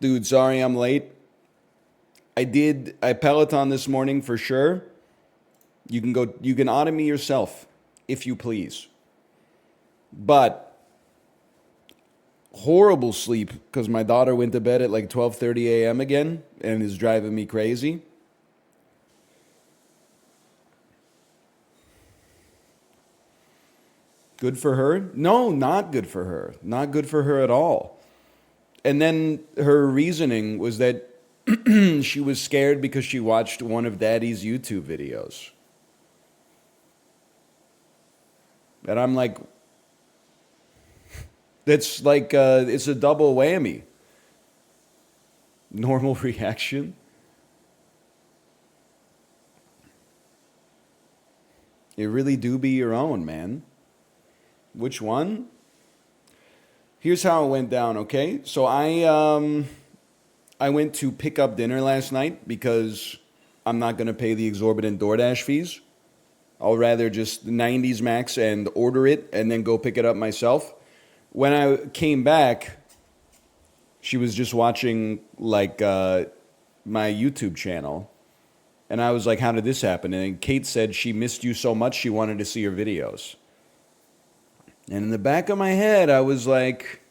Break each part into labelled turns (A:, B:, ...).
A: Dude, sorry I'm late. I Peloton this morning for sure. You can audit me yourself, if you please. But horrible sleep because my daughter went to bed at like 12:30 a.m. again and is driving me crazy. Good for her? No, not good for her. Not good for her at all. And then her reasoning was that she was scared because she watched one of Daddy's YouTube videos. And I'm like, that's like, it's a double whammy. Normal reaction. It really do be your own, man. Which one? Here's how it went down, okay? So I went to pick up dinner last night because I'm not going to pay the exorbitant DoorDash fees. I'll rather just 90s max and order it and then go pick it up myself. When I came back, she was just watching like my YouTube channel. And I was like, how did this happen? And Kate said she missed you so much she wanted to see your videos. And in the back of my head, I was like,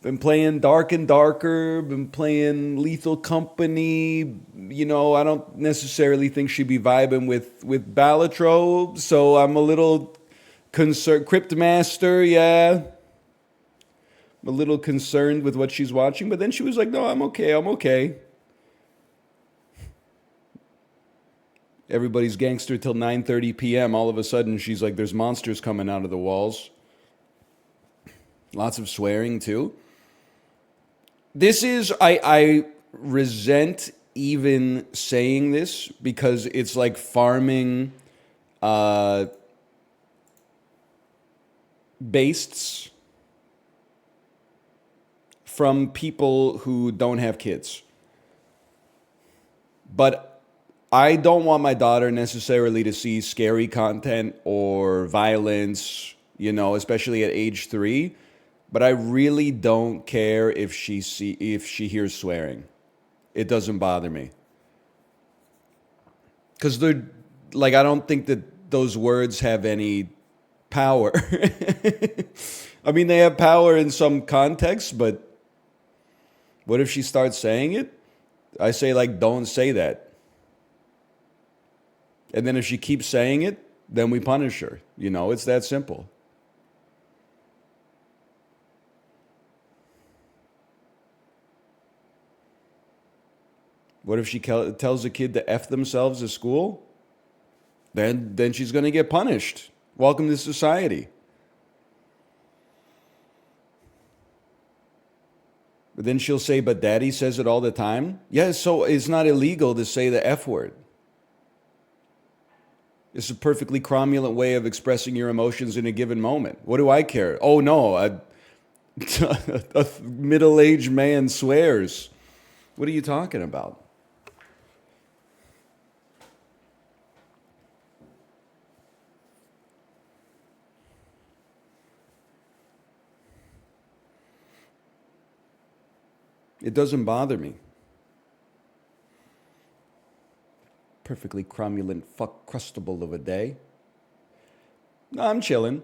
A: been playing Dark and Darker, been playing Lethal Company. You know, I don't necessarily think she'd be vibing with Balatro, so I'm a little concerned. Cryptmaster, yeah. I'm a little concerned with what she's watching, but then she was like, no, I'm okay, I'm okay. Everybody's gangster till 9:30 p.m. All of a sudden, she's like, there's monsters coming out of the walls. Lots of swearing, too. I resent even saying this because it's like farming bastes from people who don't have kids. But I don't want my daughter necessarily to see scary content or violence, you know, especially at age 3. But I really don't care if she hears swearing. It doesn't bother me. Because they're like, I don't think that those words have any power. I mean, they have power in some contexts, but what if she starts saying it? I say, like, don't say that. And then if she keeps saying it, then we punish her. You know, it's that simple. What if she tells a kid to F themselves at school? Then she's going to get punished. Welcome to society. But then she'll say, but daddy says it all the time. Yeah, so it's not illegal to say the F word. It's a perfectly cromulent way of expressing your emotions in a given moment. What do I care? Oh no, a middle-aged man swears. What are you talking about? It doesn't bother me. Perfectly cromulent fuck crustable of a day. No, I'm chilling.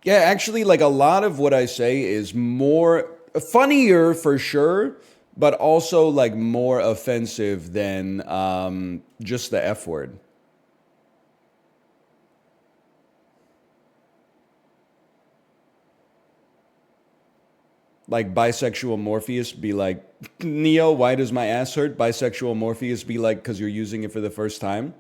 A: Yeah, actually, like a lot of what I say is more funnier for sure, but also like more offensive than just the F word. Like bisexual Morpheus be like, Neo, why does my ass hurt? Bisexual Morpheus be like, because you're using it for the first time.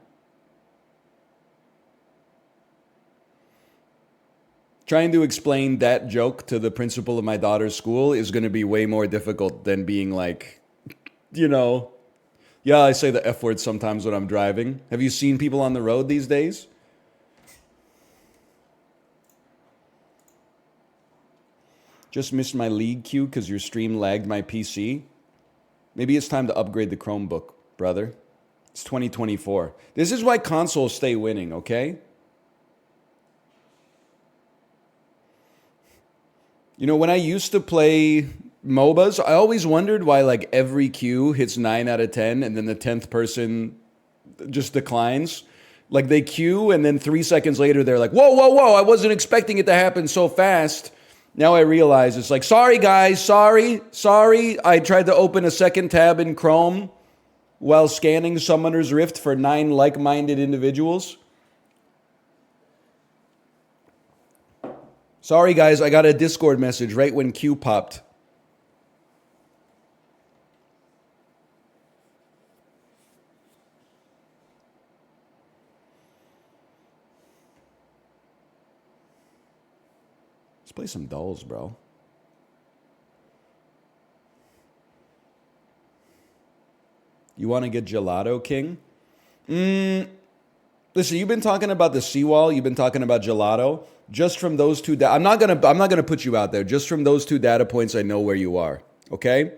A: Trying to explain that joke to the principal of my daughter's school is going to be way more difficult than being like, you know, yeah, I say the F word sometimes when I'm driving. Have you seen people on the road these days? Just missed my league queue because your stream lagged my PC. Maybe it's time to upgrade the Chromebook, brother. It's 2024. This is why consoles stay winning, okay? You know, when I used to play MOBAs, I always wondered why like every queue hits 9 out of 10 and then the 10th person just declines. Like they queue and then 3 seconds later they're like, whoa, whoa, whoa, I wasn't expecting it to happen so fast. Now I realize it's like, sorry guys, sorry. I tried to open a second tab in Chrome while scanning Summoner's Rift for 9 like minded individuals. Sorry guys, I got a Discord message right when Q popped. Let's play some dolls, bro. You want to get gelato, King? Listen, you've been talking about the seawall. You've been talking about gelato. Just from those two, I'm not gonna put you out there. Just from those two data points, I know where you are. Okay.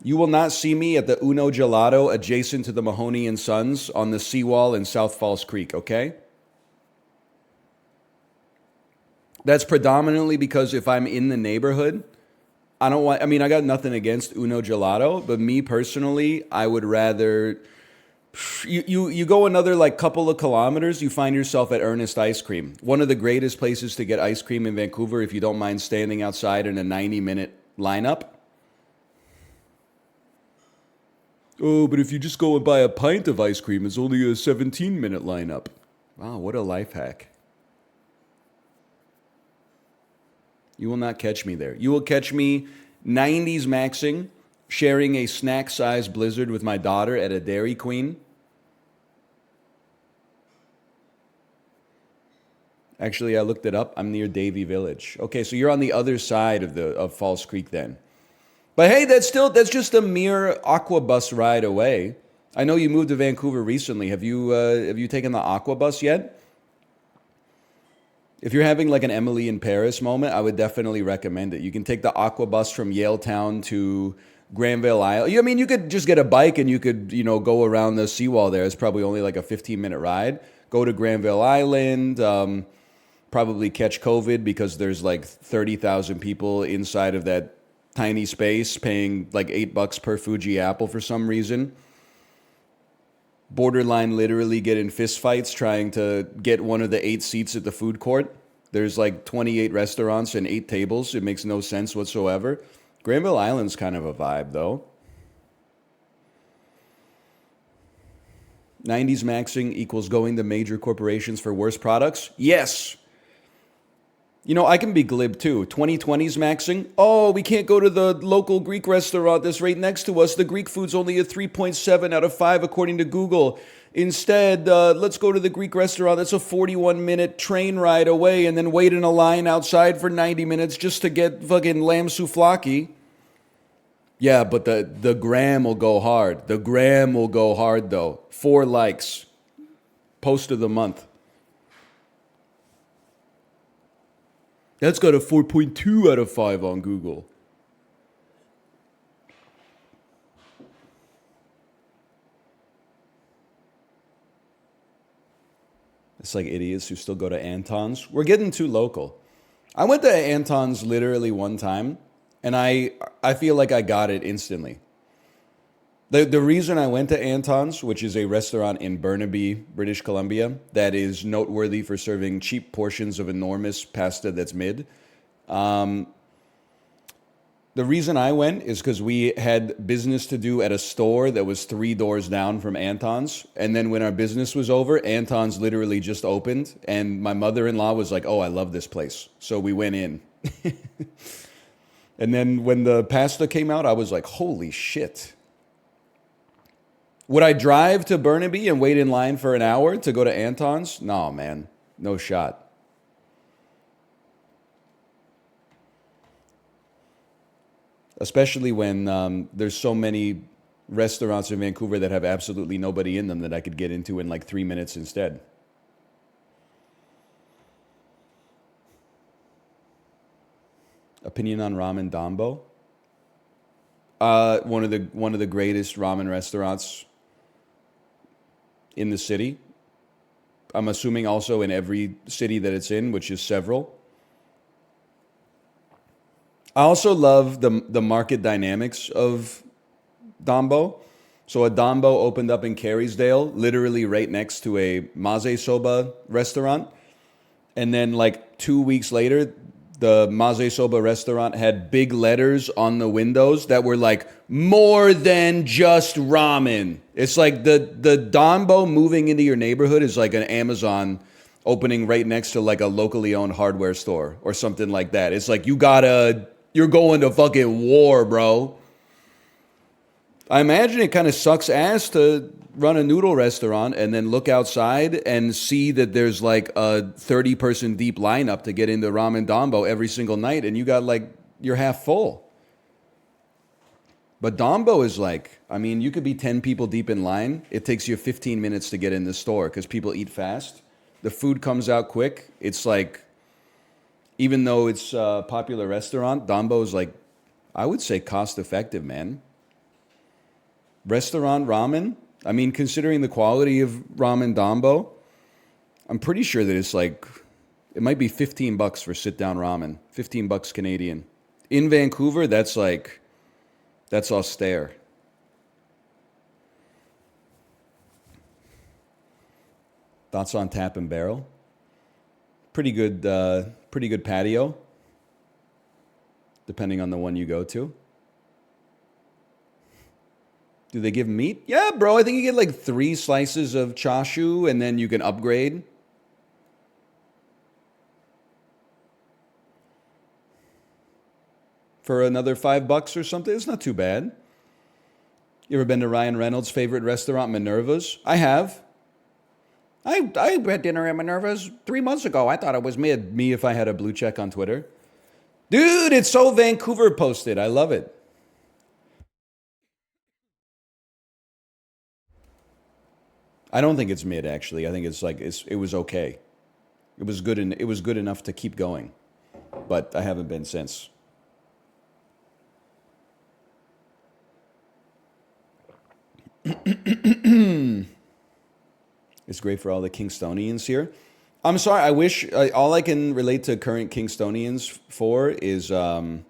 A: You will not see me at the Uno Gelato adjacent to the Mahoney and Sons on the seawall in South Falls Creek. Okay. That's predominantly because if I'm in the neighborhood, I don't want. I mean, I got nothing against Uno Gelato, but me personally, I would rather you go another like couple of kilometers, you find yourself at Ernest Ice Cream, one of the greatest places to get ice cream in Vancouver if you don't mind standing outside in a 90-minute lineup. Oh, but if you just go and buy a pint of ice cream, it's only a 17-minute lineup. Wow, what a life hack. You will not catch me there. You will catch me 90s maxing, sharing a snack-sized blizzard with my daughter at a Dairy Queen. Actually, I looked it up. I'm near Davie Village. Okay, so you're on the other side of Falls Creek then. But hey, that's just a mere aqua bus ride away. I know you moved to Vancouver recently. Have you taken the aqua bus yet? If you're having like an Emily in Paris moment, I would definitely recommend it. You can take the aqua bus from Yaletown to Granville Island. I mean, you could just get a bike and you could, go around the seawall there. It's probably only like a 15-minute ride. Go to Granville Island. Probably catch COVID because there's like 30,000 people inside of that tiny space paying like $8 per Fuji apple for some reason. Borderline literally get in fistfights trying to get one of the 8 seats at the food court. There's like 28 restaurants and 8 tables. It makes no sense whatsoever. Granville Island's kind of a vibe though. 90s maxing equals going to major corporations for worse products? Yes. I can be glib too. 2020s maxing. Oh, we can't go to the local Greek restaurant that's right next to us. The Greek food's only a 3.7 out of 5 according to Google. Instead, let's go to the Greek restaurant that's a 41-minute train ride away and then wait in a line outside for 90 minutes just to get fucking lamb souvlaki. Yeah, but the gram will go hard. The gram will go hard though. 4 likes. Post of the month. That's got a 4.2 out of 5 on Google. It's like idiots who still go to Anton's. We're getting too local. I went to Anton's literally one time, and I feel like I got it instantly. The reason I went to Anton's, which is a restaurant in Burnaby, British Columbia, that is noteworthy for serving cheap portions of enormous pasta that's mid. The reason I went is because we had business to do at a store that was 3 doors down from Anton's. And then when our business was over, Anton's literally just opened. And my mother-in-law was like, oh, I love this place. So we went in. And then when the pasta came out, I was like, holy shit. Would I drive to Burnaby and wait in line for an hour to go to Anton's? No, man. No shot. Especially when there's so many restaurants in Vancouver that have absolutely nobody in them that I could get into in like 3 minutes instead. Opinion on Ramen Dambo? One of the greatest ramen restaurants in the city. I'm assuming also in every city that it's in, which is several. I also love the market dynamics of Dambo. So a Dambo opened up in Carysdale, literally right next to a Maze Soba restaurant. And then like 2 weeks later, the Maze Soba restaurant had big letters on the windows that were like more than just ramen. It's like the Dambo moving into your neighborhood is like an Amazon opening right next to like a locally owned hardware store or something like that. It's like you're going to fucking war, bro. I imagine it kind of sucks ass to run a noodle restaurant and then look outside and see that there's like a 30-person deep lineup to get into Ramen Dombo every single night, and you got like, you're half full. But Dombo is like, I mean, you could be 10 people deep in line. It takes you 15 minutes to get in the store because people eat fast. The food comes out quick. It's like, even though it's a popular restaurant, Dombo is like, I would say cost effective, man. Restaurant ramen, I mean, considering the quality of ramen Dombo, I'm pretty sure that it's like, it might be $15 for sit down ramen, $15 Canadian. In Vancouver, that's austere. Thoughts on Tap and Barrel? Pretty good patio, depending on the one you go to. Do they give meat? Yeah, bro. I think you get like 3 slices of chashu and then you can upgrade. For another $5 or something. It's not too bad. You ever been to Ryan Reynolds' favorite restaurant, Minerva's? I have. I had dinner at Minerva's 3 months ago. I thought it was me if I had a blue check on Twitter. Dude, it's so Vancouver posted. I love it. I don't think it's mid actually. I think it's like it was okay. It was good and it was good enough to keep going. But I haven't been since. It's great for all the Kingstonians here. I'm sorry. I wish all I can relate to current Kingstonians for is, you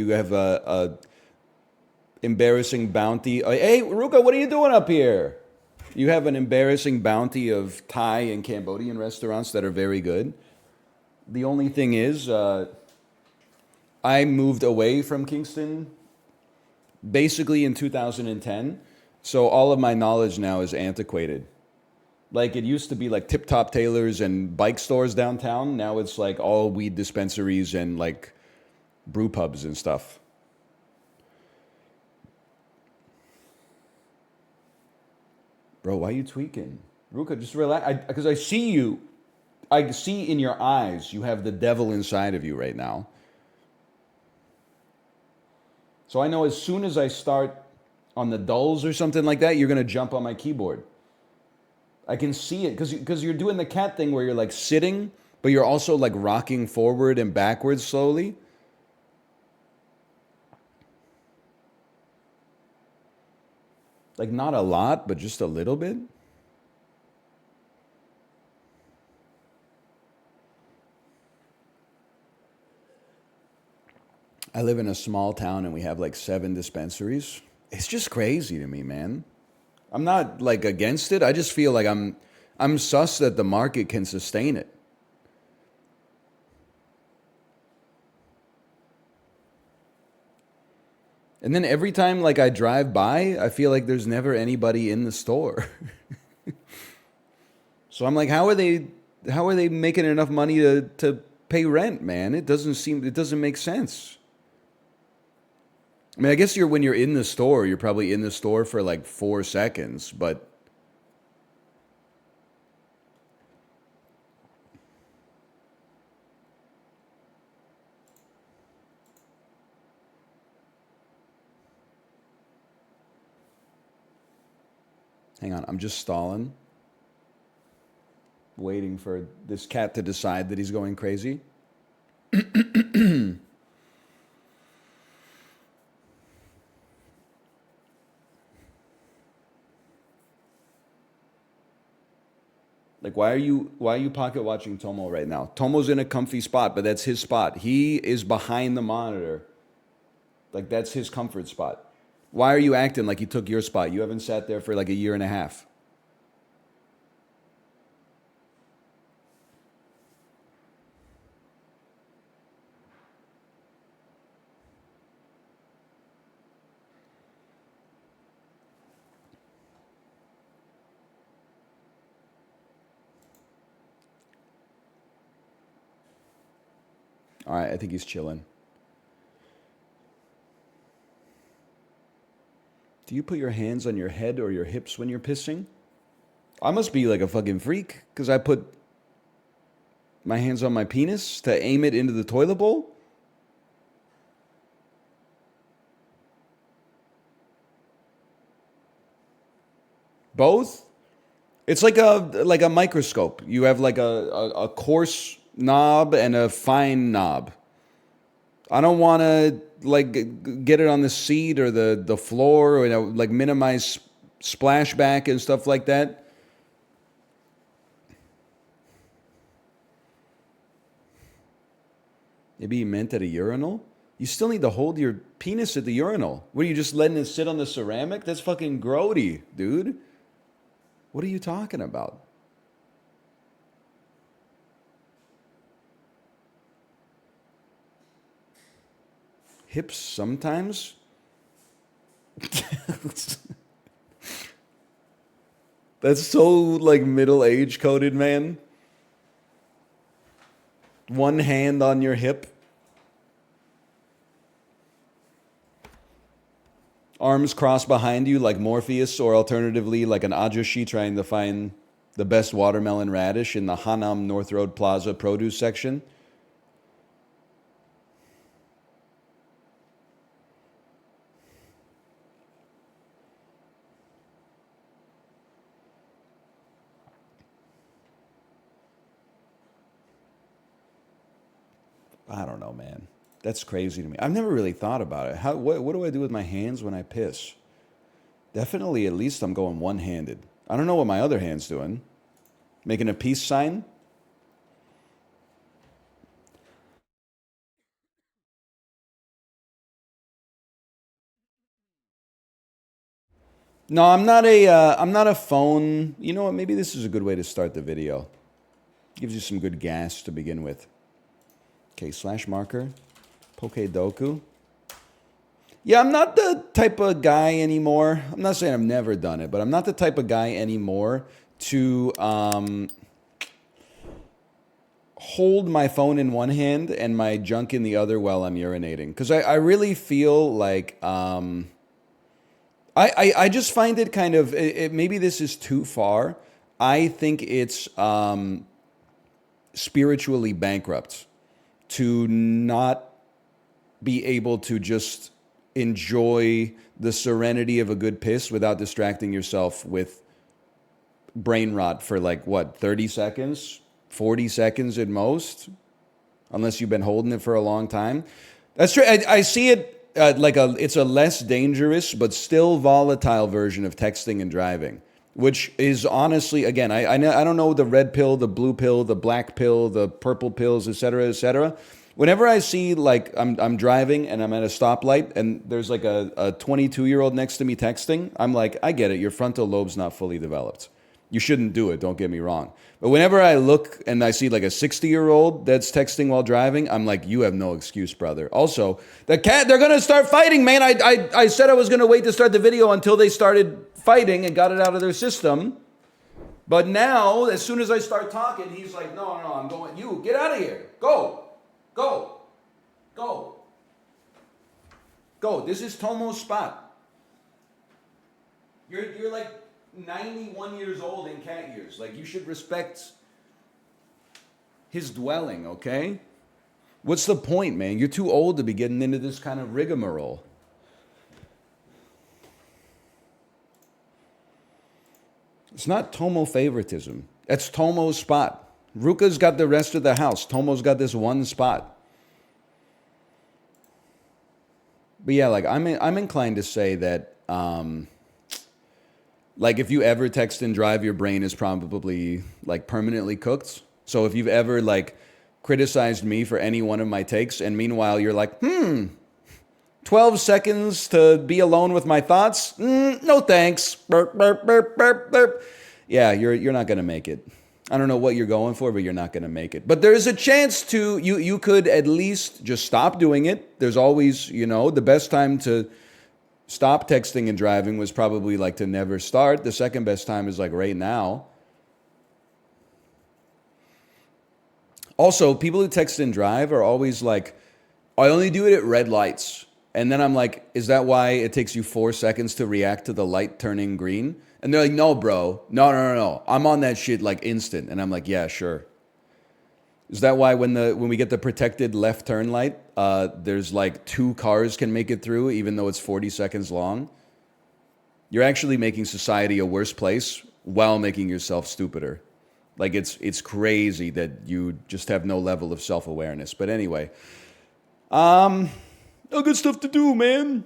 A: have a embarrassing bounty. Hey, Ruka, what are you doing up here? You have an embarrassing bounty of Thai and Cambodian restaurants that are very good. The only thing is, I moved away from Kingston basically in 2010. So all of my knowledge now is antiquated. Like it used to be like tip top tailors and bike stores downtown. Now it's like all weed dispensaries and like brew pubs and stuff. Bro, why are you tweaking? Ruka, just relax. Because I see you. I see in your eyes you have the devil inside of you right now. So I know as soon as I start on the dulls or something like that, you're going to jump on my keyboard. I can see it because you're doing the cat thing where you're like sitting, but you're also like rocking forward and backwards slowly. Like not a lot, but just a little bit. I live in a small town and we have like 7 dispensaries. It's just crazy to me, man. I'm not like against it. I just feel like I'm sus that the market can sustain it. And then every time like I drive by, I feel like there's never anybody in the store. So I'm like, how are they making enough money to pay rent, man? It doesn't make sense. I mean, I guess when you're in the store, you're probably in the store for like 4 seconds, but hang on, I'm just stalling, waiting for this cat to decide that he's going crazy. Like, why are you pocket watching Tomo right now? Tomo's in a comfy spot, but that's his spot. He is behind the monitor. Like, that's his comfort spot. Why are you acting like he took your spot? You haven't sat there for like a year and a half. All right, I think he's chilling. Do you put your hands on your head or your hips when you're pissing? I must be like a fucking freak because I put my hands on my penis to aim it into the toilet bowl. Both? It's like a microscope. You have like a coarse knob and a fine knob. I don't want to like get it on the seat or the floor or like minimize splashback and stuff like that. Maybe he meant at a urinal. You still need to hold your penis at the urinal. What are you just letting it sit on the ceramic? That's fucking grody, dude. What are you talking about? Hips sometimes? That's so like middle age coded, man. One hand on your hip, arms crossed behind you like Morpheus, or alternatively like an Ajoshi trying to find the best watermelon radish in the Hanam North Road Plaza produce section. I don't know, man. That's crazy to me. I've never really thought about it. What do I do with my hands when I piss? Definitely, at least I'm going one-handed. I don't know what my other hand's doing. Making a peace sign? No, I'm not a phone. You know what? Maybe this is a good way to start the video. Gives you some good gas to begin with. Okay, slash marker, Poke Doku. Yeah, I'm not the type of guy anymore. I'm not saying I've never done it, but I'm not the type of guy anymore to hold my phone in one hand and my junk in the other while I'm urinating. Because I really feel like I just find it kind of, maybe this is too far. I think it's spiritually bankrupt to not be able to just enjoy the serenity of a good piss without distracting yourself with brain rot for like what, 30 seconds, 40 seconds at most, unless you've been holding it for a long time. That's true. I see it like it's a less dangerous but still volatile version of texting and driving, which is honestly, again, I don't know the red pill, the blue pill, the black pill, the purple pills, et cetera, et cetera. Whenever I see like I'm driving and I'm at a stoplight and there's like a 22-year-old next to me texting, I'm like, I get it. Your frontal lobe's not fully developed. You shouldn't do it. Don't get me wrong. But whenever I look and I see like a 60-year-old that's texting while driving, I'm like, you have no excuse, brother. Also, they're going to start fighting, man. I said I was going to wait to start the video until they started fighting and got it out of their system. But now, as soon as I start talking, he's like, no, I'm going. You, get out of here. Go. Go. Go. Go. This is Tomo's spot. You're like 91 years old in cat years. Like, you should respect his dwelling, okay? What's the point, man? You're too old to be getting into this kind of rigmarole. It's not Tomo favoritism. That's Tomo's spot. Ruka's got the rest of the house. Tomo's got this one spot. But yeah, like I'm inclined to say that, Like if you ever text and drive, your brain is probably like permanently cooked. So if you've ever like criticized me for any one of my takes, and meanwhile you're like, 12 seconds to be alone with my thoughts? No thanks. Burp, burp, burp, burp, burp. Yeah, you're not gonna make it. I don't know what you're going for, but you're not gonna make it. But there's a chance to you could at least just stop doing it. There's always, the best time to stop texting and driving was probably like to never start. The second best time is like right now. Also, people who text and drive are always like, I only do it at red lights. And then I'm like, is that why it takes you 4 seconds to react to the light turning green? And they're like, no, bro. No. I'm on that shit like instant. And I'm like, yeah, sure. Is that why when we get the protected left turn light, there's like 2 cars can make it through, even though it's 40 seconds long? You're actually making society a worse place while making yourself stupider. Like it's crazy that you just have no level of self-awareness. But anyway, no good stuff to do, man.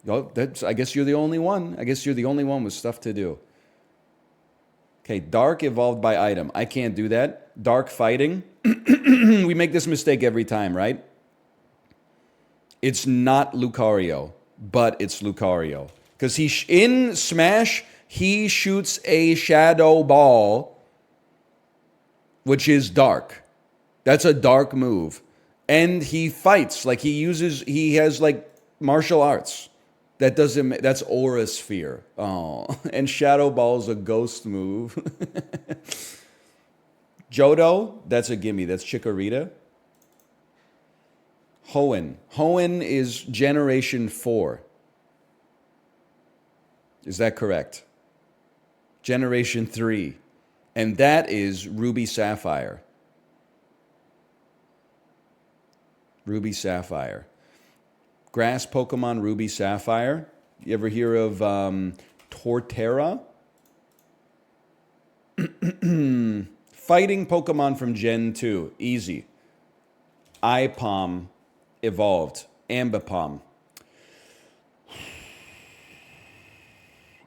A: I guess you're the only one. I guess you're the only one with stuff to do. Okay, dark evolved by item. I can't do that. Dark fighting. We make this mistake every time, right? It's not Lucario, but it's Lucario. Because in Smash, he shoots a shadow ball, which is dark. That's a dark move. And he fights. Like he has like martial arts. That's Aura Sphere. Oh, and Shadow Ball's a ghost move. Johto, that's a gimme. That's Chikorita. Hoenn is Generation 4. Is that correct? Generation 3. And that is Ruby Sapphire. Ruby Sapphire. Grass Pokemon Ruby Sapphire. You ever hear of Torterra? Fighting Pokemon from Gen 2. Easy. Ipom evolved. Ambipom.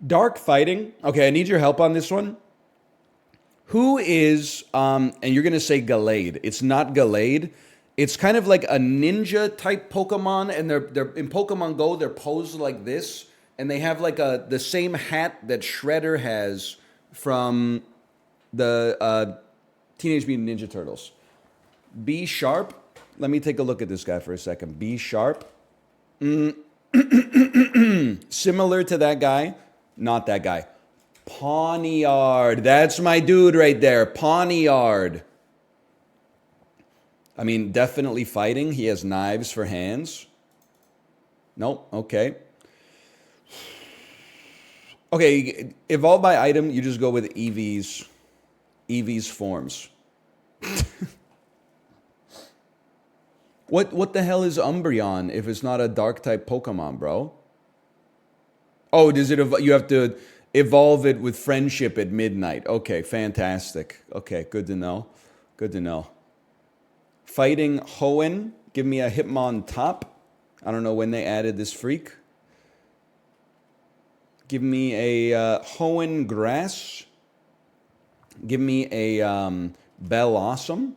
A: Dark fighting. Okay, I need your help on this one. Who is, and you're going to say Gallade. It's not Gallade. It's kind of like a ninja type Pokemon, and they're in Pokemon Go, they're posed like this, and they have like the same hat that Shredder has from the Teenage Mutant Ninja Turtles. B Sharp. Let me take a look at this guy for a second. B Sharp. Similar to that guy. Not that guy. Pawniard. That's my dude right there. Pawniard. I mean, definitely fighting. He has knives for hands. Nope. Okay. Okay, evolve by item, you just go with Eevee's forms. What the hell is Umbreon if it's not a dark type Pokemon, bro? Oh, you have to evolve it with friendship at midnight. Okay, fantastic. Okay, good to know. Good to know. Fighting Hoenn, give me a Hitmontop. I don't know when they added this freak. Give me a Hoenn Grass. Give me a Bellossom.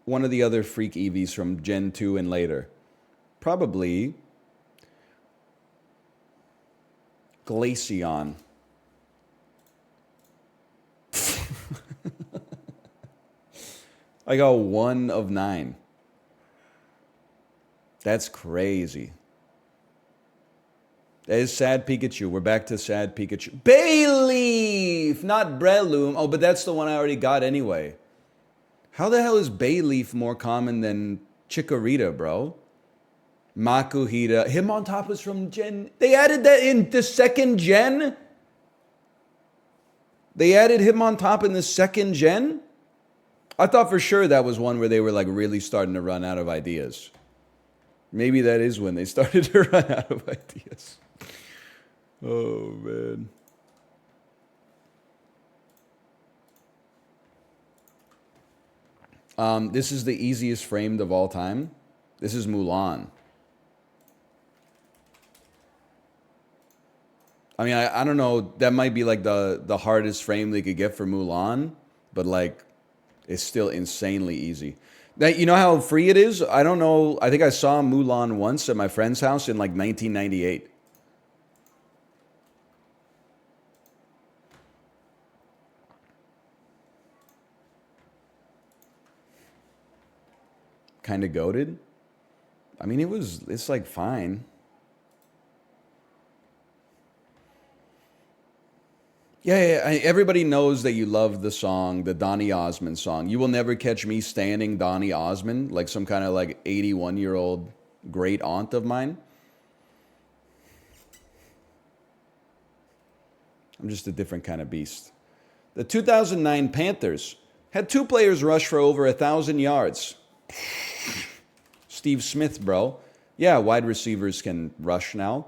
A: One of the other freak Eevees from Gen 2 and later. Probably Glaceon. I got 1 of 9. That's crazy. That is Sad Pikachu. We're back to Sad Pikachu. Bayleaf! Not Breloom. Oh, but that's the one I already got anyway. How the hell is Bayleaf more common than Chikorita, bro? Makuhita. Hitmontop was from Gen... They added that in the second gen? They added Hitmontop in the second gen? I thought for sure that was one where they were like really starting to run out of ideas. Maybe that is when they started to run out of ideas. Oh, man. This is the easiest framed of all time. This is Mulan. I mean, I don't know. That might be like the hardest frame they could get for Mulan, but like, it's still insanely easy. Now, you know how free it is? I don't know. I think I saw Mulan once at my friend's house in like 1998. Kind of goated. I mean, it's like fine. Everybody knows that you love the song, the Donny Osmond song. You will never catch me standing Donny Osmond, like some kind of like 81-year-old great aunt of mine. I'm just a different kind of beast. The 2009 Panthers had two players rush for over 1,000 yards. Steve Smith, bro. Yeah, wide receivers can rush now.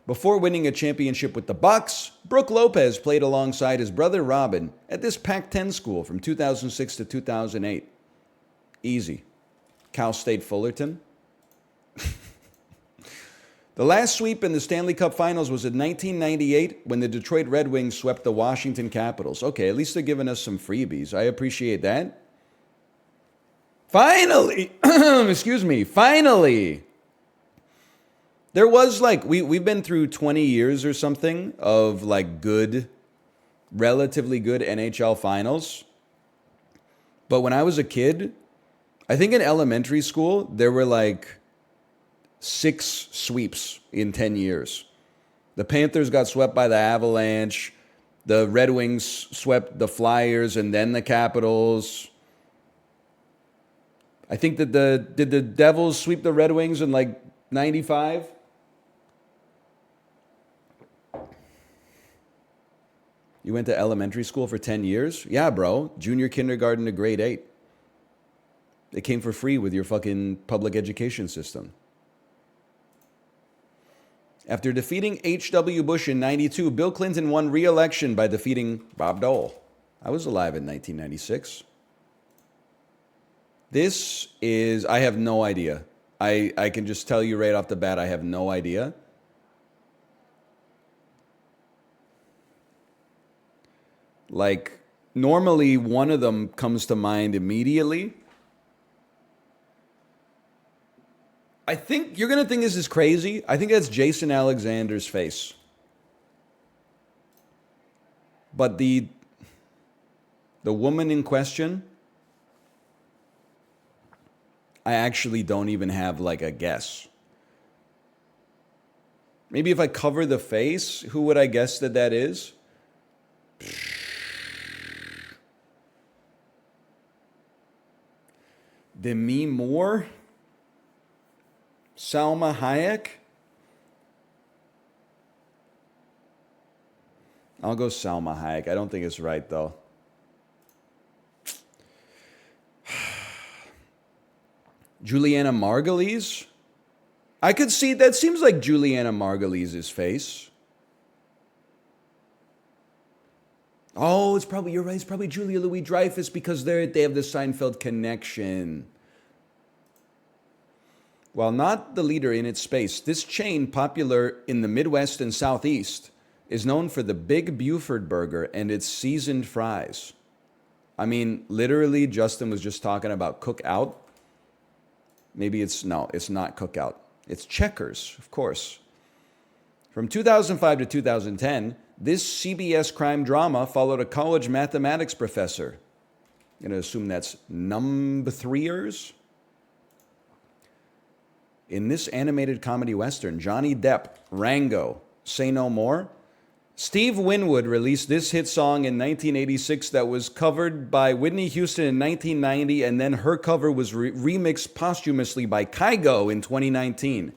A: Before winning a championship with the Bucks, Brooke Lopez played alongside his brother Robin at this Pac-10 school from 2006 to 2008. Easy. Cal State Fullerton. The last sweep in the Stanley Cup Finals was in 1998 when the Detroit Red Wings swept the Washington Capitals. Okay, at least they're giving us some freebies. I appreciate that. Finally, excuse me, finally. There was like, we've been through 20 years or something of like good, relatively good NHL finals. But when I was a kid, I think in elementary school, there were like 6 sweeps in 10 years. The Panthers got swept by the Avalanche. The Red Wings swept the Flyers and then the Capitals. I think that did the Devils sweep the Red Wings in like 95? You went to elementary school for 10 years? Yeah, bro. Junior kindergarten to grade 8. It came for free with your fucking public education system. After defeating H.W. Bush in 92, Bill Clinton won re-election by defeating Bob Dole. I was alive in 1996. This is, I have no idea. I can just tell you right off the bat, I have no idea. Like, normally one of them comes to mind immediately. I think you're going to think this is crazy. I think that's Jason Alexander's face. But the woman in question, I actually don't even have like a guess. Maybe if I cover the face, who would I guess that is? Demi Moore? Salma Hayek? I'll go Salma Hayek. I don't think it's right, though. Juliana Margulies? I could see, that seems like Juliana Margulies' face. Oh, it's probably, you're right, it's probably Julia Louis-Dreyfus because they have the Seinfeld connection. While not the leader in its space, this chain, popular in the Midwest and Southeast, is known for the Big Buford burger and its seasoned fries. I mean, literally, Justin was just talking about Cookout. Maybe it's not Cookout. It's Checkers, of course. From 2005 to 2010, this CBS crime drama followed a college mathematics professor. I'm going to assume that's number threeers. In this animated comedy western, Johnny Depp, Rango, Say No More, Steve Winwood released this hit song in 1986 that was covered by Whitney Houston in 1990, and then her cover was remixed posthumously by Kygo in 2019.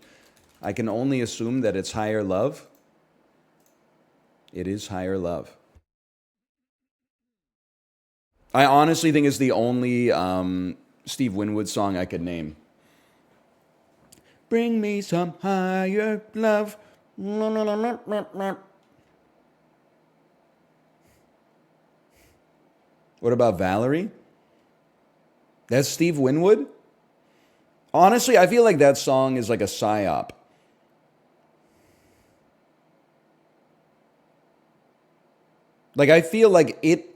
A: I can only assume that it's Higher Love. It is Higher Love. I honestly think it's the only Steve Winwood song I could name. Bring me some higher love. What about Valerie? That's Steve Winwood? Honestly, I feel like that song is like a psyop. Like, I feel like it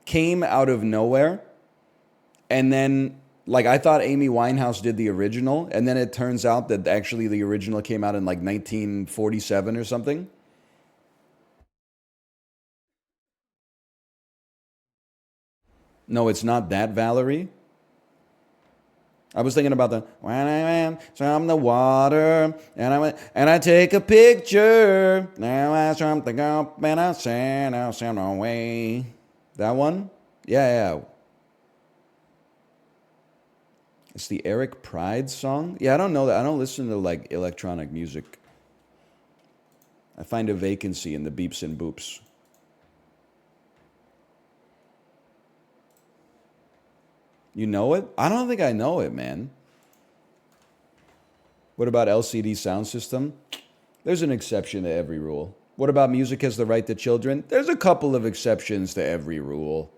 A: came out of nowhere, and then, like, I thought Amy Winehouse did the original, and then it turns out that actually the original came out in like 1947 or something. No, it's not that Valerie. I was thinking about the when I am from the water and I went and I take a picture. Now I something up and I send out some away. That one? Yeah, yeah. It's the Eric Pride song. Yeah, I don't know that. I don't listen to like electronic music. I find a vacancy in the beeps and boops. You know it? I don't think I know it, man. What about LCD sound system? There's an exception to every rule. What about music has the right to children? There's a couple of exceptions to every rule.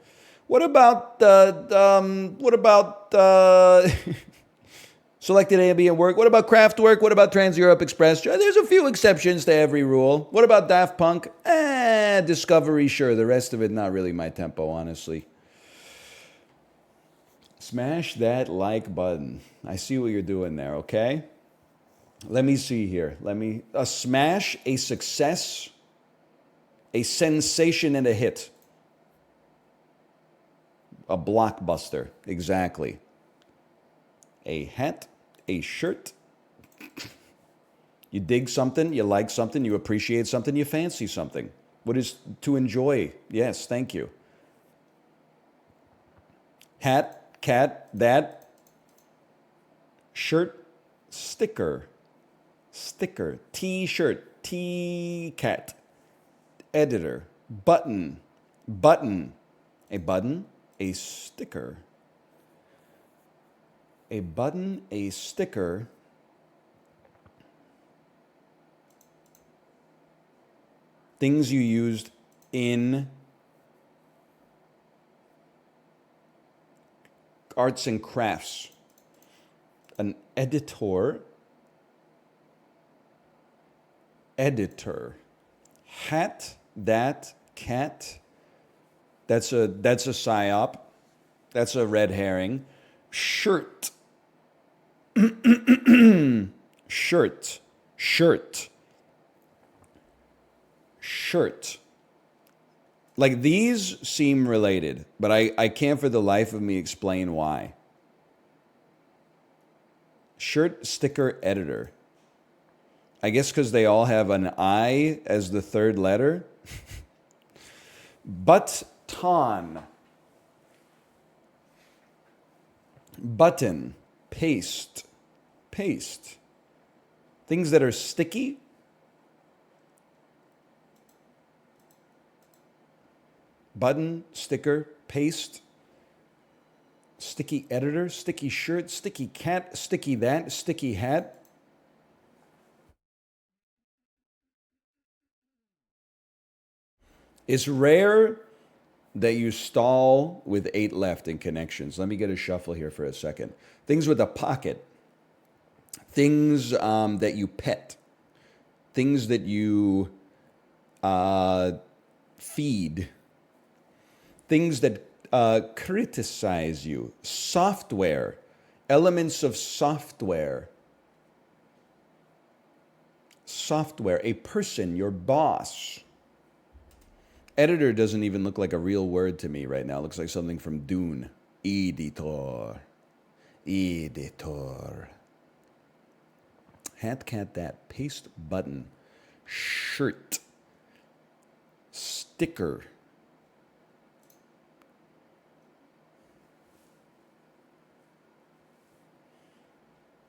A: What about selected ambient work? What about craft work? What about Trans Europe Express? There's a few exceptions to every rule. What about Daft Punk? Discovery, sure. The rest of it, not really my tempo, honestly. Smash that like button. I see what you're doing there, okay? Let me see here. A smash, a success, a sensation, and a hit. A blockbuster, exactly. A hat, a shirt. You dig something, you like something, you appreciate something, you fancy something. What is to enjoy? Yes, thank you. Hat, cat, that. Shirt, sticker. Sticker, T-shirt, T-cat. Editor, button, button. A button, a sticker. A button, a sticker. Things you used in arts and crafts. An editor. Editor. Hat, that, cat. That's a psyop. That's a red herring. Shirt. Shirt. Shirt. Shirt. Like these seem related, but I can't for the life of me explain why. Shirt sticker editor. I guess because they all have an I as the third letter. Button. Button. Paste. Paste. Things that are sticky. Button, sticker, paste. Sticky editor, sticky shirt, sticky cat, sticky that, sticky hat. It's rare that you stall with 8 left in connections. Let me get a shuffle here for a second. Things with a pocket. Things that you pet. Things that you feed. Things that criticize you. Software. Elements of software. Software. A person, your boss. Editor doesn't even look like a real word to me right now. It looks like something from Dune. Editor. Editor. Hat, cat, that. Paste button. Shirt. Sticker.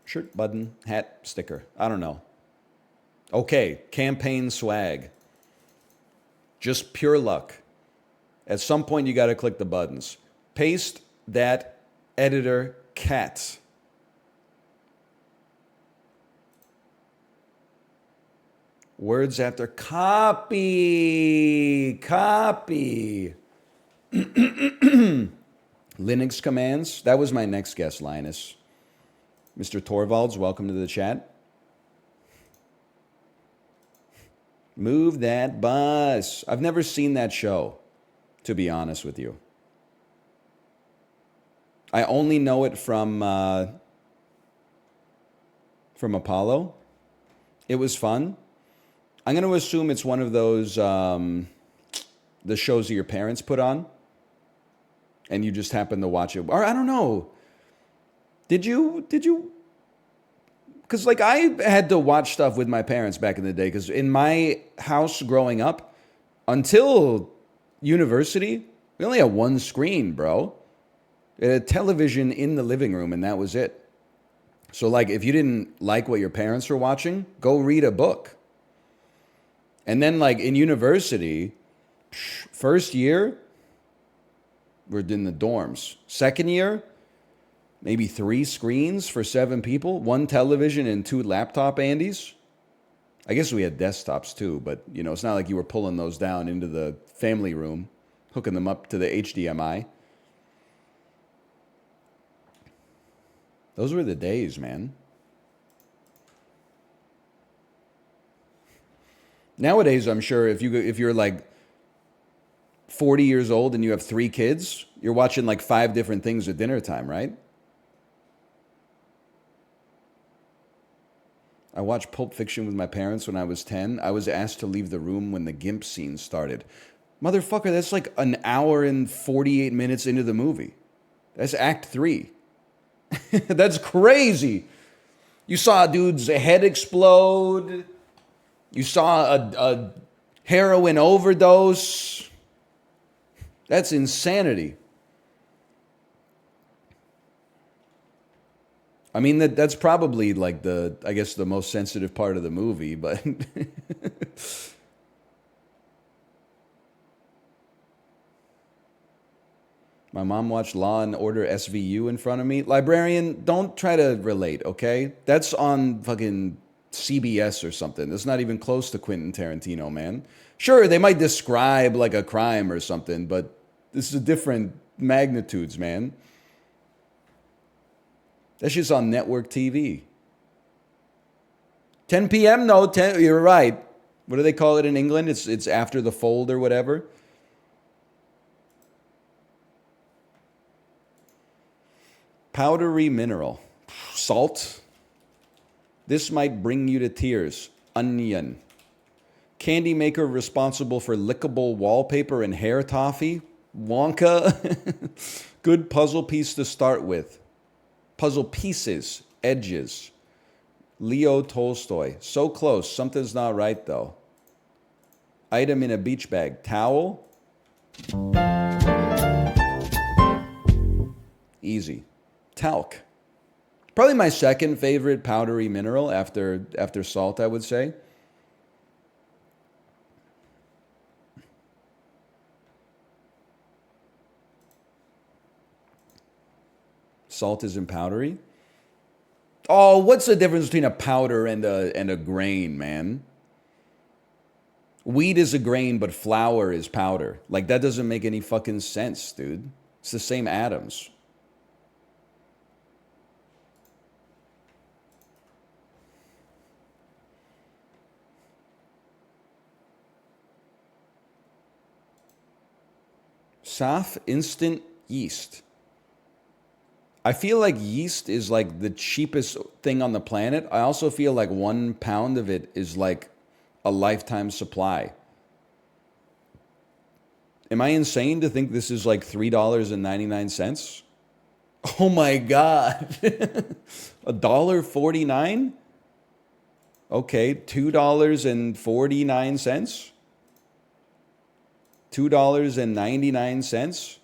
A: Shirt, button, hat, sticker. I don't know. Okay, campaign swag. Just pure luck. At some point, you got to click the buttons. Paste that editor cat. Words after copy. Copy. Linux commands. That was my next guest, Linus. Mr. Torvalds, welcome to the chat. Move that bus. I've never seen that show, to be honest with you. I only know it from Apollo. It was fun. I'm going to assume it's one of those the shows that your parents put on, and you just happen to watch it. Or I don't know. Did you? Because like I had to watch stuff with my parents back in the day. Because in my house growing up, until university, we only had one screen, bro. We had a television in the living room, and that was it. So like, if you didn't like what your parents were watching, go read a book. And then like in university, first year, we're in the dorms. Second year, maybe 3 screens for 7 people, 1 television and 2 laptop Andys. I guess we had desktops too, but you know, it's not like you were pulling those down into the family room, hooking them up to the HDMI. Those were the days, man. Nowadays, I'm sure if you're like 40 years old and you have 3 kids, you're watching like 5 different things at dinner time, right? I watched Pulp Fiction with my parents when I was 10. I was asked to leave the room when the GIMP scene started. Motherfucker, that's like an hour and 48 minutes into the movie. That's Act 3. That's crazy. You saw a dude's head explode. You saw a heroin overdose. That's insanity. I mean, that's probably like I guess the most sensitive part of the movie, but my mom watched Law and Order SVU in front of me. Librarian, don't try to relate, okay? That's on fucking CBS or something. That's not even close to Quentin Tarantino, man. Sure, they might describe like a crime or something, but this is different magnitudes, man. That's just on network TV. 10 p.m.? No, 10, you're right. What do they call it in England? It's after the fold or whatever. Powdery mineral. Salt. This might bring you to tears. Onion. Candy maker responsible for lickable wallpaper and hair toffee. Wonka. Good puzzle piece to start with. Puzzle pieces. Edges. Leo Tolstoy. So close. Something's not right, though. Item in a beach bag. Towel. Easy. Talc. Probably my second favorite powdery mineral after salt, I would say. Salt isn't powdery? Oh, what's the difference between a powder and a grain, man? Wheat is a grain, but flour is powder. Like, that doesn't make any fucking sense, dude. It's the same atoms. Saf instant yeast. I feel like yeast is like the cheapest thing on the planet. I also feel like 1 pound of it is like a lifetime supply. Am I insane to think this is like $3.99? Oh my God. $1.49? Okay, $2.49? $2.99?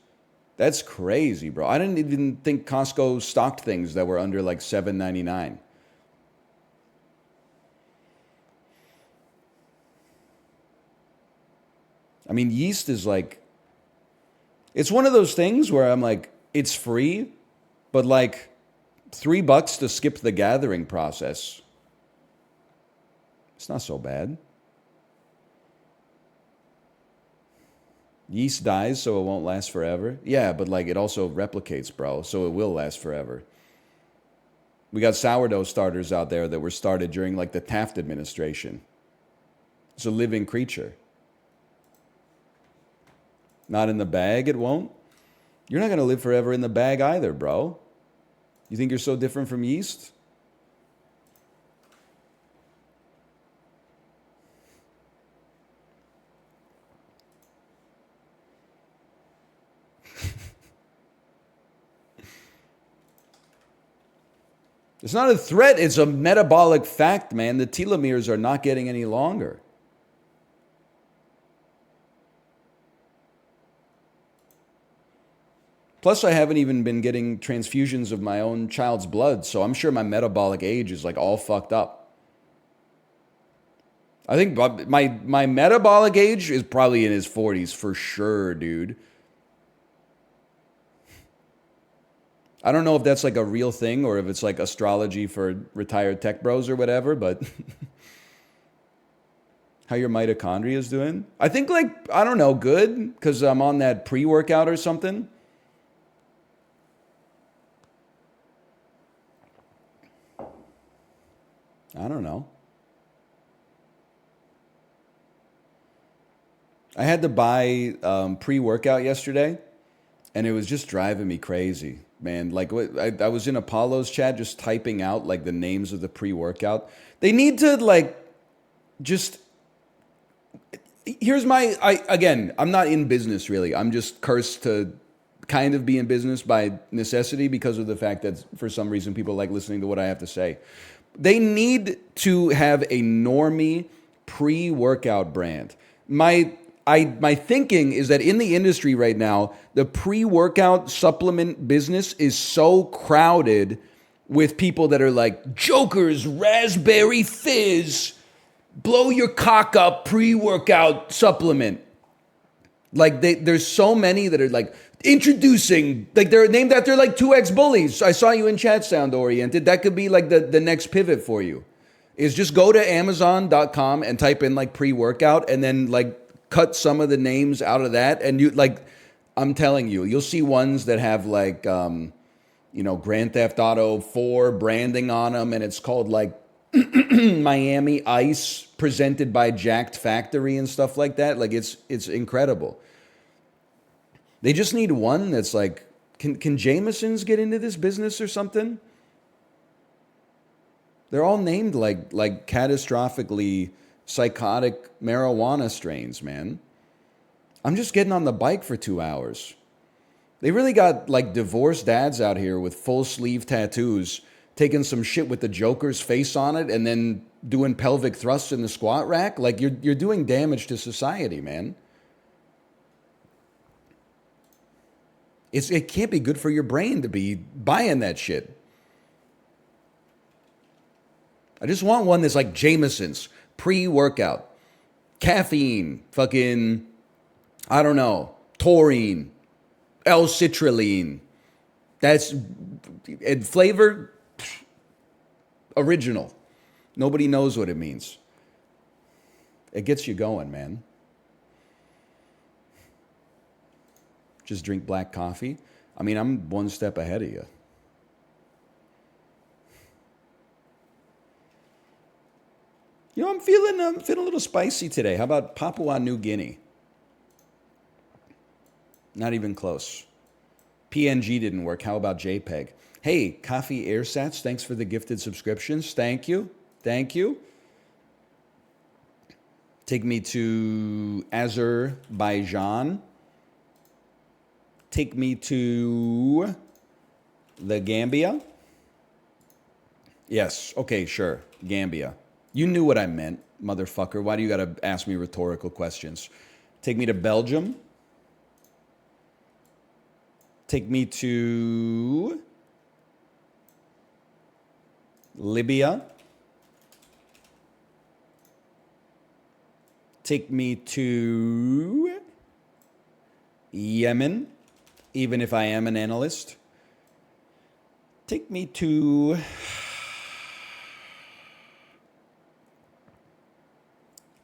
A: That's crazy, bro. I didn't even think Costco stocked things that were under like $7.99. I mean, yeast is like, it's one of those things where I'm like, it's free, but like $3 to skip the gathering process. It's not so bad. Yeast dies, so it won't last forever. Yeah, but like it also replicates, bro, so it will last forever. We got sourdough starters out there that were started during like the Taft administration. It's a living creature. Not in the bag, it won't. You're not going to live forever in the bag either, bro. You think you're so different from yeast? It's not a threat, it's a metabolic fact, man. The telomeres are not getting any longer. Plus, I haven't even been getting transfusions of my own child's blood, so I'm sure my metabolic age is like all fucked up. I think my metabolic age is probably in his 40s for sure, dude. I don't know if that's like a real thing or if it's like astrology for retired tech bros or whatever, but how your mitochondria is doing? I think like, I don't know, good, because I'm on that pre-workout or something. I don't know. I had to buy pre-workout yesterday, and it was just driving me crazy, man. Like I was in Apollo's chat just typing out like the names of the pre-workout. They need to like just. Here's again. I'm not in business really. I'm just cursed to kind of be in business by necessity because of the fact that for some reason people like listening to what I have to say. They need to have a normie pre-workout brand. My thinking is that in the industry right now, the pre-workout supplement business is so crowded with people that are like Joker's Raspberry Fizz, blow your cock up pre-workout supplement. Like there's so many that are like introducing, like they're named after like 2X bullies. I saw you in chat, sound oriented. That could be like the next pivot for you. Is just go to Amazon.com and type in like pre-workout and then like cut some of the names out of that. And you like, I'm telling you, you'll see ones that have like, Grand Theft Auto 4 branding on them. And it's called like Miami Ice presented by Jacked Factory and stuff like that. Like it's incredible. They just need one that's like, can Jameson's get into this business or something? They're all named like catastrophically psychotic marijuana strains, man. I'm just getting on the bike for 2 hours. They really got like divorced dads out here with full sleeve tattoos, taking some shit with the Joker's face on it and then doing pelvic thrusts in the squat rack. Like you're doing damage to society, man. It can't be good for your brain to be buying that shit. I just want one that's like Jameson's, pre-workout, caffeine, fucking, I don't know, taurine, L-citrulline. That's, and flavor, original. Nobody knows what it means. It gets you going, man. Just drink black coffee. I mean, I'm one step ahead of you. You know, I'm feeling a little spicy today. How about Papua New Guinea? Not even close. PNG didn't work. How about JPEG? Hey, Coffee Airsats, thanks for the gifted subscriptions. Thank you. Thank you. Take me to Azerbaijan. Take me to the Gambia. Yes. Okay, sure. Gambia. You knew what I meant, motherfucker. Why do you got to ask me rhetorical questions? Take me to Belgium. Take me to Libya. Take me to Yemen, even if I am an analyst. Take me to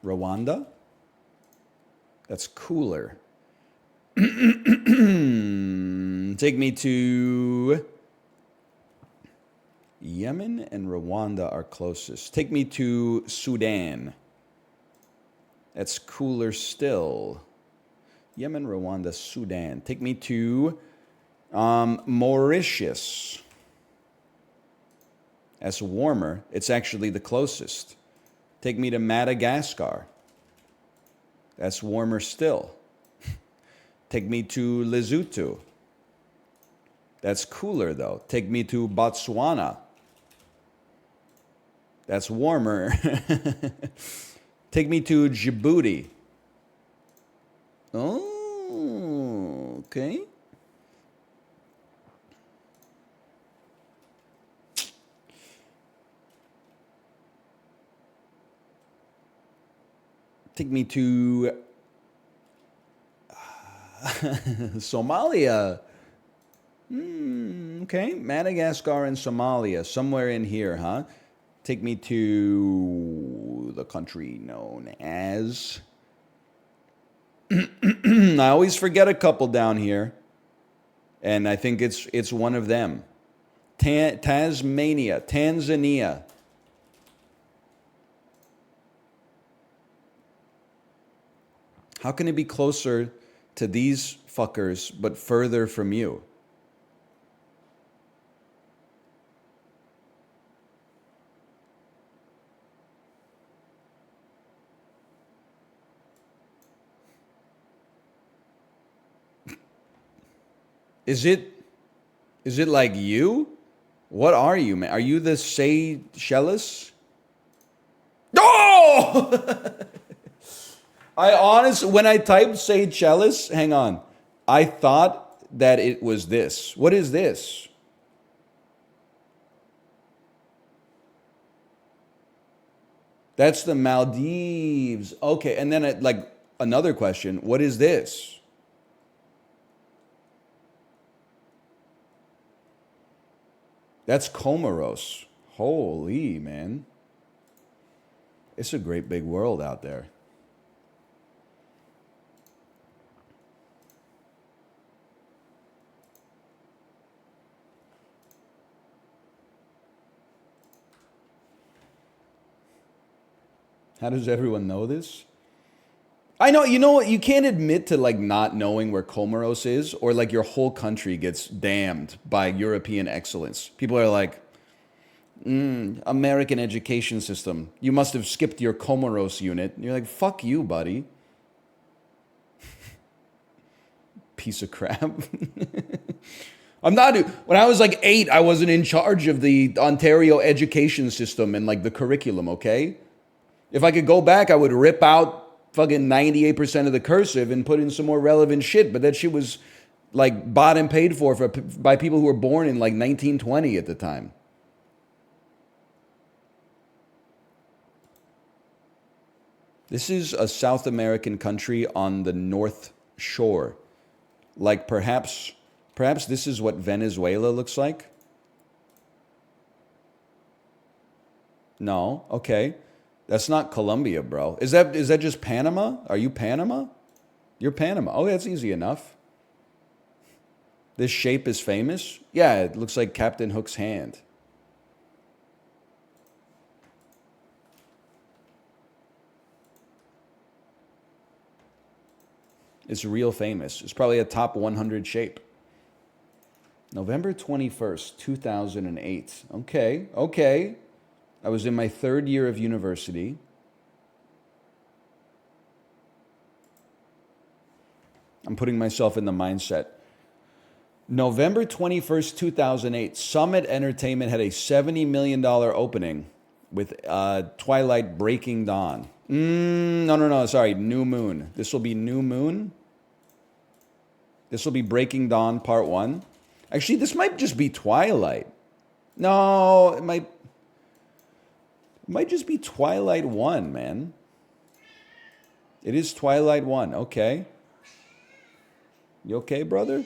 A: Rwanda. That's cooler. Take me to Yemen and Rwanda are closest. Take me to Sudan. That's cooler still. Yemen, Rwanda, Sudan. Take me to Mauritius. That's warmer. It's actually the closest. Take me to Madagascar. That's warmer still. Take me to Lesotho. That's cooler though. Take me to Botswana. That's warmer. Take me to Djibouti. Oh, okay. Take me to Somalia. Okay, Madagascar and Somalia, somewhere in here, huh? Take me to the country known as... I always forget a couple down here, and I think it's one of them. Tasmania, Tanzania. How can it be closer to these fuckers but further from you? Is it like you? What are you, man? Are you the Seychelles? Oh! I honestly, when I typed Seychelles, hang on, I thought that it was this. What is this? That's the Maldives. Okay, and then like another question. What is this? That's Comoros. Holy man. It's a great big world out there. How does everyone know this? I know, you know what? You can't admit to like not knowing where Comoros is, or like your whole country gets damned by European excellence. People are like, American education system. You must have skipped your Comoros unit. And you're like, fuck you, buddy. Piece of crap. I'm not. When I was like 8, I wasn't in charge of the Ontario education system and like the curriculum, okay? If I could go back, I would rip out fucking 98% of the cursive and put in some more relevant shit. But that shit was like bought and paid for by people who were born in like 1920 at the time. This is a South American country on the North Shore. Like perhaps this is what Venezuela looks like. No, okay. That's not Colombia, bro. Is that just Panama? Are you Panama? You're Panama. Oh, that's easy enough. This shape is famous? Yeah, it looks like Captain Hook's hand. It's real famous. It's probably a top 100 shape. November 21st, 2008. Okay. I was in my 3rd year of university. I'm putting myself in the mindset. November 21st, 2008, Summit Entertainment had a $70 million opening with Twilight Breaking Dawn. No, sorry, New Moon. This will be New Moon. This will be Breaking Dawn Part 1. Actually, this might just be Twilight. No, it might just be Twilight 1, man. It is Twilight 1, okay. You okay, brother?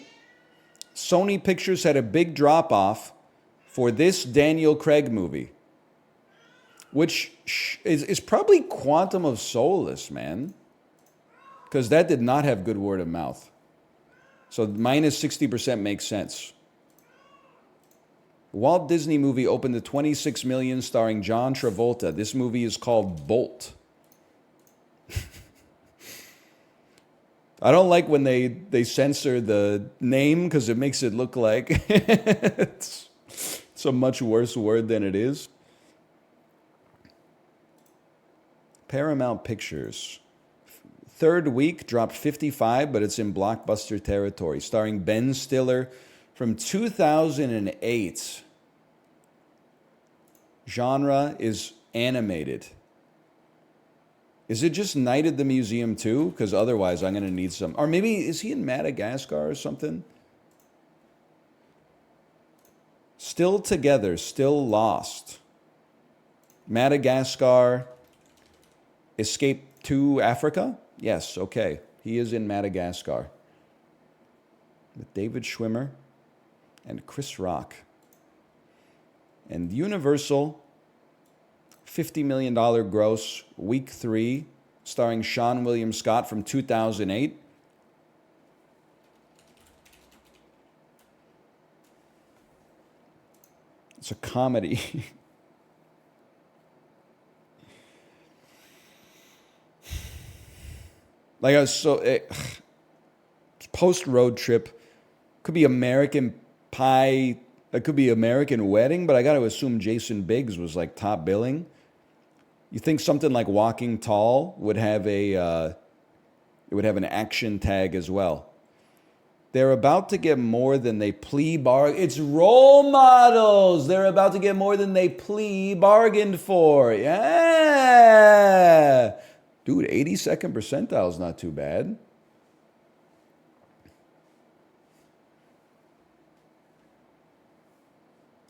A: Sony Pictures had a big drop-off for this Daniel Craig movie, which is probably Quantum of Solace, man. Because that did not have good word of mouth. So minus 60% makes sense. Walt Disney movie opened to 26 million starring John Travolta. This movie is called Bolt. I don't like when they censor the name because it makes it look like it's a much worse word than it is. Paramount Pictures. Third week dropped 55, but it's in blockbuster territory, starring Ben Stiller from 2008. Genre is animated. Is it just Night at the Museum too? Because otherwise I'm going to need some. Or maybe, is he in Madagascar or something? Still Together, Still Lost. Madagascar, Escape to Africa? Yes, okay. He is in Madagascar. With David Schwimmer and Chris Rock. And Universal, $50 million gross, week 3, starring Sean William Scott from 2008. It's a comedy. Like I was post road trip, could be American Pie, that could be American Wedding, but I got to assume Jason Biggs was like top billing. You think something like Walking Tall would have it would have an action tag as well. They're about to get more than they It's Role Models. They're about to get more than they bargained for. Yeah. Dude, 82nd percentile is not too bad.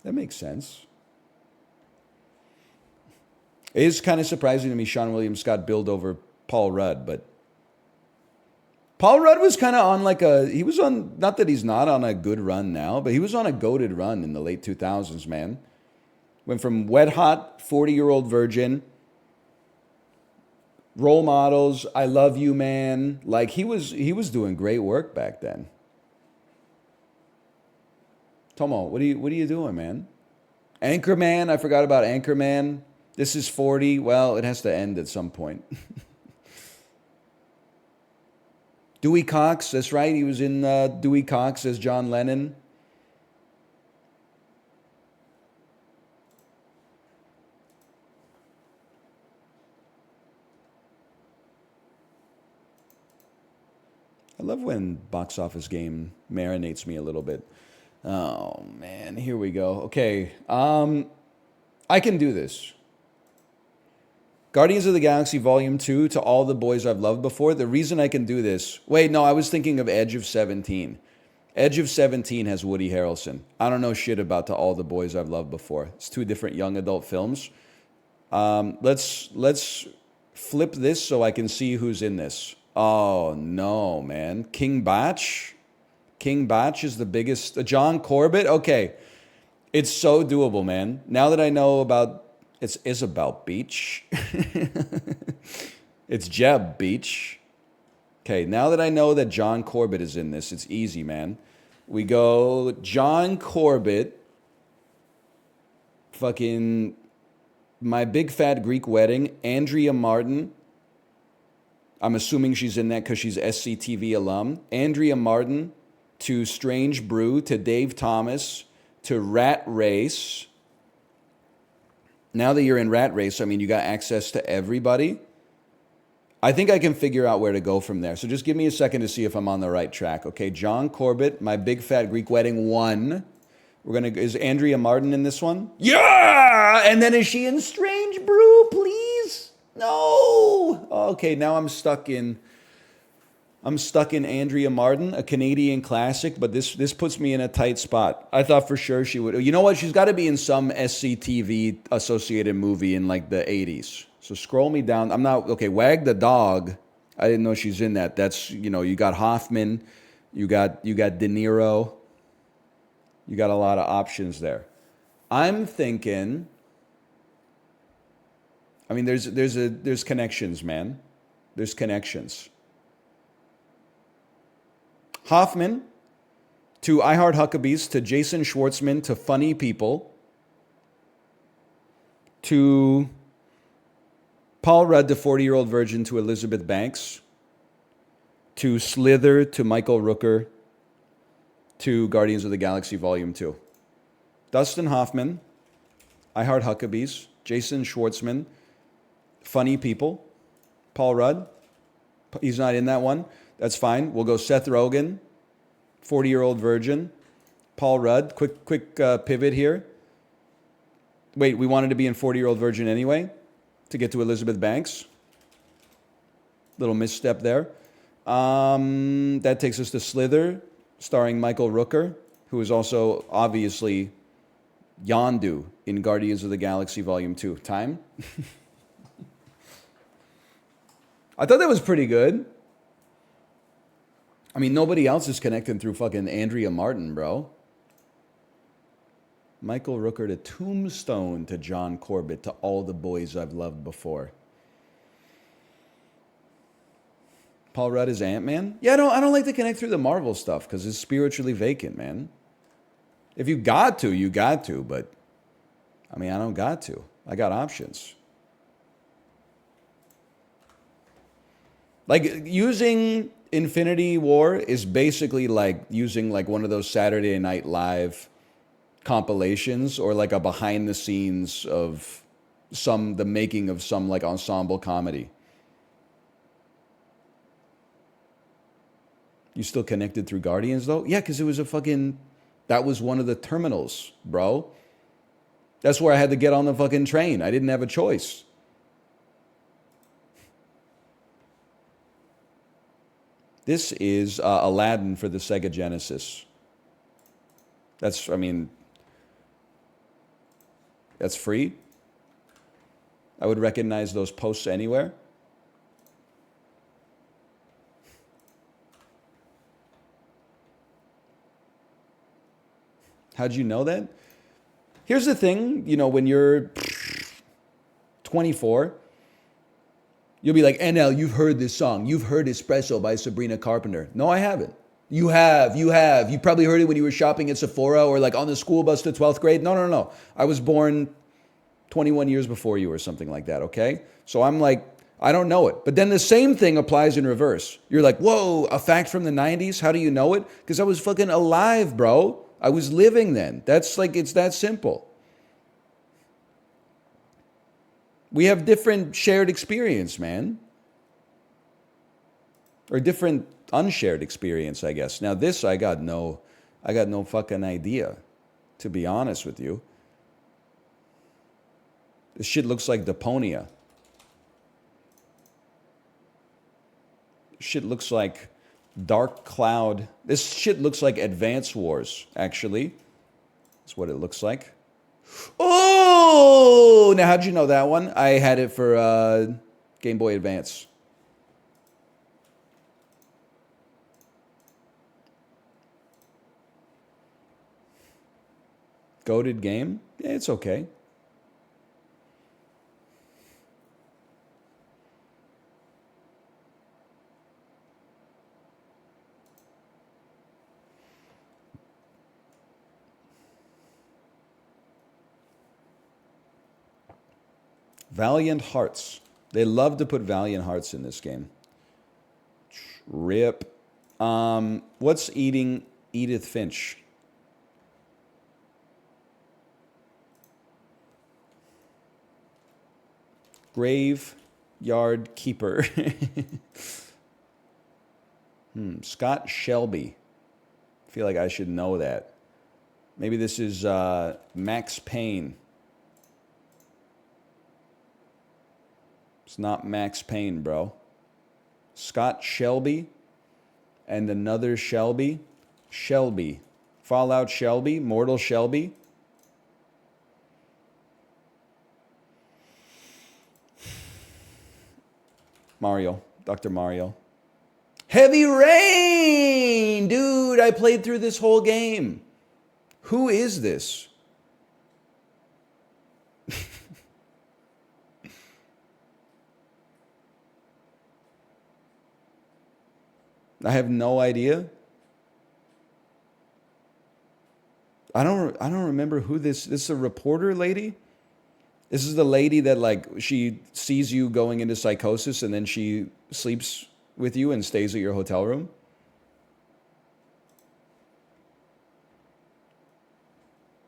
A: That makes sense. It is kind of surprising to me Sean William Scott billed over Paul Rudd, but Paul Rudd was kind of on he was on, not that he's not on a good run now, but he was on a goated run in the late 2000s, man. Went from Wet Hot, 40-Year-Old Virgin, Role Models, I Love You Man. Like he was doing great work back then. Tomo, what are you doing, man? Anchorman, I forgot about Anchorman. This is 40. Well, it has to end at some point. Dewey Cox, that's right. He was in Dewey Cox as John Lennon. I love when Box Office Game marinates me a little bit. Oh, man, here we go. Okay, I can do this. Guardians of the Galaxy Volume 2 to all the boys I've loved before. The reason I can do this... Wait, no, I was thinking of Edge of 17. Edge of 17 has Woody Harrelson. I don't know shit about To All the Boys I've Loved Before. It's 2 different young adult films. Let's flip this so I can see who's in this. Oh, no, man. King Bach? King Bach is the biggest... John Corbett? Okay. It's so doable, man. Now that I know about... It's Isabel Beach. It's Jeb Beach. Okay, now that I know that John Corbett is in this, it's easy, man. We go John Corbett, fucking My Big Fat Greek Wedding, Andrea Martin. I'm assuming she's in that because she's SCTV alum. Andrea Martin, to Strange Brew, to Dave Thomas, to Rat Race. Now that you're in Rat Race, I mean, you got access to everybody. I think I can figure out where to go from there. So just give me a second to see if I'm on the right track. Okay, John Corbett, My Big Fat Greek Wedding 1. Is Andrea Martin in this one? Yeah! And then is she in Strange Brew, please? No! Okay, now I'm stuck in Andrea Martin, a Canadian classic, but this puts me in a tight spot. I thought for sure she would. You know what? She's got to be in some SCTV associated movie in like the 80s. So scroll me down. I'm not okay. Wag the Dog. I didn't know she's in that. That's, you got Hoffman, you got De Niro. You got a lot of options there. I'm thinking. I mean, there's connections, man. There's connections. Hoffman, to I Heart Huckabees, to Jason Schwartzman, to Funny People, to Paul Rudd, to 40-Year-Old Virgin, to Elizabeth Banks, to Slither, to Michael Rooker, to Guardians of the Galaxy Volume 2. Dustin Hoffman, I Heart Huckabees, Jason Schwartzman, Funny People, Paul Rudd. He's not in that one. That's fine. We'll go Seth Rogen, 40-Year-Old Virgin, Paul Rudd. Quick pivot here. Wait, we wanted to be in 40-Year-Old Virgin anyway to get to Elizabeth Banks. Little misstep there. That takes us to Slither, starring Michael Rooker, who is also obviously Yondu in Guardians of the Galaxy Volume 2. Time? I thought that was pretty good. I mean, nobody else is connecting through fucking Andrea Martin, bro. Michael Rooker to Tombstone, to John Corbett, to all the boys I've loved before. Paul Rudd is Ant-Man? Yeah, I don't like to connect through the Marvel stuff because it's spiritually vacant, man. If you got to, you got to, but I mean, I don't got to. I got options. Like, using Infinity War is basically like using like one of those Saturday Night Live compilations or like a behind the scenes of the making of some like ensemble comedy. You still connected through Guardians though? Yeah, because it was that was one of the terminals, bro. That's where I had to get on the fucking train. I didn't have a choice. This is Aladdin for the Sega Genesis. That's free. I would recognize those posts anywhere. How'd you know that? Here's the thing, when you're 24, you'll be like, NL, you've heard this song. You've heard Espresso by Sabrina Carpenter. No, I haven't. You have. You probably heard it when you were shopping at Sephora or like on the school bus to 12th grade. No. I was born 21 years before you or something like that, okay? So I'm like, I don't know it. But then the same thing applies in reverse. You're like, whoa, a fact from the 90s? How do you know it? Because I was fucking alive, bro. I was living then. That's like, it's that simple. We have different shared experience, man. Or different unshared experience, I guess. Now this, I got no fucking idea, to be honest with you. This shit looks like Deponia. This shit looks like Dark Cloud. This shit looks like Advance Wars, actually. That's what it looks like. Oh! Now, how'd you know that one? I had it for Game Boy Advance. Goated game? Yeah, it's okay. Valiant Hearts. They love to put Valiant Hearts in this game. Rip. What's eating Edith Finch? Graveyard Keeper. Scott Shelby. I feel like I should know that. Maybe this is Max Payne. It's not Max Payne, bro. Scott Shelby and another Shelby. Shelby. Fallout Shelby. Mortal Shelby. Mario. Dr. Mario. Heavy Rain! Dude, I played through this whole game. Who is this? I have no idea. I don't remember who this is a reporter lady? This is the lady that like she sees you going into psychosis and then she sleeps with you and stays at your hotel room.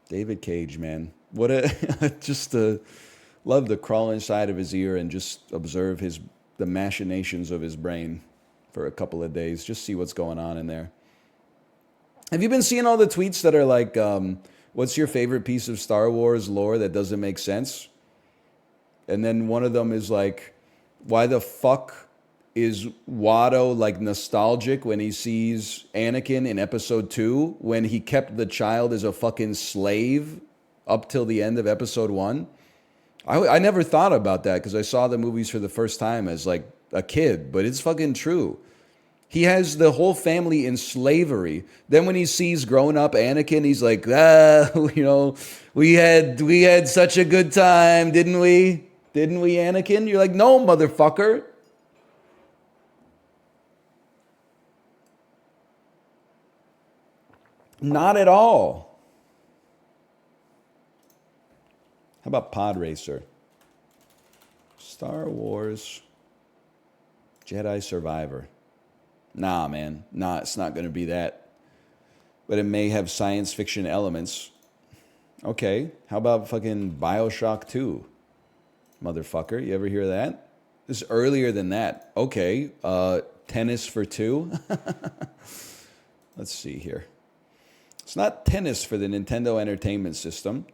A: David Cage, man. What a just love to crawl inside of his ear and just observe the machinations of his brain for a couple of days. Just see what's going on in there. Have you been seeing all the tweets that are like, what's your favorite piece of Star Wars lore that doesn't make sense? And then one of them is like, why the fuck is Watto like nostalgic when he sees Anakin in episode 2 when he kept the child as a fucking slave up till the end of episode 1? I never thought about that because I saw the movies for the first time as like a kid, but it's fucking true. He has the whole family in slavery. Then when he sees grown up Anakin, he's like, we had such a good time, didn't we? Didn't we, Anakin? You're like, no, motherfucker. Not at all. How about Pod Racer? Star Wars Jedi Survivor. Nah, man. Nah, it's not going to be that. But it may have science fiction elements. Okay. How about fucking Bioshock 2? Motherfucker. You ever hear that? This is earlier than that. Okay. Tennis for 2? Let's see here. It's not Tennis for the Nintendo Entertainment System.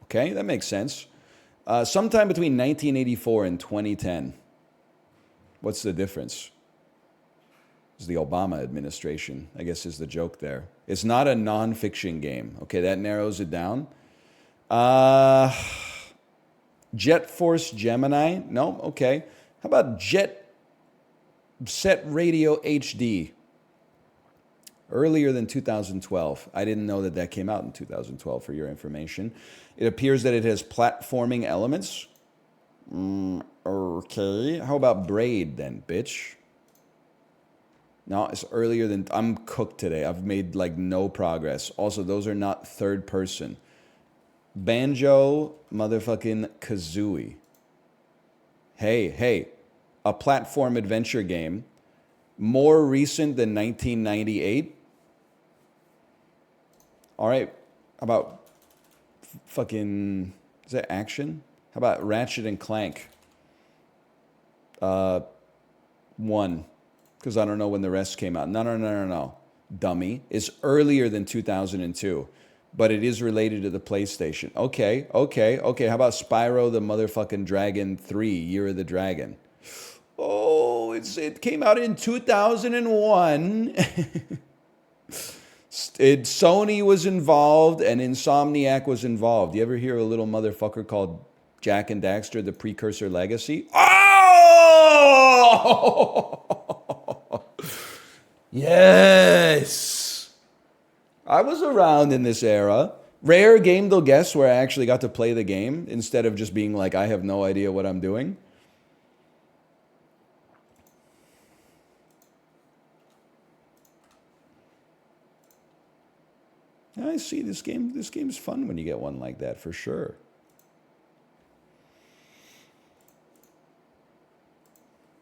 A: Okay, that makes sense. Sometime between 1984 and 2010. What's the difference? It's the Obama administration, I guess is the joke there. It's not a non-fiction game. Okay, that narrows it down. Jet Force Gemini? No, okay. How about Jet Set Radio HD? Earlier than 2012. I didn't know that came out in 2012, for your information. It appears that it has platforming elements. Okay. How about Braid then, bitch? No, it's earlier than... I'm cooked today. I've made like no progress. Also, those are not third person. Banjo motherfucking Kazooie. Hey. A platform adventure game. More recent than 1998. All right. How about fucking... Is that action? How about Ratchet and Clank? 1. Because I don't know when the rest came out. No. Dummy. It's earlier than 2002. But it is related to the PlayStation. Okay. How about Spyro the motherfucking Dragon 3, Year of the Dragon? Oh, it came out in 2001. Sony was involved and Insomniac was involved. You ever hear a little motherfucker called Jack and Daxter, the Precursor Legacy? Oh! Yes! I was around in this era. Rare game, they'll guess, where I actually got to play the game instead of just being like, I have no idea what I'm doing. I see this game. This game's fun when you get one like that, for sure.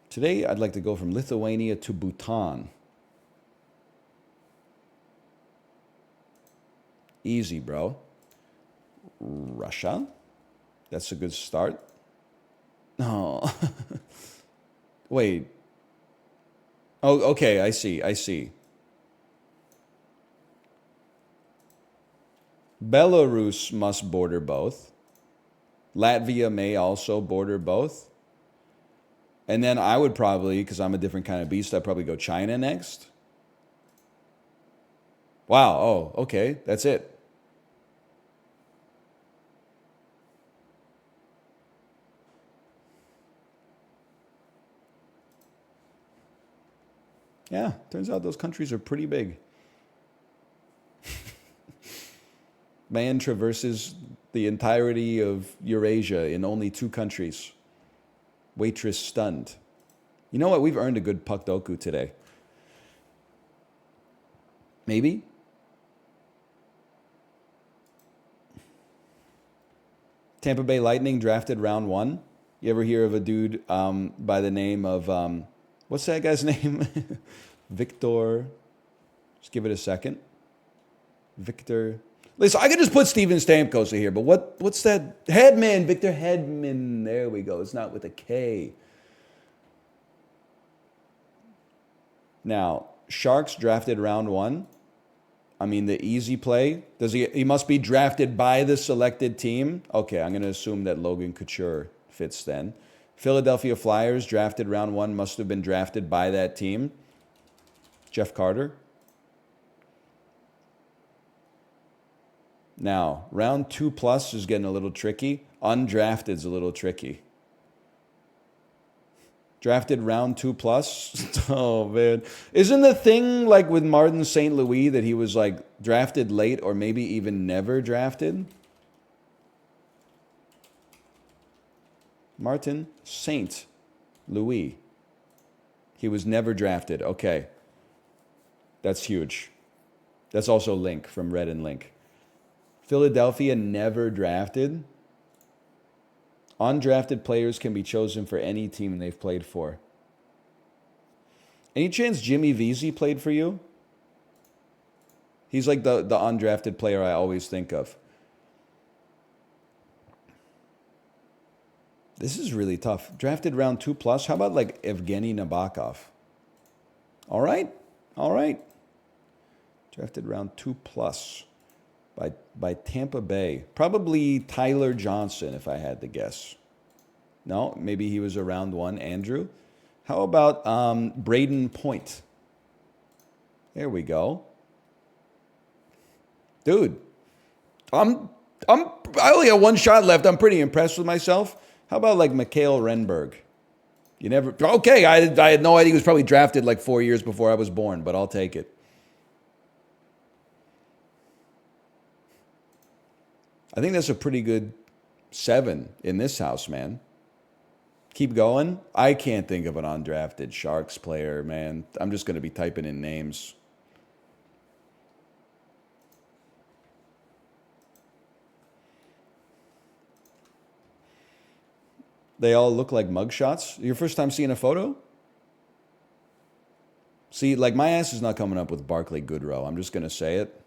A: Today, I'd like to go from Lithuania to Bhutan. Easy, bro. Russia. That's a good start. Oh. Wait. Oh, okay, I see. Belarus must border both. Latvia may also border both. And then I would probably, because I'm a different kind of beast, I'd probably go China next. Wow, oh, okay, that's it. Yeah, turns out those countries are pretty big. Man traverses the entirety of Eurasia in only 2 countries. Waitress stunned. You know what? We've earned a good Puckdoku today. Maybe? Tampa Bay Lightning drafted round 1. You ever hear of a dude by the name of, what's that guy's name? Victor. Just give it a second. Victor. Listen, I could just put Steven Stamkos here, but what's that? Hedman, Victor Hedman. There we go. It's not with a K. Now, Sharks drafted round 1. I mean, the easy play. He must be drafted by the selected team. Okay, I'm going to assume that Logan Couture fits then. Philadelphia Flyers drafted round 1, must have been drafted by that team. Jeff Carter. Now, round 2 plus is getting a little tricky. Undrafted is a little tricky. Drafted round 2 plus. Oh, man. Isn't the thing like with Martin St. Louis that he was like drafted late or maybe even never drafted? Martin St. Louis. He was never drafted. Okay. That's huge. That's also Link from Red and Link. Philadelphia never drafted. Undrafted players can be chosen for any team they've played for. Any chance Jimmy Vesey played for you? He's like the undrafted player I always think of. This is really tough. Drafted round 2 plus. How about like Evgeny Nabokov? All right. All right. Drafted round 2 plus by Tampa Bay. Probably Tyler Johnson, if I had to guess. No, maybe he was a round 1. Andrew. How about Braden Point? There we go. Dude, I only got 1 shot left. I'm pretty impressed with myself. How about like Mikhail Renberg? You never... Okay, I had no idea he was probably drafted like 4 years before I was born, but I'll take it. I think that's a pretty good 7 in this house, man. Keep going. I can't think of an undrafted Sharks player, man. I'm just going to be typing in names. They all look like mugshots. Your first time seeing a photo? See, like my ass is not coming up with Barclay Goodrow. I'm just going to say it.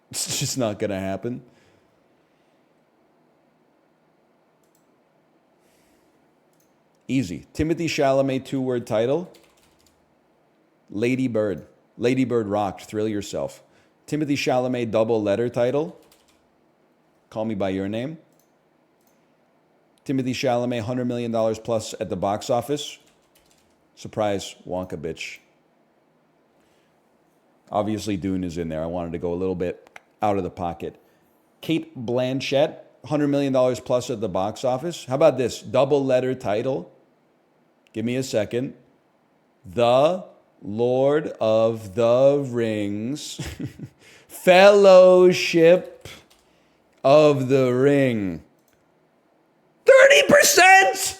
A: It's just not going to happen. Easy. Timothy Chalamet 2-word title. Lady Bird. Lady Bird rocked. Thrill yourself. Timothy Chalamet double letter title. Call Me By Your Name. Timothy Chalamet $100 million plus at the box office. Surprise, Wonka bitch. Obviously Dune is in there. I wanted to go a little bit out of the pocket. Kate Blanchett $100 million plus at the box office. How about this? Double letter title. Give me a second. The Lord of the Rings. Fellowship of the Ring. 30%!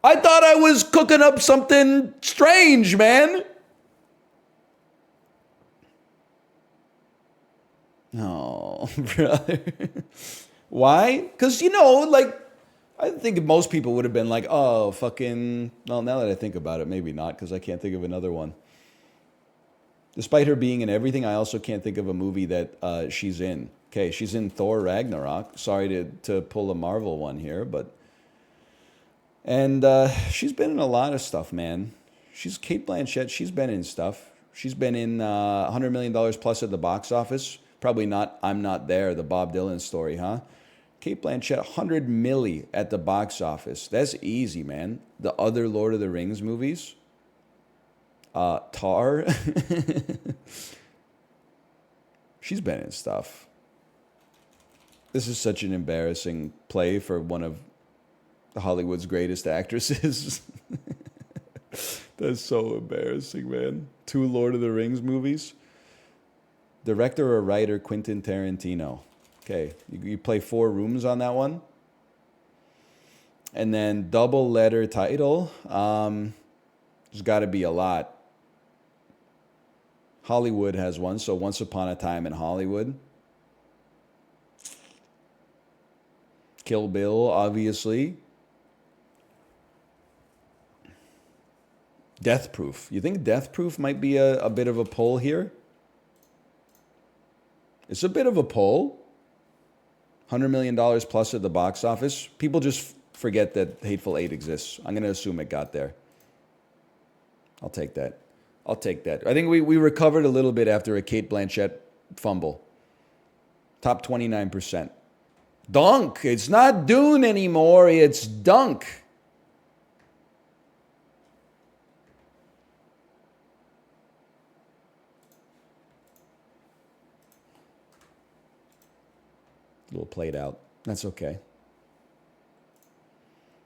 A: I thought I was cooking up something strange, man. Oh, brother. Why? Because, like, I think most people would have been like, oh, fucking... Well, now that I think about it, maybe not, because I can't think of another one. Despite her being in everything, I also can't think of a movie that she's in. Okay, she's in Thor Ragnarok. Sorry to pull a Marvel one here, but... And she's been in a lot of stuff, man. She's Kate Blanchett. She's been in stuff. She's been in $100 million plus at the box office. Probably not I'm Not There, the Bob Dylan story, huh? Kate Blanchett, 100 milli at the box office. That's easy, man. The other Lord of the Rings movies. Tar. She's been in stuff. This is such an embarrassing play for one of Hollywood's greatest actresses. That's so embarrassing, man. 2 Lord of the Rings movies. Director or writer, Quentin Tarantino. Okay, you play 4 rooms on that one. And then double letter title. There's got to be a lot. Hollywood has one, so Once Upon a Time in Hollywood. Kill Bill, obviously. Death Proof. You think Death Proof might be a bit of a pull here? It's a bit of a pull. $100 million plus at the box office. People just forget that Hateful Eight exists. I'm going to assume it got there. I'll take that. I'll take that. I think we recovered a little bit after a Cate Blanchett fumble. Top 29%. Dunk. It's not Dune anymore. It's Dunk. A little played out. That's okay.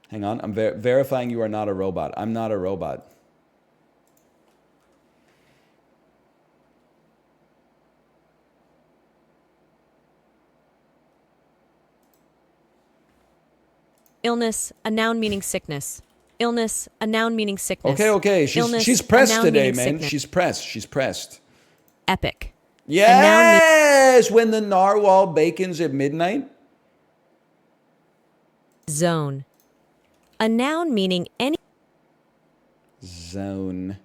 A: Hang on. I'm verifying you are not a robot. I'm not a robot.
B: Illness, a noun meaning sickness. Illness, a noun meaning sickness.
A: Okay.
B: Illness,
A: she's pressed
B: a noun
A: today,
B: meaning
A: man.
B: sickness.
A: She's pressed.
B: Epic.
A: Yes! When the narwhal bacons at midnight.
B: Zone. A noun meaning any.
A: Zone.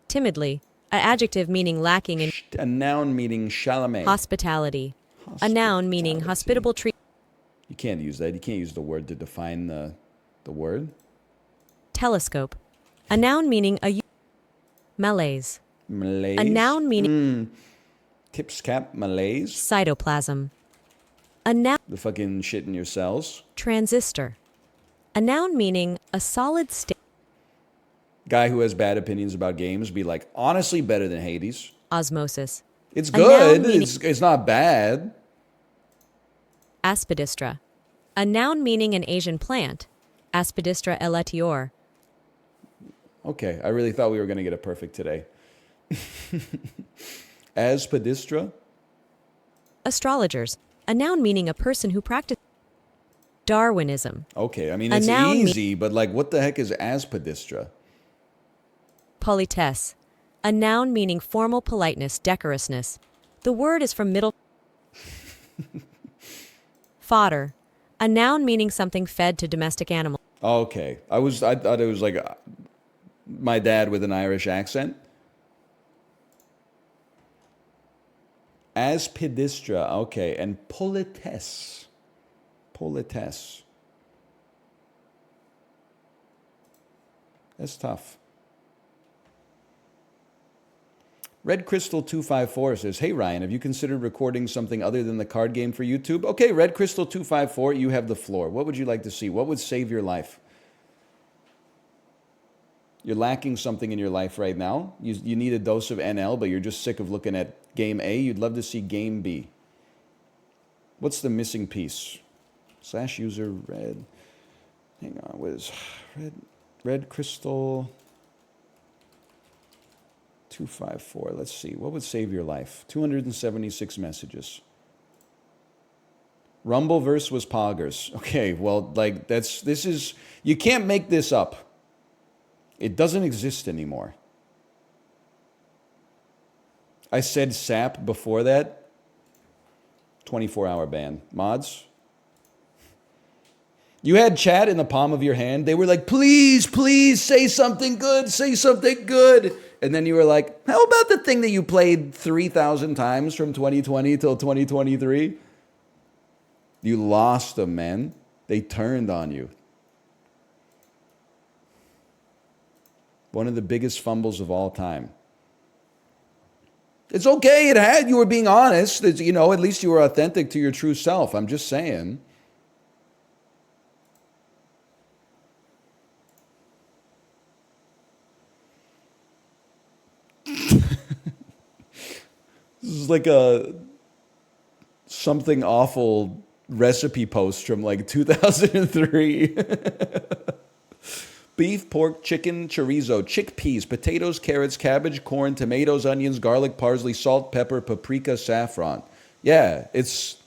B: Timidly. An adjective meaning lacking in.
A: A noun meaning Chalamet.
B: Hospitality. A noun meaning hospitable treatment.
A: You can't use that. You can't use the word to define the word.
B: Telescope. A noun meaning malaise.
A: Malaise.
B: A noun meaning
A: Tips cap malaise.
B: cytoplasm. A noun
A: The fucking shit in your cells.
B: transistor. A noun meaning a solid state.
A: Guy who has bad opinions about games be like, honestly, better than Hades.
B: Osmosis.
A: It's
B: A noun
A: good.
B: meaning-
A: It's not bad.
B: Aspidistra. A noun meaning an Asian plant. Aspidistra elatior.
A: Okay, I really thought we were going to get it perfect today. Aspidistra?
B: Astrologers. A noun meaning a person who practices. Darwinism.
A: Okay, I mean,
B: A
A: it's
B: noun
A: easy, but like, what the heck is aspidistra?
B: Politesse. A noun meaning formal politeness, decorousness. The word is from Middle. Fodder. A noun meaning something fed to domestic animals.
A: Okay, I thought it was like my dad with an Irish accent. Aspidistra, okay, and politesse. Politesse. That's tough. Red Crystal 254 says, "Hey Ryan, have you considered recording something other than the card game for YouTube?" Okay, Red Crystal 254, you have the floor. What would you like to see? What would save your life? You're lacking something in your life right now. You need a dose of NL, but you're just sick of looking at game A. You'd love to see game B. What's the missing piece? / user red. Hang on, what is red crystal 254. Let's see. What would save your life? 276 messages. Rumbleverse was poggers. Okay, well, like this is, you can't make this up. It doesn't exist anymore. I said sap before that. 24-hour ban. Mods? You had chat in the palm of your hand. They were like, please, please say something good. Say something good. And then you were like, how about the thing that you played 3,000 times from 2020 till 2023? You lost them, man. They turned on you. One of the biggest fumbles of all time. It's okay. You were being honest. At least you were authentic to your true self. I'm just saying. This is like a something awful recipe post from like 2003. Beef, pork, chicken, chorizo, chickpeas, potatoes, carrots, cabbage, corn, tomatoes, onions, garlic, parsley, salt, pepper, paprika, saffron. Yeah, it's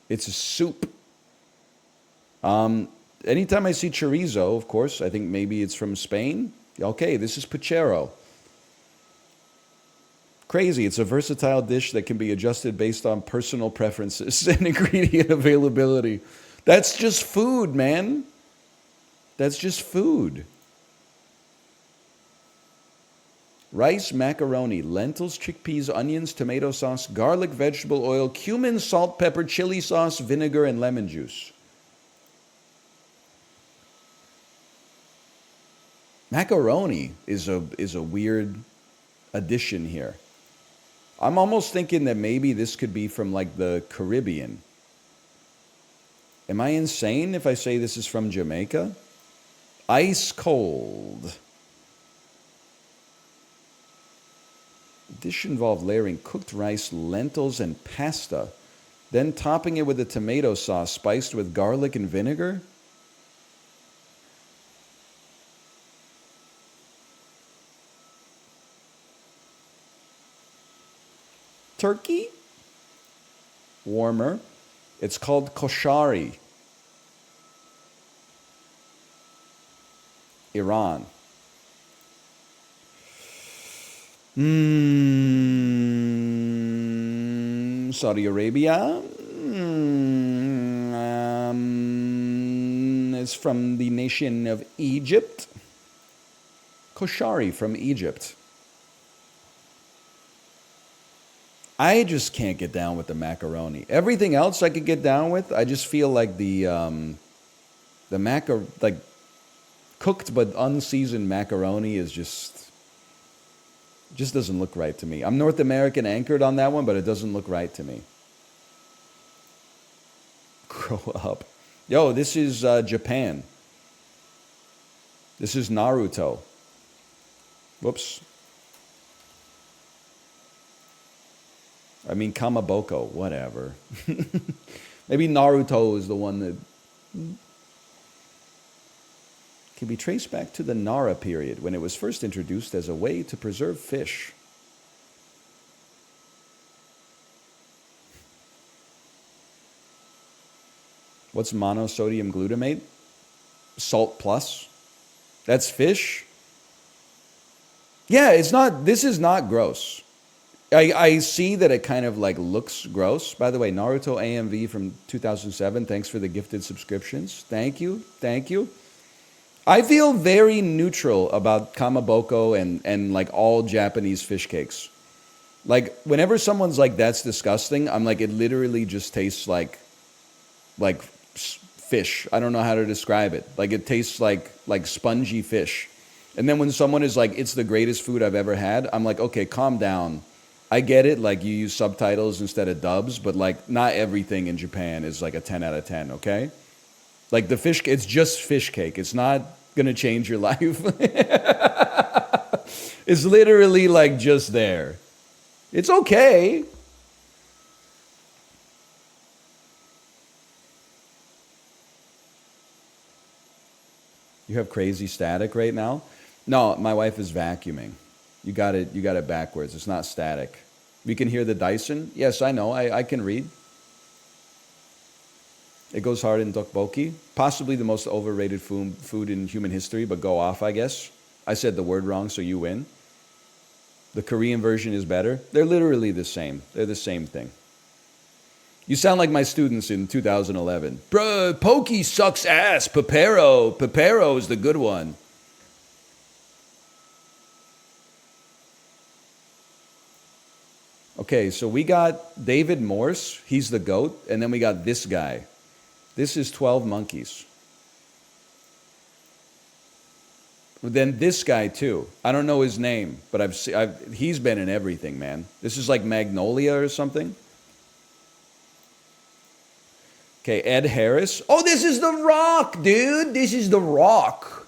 A: a soup. Anytime I see chorizo, of course, I think maybe it's from Spain. Okay, this is puchero. Crazy. It's a versatile dish that can be adjusted based on personal preferences and ingredient availability. That's just food, man. That's just food. Rice, macaroni, lentils, chickpeas, onions, tomato sauce, garlic, vegetable oil, cumin, salt, pepper, chili sauce, vinegar, and lemon juice. Macaroni is a weird addition here. I'm almost thinking that maybe this could be from like the Caribbean. Am I insane if I say this is from Jamaica? Ice cold. Dish involved layering cooked rice, lentils, and pasta, then topping it with a tomato sauce spiced with garlic and vinegar. Turkey? Warmer. It's called koshari. Iran. Saudi Arabia. It's from the nation of Egypt. Koshari from Egypt. I just can't get down with the macaroni. Everything else I could get down with. I just feel like the like cooked but unseasoned macaroni is just doesn't look right to me. I'm North American anchored on that one, but it doesn't look right to me. Grow up. Yo, this is Japan. This is Naruto. Whoops. I mean, Kamaboko, whatever. Maybe Naruto is the one that can be traced back to the Nara period when it was first introduced as a way to preserve fish. What's monosodium glutamate? Salt plus? That's fish? Yeah, this is not gross. I see that it kind of like looks gross. By the way, Naruto AMV from 2007, thanks for the gifted subscriptions. Thank you. I feel very neutral about kamaboko and like all Japanese fish cakes. Like whenever someone's like, that's disgusting, I'm like, it literally just tastes like fish. I don't know how to describe it. Like it tastes like spongy fish. And then when someone is like, it's the greatest food I've ever had, I'm like, okay, calm down. I get it, like you use subtitles instead of dubs, but like not everything in Japan is like a 10 out of 10, okay? Like the fish, it's just fish cake. It's not gonna change your life. It's literally like just there. It's okay. You have crazy static right now? No, my wife is vacuuming. You got it backwards. It's not static. We can hear the Dyson. Yes, I know. I can read. It goes hard in tteokbokki. Possibly the most overrated food in human history, but go off, I guess. I said the word wrong, so you win. The Korean version is better. They're literally the same. They're the same thing. You sound like my students in 2011. Bruh, pokey sucks ass. Pepero. Pepero is the good one. Okay, so we got David Morse. He's the GOAT. And then we got this guy. This is 12 Monkeys. Then this guy too. I don't know his name, but he's been in everything, man. This is like Magnolia or something. Okay, Ed Harris. Oh, this is The Rock, dude. This is The Rock.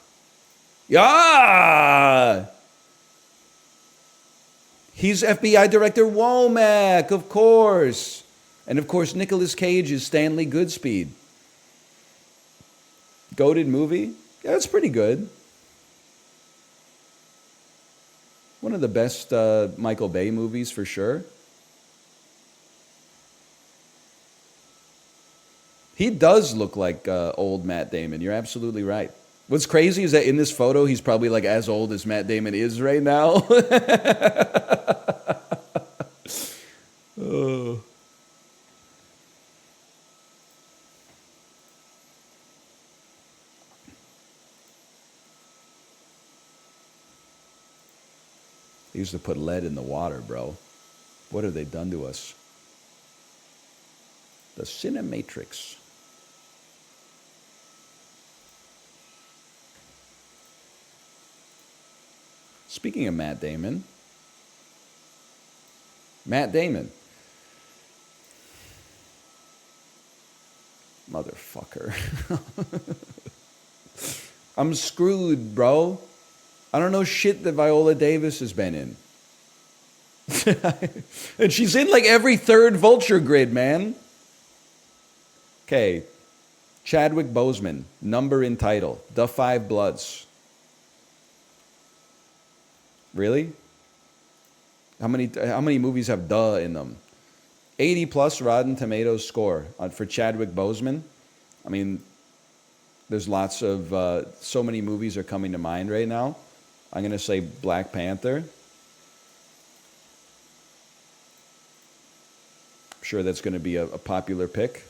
A: Yeah. He's FBI Director Womack, of course. And of course, Nicolas Cage is Stanley Goodspeed. Goated movie? Yeah, it's pretty good. One of the best Michael Bay movies for sure. He does look like old Matt Damon. You're absolutely right. What's crazy is that in this photo, he's probably like as old as Matt Damon is right now. They used to put lead in the water, bro. What have they done to us? The Cinematrix. Speaking of Matt Damon. Matt Damon. Motherfucker. I'm screwed, bro. I don't know shit that Viola Davis has been in. And she's in like every third Vulture grid, man. Okay. Chadwick Boseman, number in title, The Five Bloods. Really? How many movies have "duh" in them? 80 plus Rotten Tomatoes score for Chadwick Boseman. I mean, there's lots of so many movies are coming to mind right now. I'm gonna say Black Panther. I'm sure that's going to be a popular pick.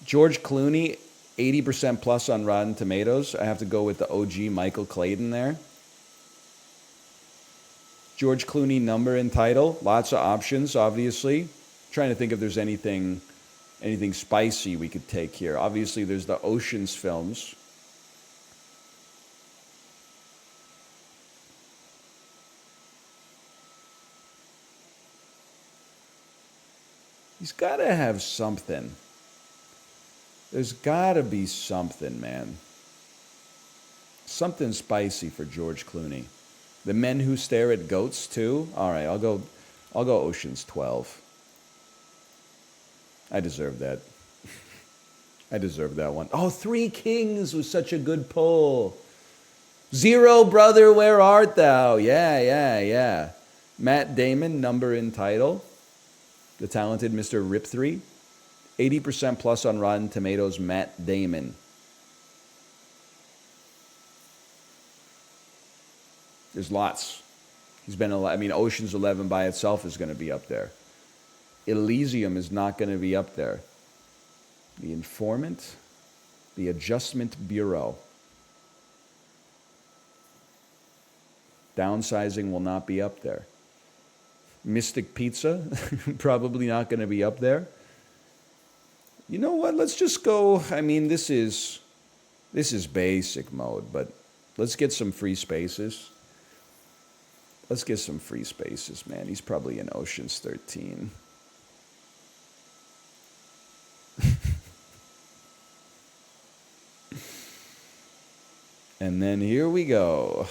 A: George Clooney, 80% plus on Rotten Tomatoes. I have to go with the OG Michael Clayton there. George Clooney, number and title. Lots of options, obviously. Trying to think if there's anything spicy we could take here. Obviously, there's the Ocean's films. He's got to have something. There's got to be something, man. Something spicy for George Clooney. The Men Who Stare at Goats, too. All right, I'll go Ocean's 12. I deserve that. I deserve that one. Oh, Three Kings was such a good pull. Zero, brother, where art thou? Yeah. Matt Damon, number in title. The talented Mr. Rip3. 80% plus on Rotten Tomatoes, Matt Damon. There's lots. He's been a lot. I mean, Ocean's 11 by itself is going to be up there. Elysium is not going to be up there. The Informant, The Adjustment Bureau. Downsizing will not be up there. Mystic Pizza, probably not going to be up there. You know what? Let's just go. I mean, this is basic mode, but let's get some free spaces. Let's get some free spaces, man. He's probably in Ocean's 13. And then here we go.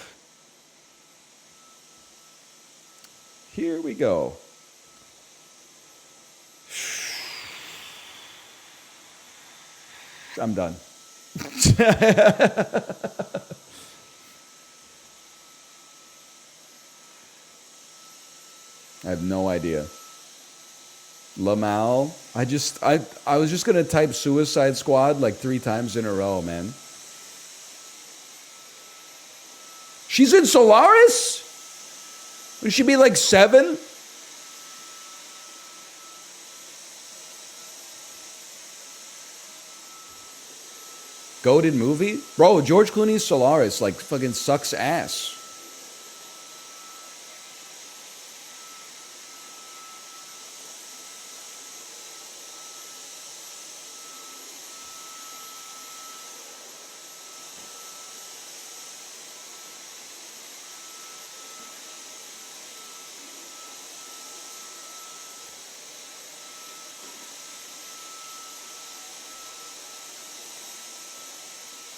A: Here we go. I'm done. I have no idea. Lamal. I was just gonna type Suicide Squad like 3 times in a row, man. She's in Solaris? Would she be like 7? Goated movie? Bro, George Clooney's Solaris like fucking sucks ass.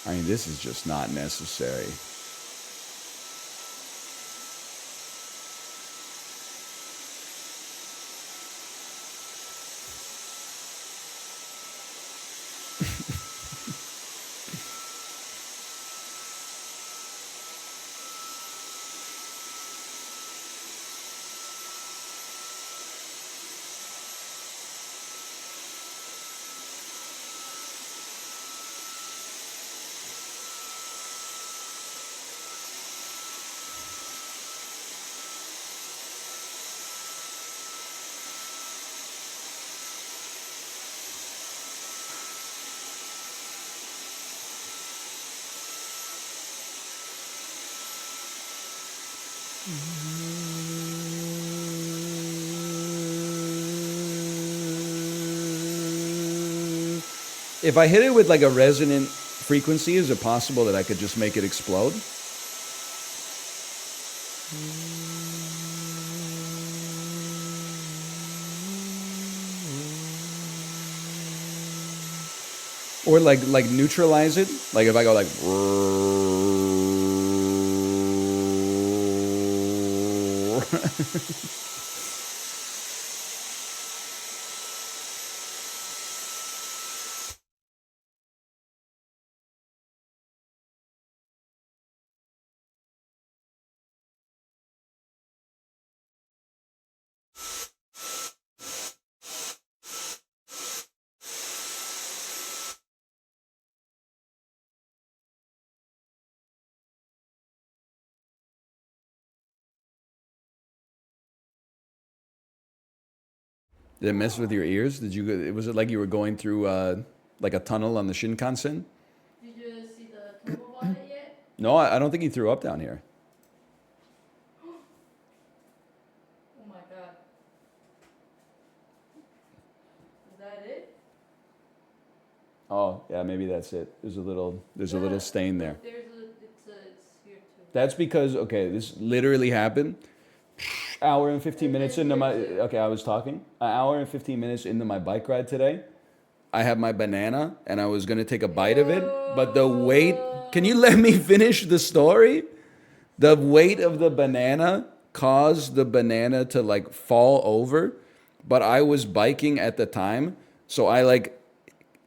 A: I mean, this is just not necessary. If I hit it with like a resonant frequency, is it possible that I could just make it explode? Or like neutralize it? Like if I go like did it mess with your ears? Did you? Was it like you were going through like a tunnel on the Shinkansen?
C: Did you see the turbo bonnet yet?
A: No, I don't think he threw up down here.
C: Oh my god. Is that it?
A: Oh yeah, maybe that's it. There's a little stain there.
C: It's here too.
A: That's because okay, this literally happened. Hour and 15 minutes into my okay, I was talking. An hour and 15 minutes into my bike ride today. I had my banana and I was gonna take a bite of it, but the weight. Can you let me finish the story? The weight of the banana caused the banana to like fall over, but I was biking at the time, so I like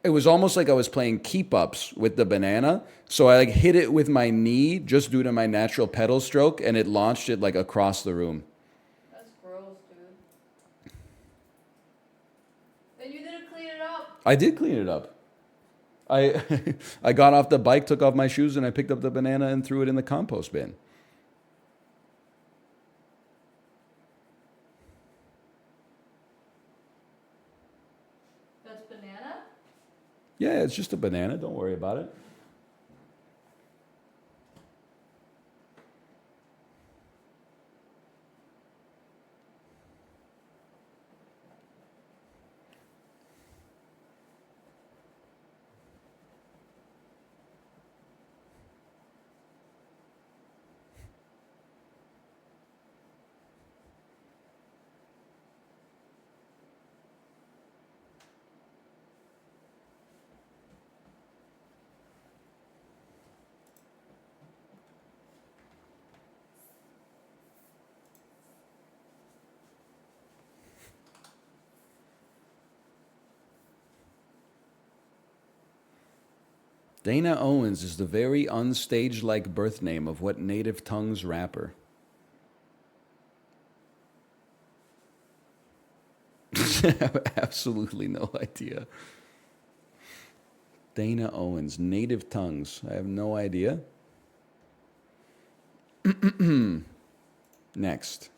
A: it was almost like I was playing keep ups with the banana. So I like hit it with my knee just due to my natural pedal stroke, and it launched it like across the room.
C: That's gross, dude. And you didn't clean it up.
A: I did clean it up. I I got off the bike, took off my shoes, and I picked up the banana and threw it in the compost bin.
C: That's banana?
A: Yeah, it's just a banana. Don't worry about it. Dana Owens is the very unstage-like birth name of what Native Tongues rapper? I have absolutely no idea. Dana Owens, Native Tongues. I have no idea. Next.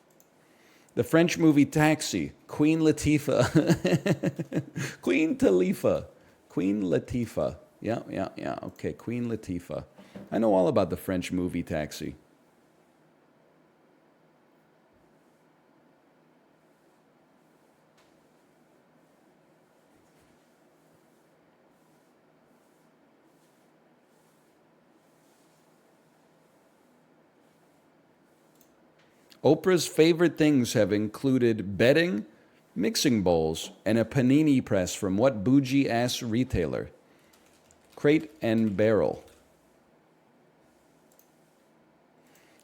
A: The French movie Taxi, Queen Latifah. Queen Talifa. Queen Latifah. Yeah. Okay, Queen Latifah. I know all about the French movie Taxi. Oprah's favorite things have included bedding, mixing bowls, and a panini press from what bougie-ass retailer? Crate and Barrel.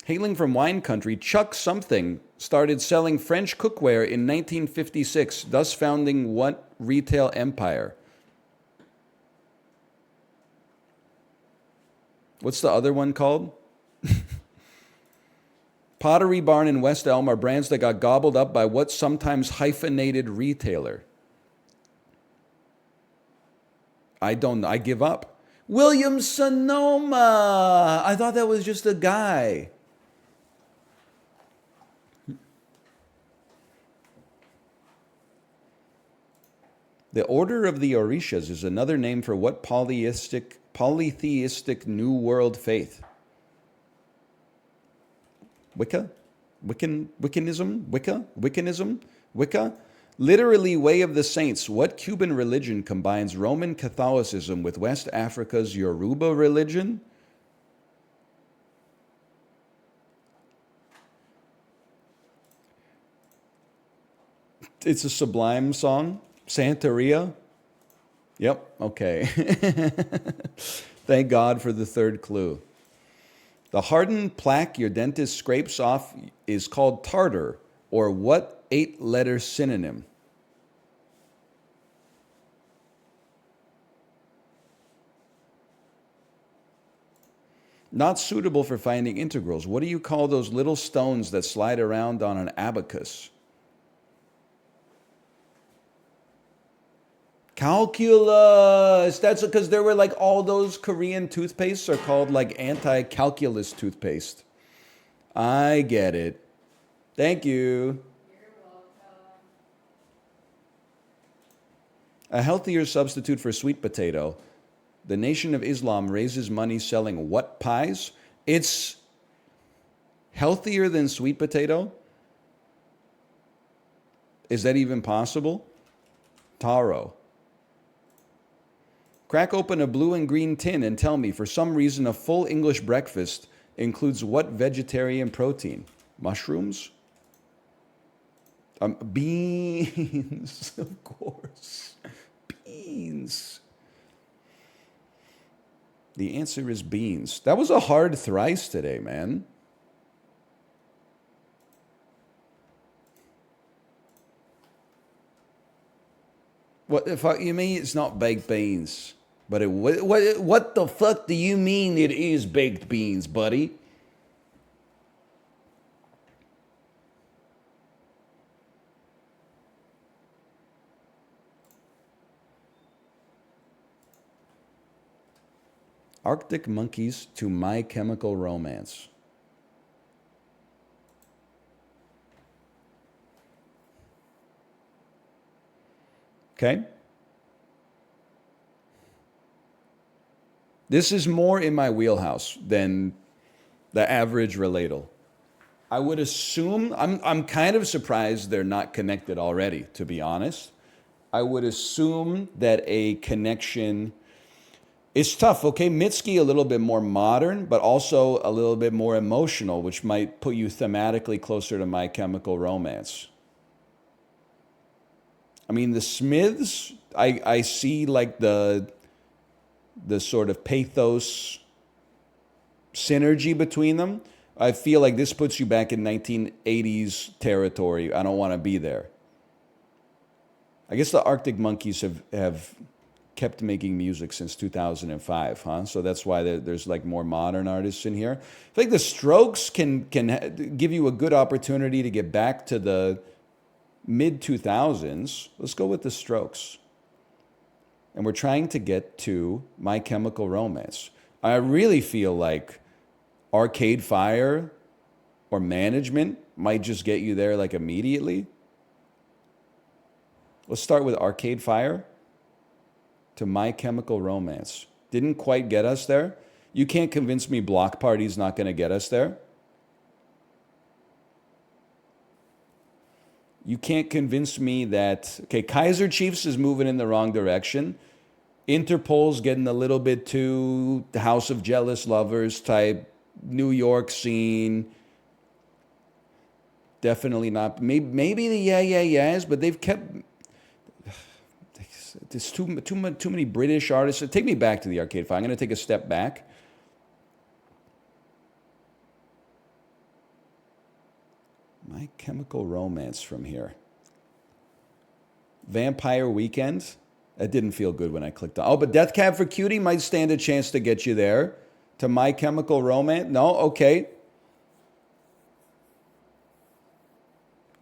A: Hailing from wine country, Chuck Something started selling French cookware in 1956, thus founding what retail empire? What's the other one called? Pottery Barn and West Elm are brands that got gobbled up by what sometimes hyphenated retailer? I don't know. I give up. Williams Sonoma. I thought that was just a guy. The Order of the Orishas is another name for what polytheistic New World faith? Wicca? Wiccanism? Wiccanism? Wicca? Literally, Way of the Saints. What Cuban religion combines Roman Catholicism with West Africa's Yoruba religion? It's a Sublime song. Santeria? Yep, okay. Thank God for the third clue. The hardened plaque your dentist scrapes off is called tartar, or what 8-letter synonym? Not suitable for finding integrals. What do you call those little stones that slide around on an abacus? Calculus. That's because there were like all those Korean toothpastes are called like anti-calculus toothpaste. I get it. Thank you.
C: You're welcome.
A: A healthier substitute for sweet potato. The Nation of Islam raises money selling what pies? It's healthier than sweet potato? Is that even possible? Taro. Crack open a blue and green tin and tell me, for some reason, a full English breakfast includes what vegetarian protein? Mushrooms? Beans, of course. Beans. The answer is beans. That was a hard thrice today, man. What the fuck you mean it's not baked beans? But what the fuck do you mean it is baked beans, buddy? Arctic Monkeys to My Chemical Romance. Okay? This is more in my wheelhouse than the average relatal. I would assume, I'm kind of surprised they're not connected already, to be honest. I would assume that a connection is tough, okay? Mitski a little bit more modern, but also a little bit more emotional, which might put you thematically closer to My Chemical Romance. I mean, the Smiths, I see like the sort of pathos synergy between them. I feel like this puts you back in 1980s territory. I don't want to be there. I guess the Arctic Monkeys have kept making music since 2005, huh? So that's why there's like more modern artists in here. I think the Strokes can give you a good opportunity to get back to the mid 2000s. Let's go with the Strokes. And we're trying to get to My Chemical Romance. I really feel like Arcade Fire or Management might just get you there like immediately. Let's start with Arcade Fire to My Chemical Romance. Didn't quite get us there. You can't convince me Block Party's not going to get us there. You can't convince me that, okay, Kaiser Chiefs is moving in the wrong direction. Interpol's getting a little bit too House of Jealous Lovers type, New York scene. Definitely not. Maybe the Yeah Yeah Yeahs, but they've kept. There's too many British artists. Take me back to the Arcade Fire. I'm going to take a step back. My Chemical Romance from here. Vampire Weekend. That didn't feel good when I clicked on. Oh, but Death Cab for Cutie might stand a chance to get you there. To My Chemical Romance. No? Okay.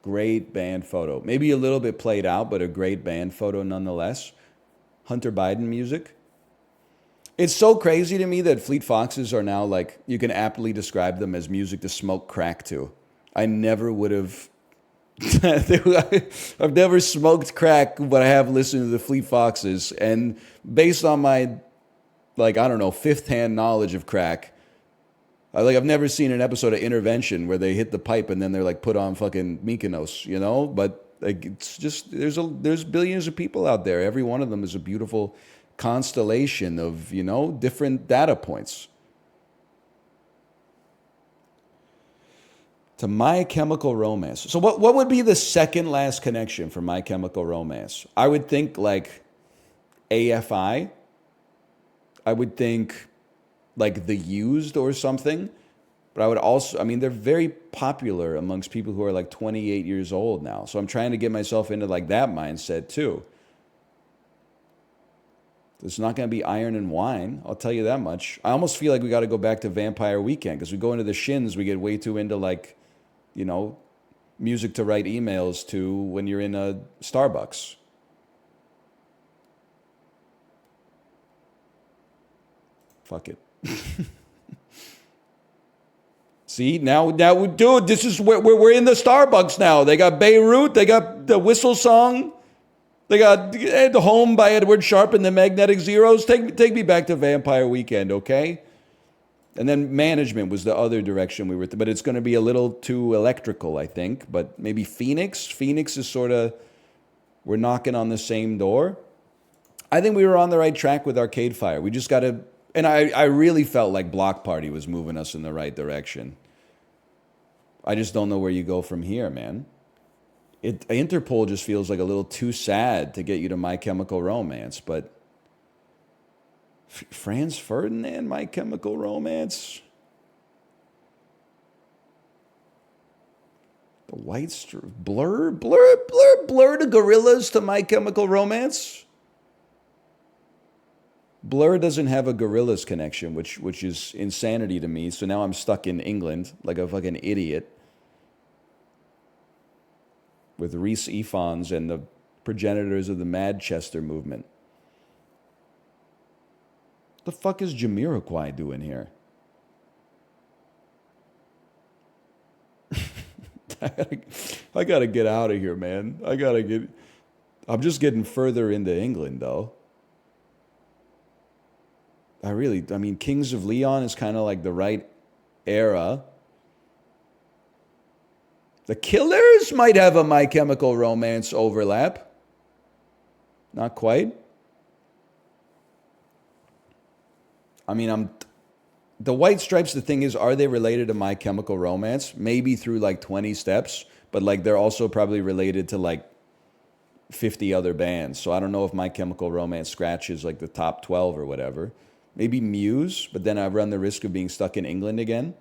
A: Great band photo. Maybe a little bit played out, but a great band photo nonetheless. Hunter Biden music. It's so crazy to me that Fleet Foxes are now like, you can aptly describe them as music to smoke crack to. I never would have. I've never smoked crack, but I have listened to the Fleet Foxes. And based on my, like, I don't know, fifth-hand knowledge of crack, I've never seen an episode of Intervention where they hit the pipe and then they're like put on fucking Mykonos, you know? But Like it's just there's billions of people out there. Every one of them is a beautiful constellation of, different data points. To My Chemical Romance. So what would be the second last connection for My Chemical Romance? I would think like AFI. I would think like The Used or something. But I would also, they're very popular amongst people who are like 28 years old now. So I'm trying to get myself into like that mindset too. It's not going to be Iron and Wine. I'll tell you that much. I almost feel like we got to go back to Vampire Weekend because we go into the Shins, we get way too into like, music to write emails to when you're in a Starbucks. Fuck it. See, now, dude, this is where we're in the Starbucks now. They got Beirut, they got the Whistle Song, they got The Home by Edward Sharpe and the Magnetic Zeros. Take me back to Vampire Weekend, okay? And then Management was the other direction we were, but it's going to be a little too electrical, I think. But maybe Phoenix. Phoenix is sort of, we're knocking on the same door. I think we were on the right track with Arcade Fire. We just got to, and I really felt like Block Party was moving us in the right direction. I just don't know where you go from here, man. Interpol just feels like a little too sad to get you to My Chemical Romance, but Franz Ferdinand, My Chemical Romance. The White Blur to Gorillaz to My Chemical Romance. Blur doesn't have a Gorillaz connection, which is insanity to me. So now I'm stuck in England like a fucking idiot with Rhys Ifans and the progenitors of the Manchester movement. The fuck is Jamiroquai doing here? I gotta get out of here, man. I'm just getting further into England, though. Kings of Leon is kind of like the right era. The Killers might have a My Chemical Romance overlap. Not quite. The White Stripes, the thing is, are they related to My Chemical Romance? Maybe through like 20 steps, but like they're also probably related to like 50 other bands. So I don't know if My Chemical Romance scratches like the top 12 or whatever. Maybe Muse, but then I run the risk of being stuck in England again.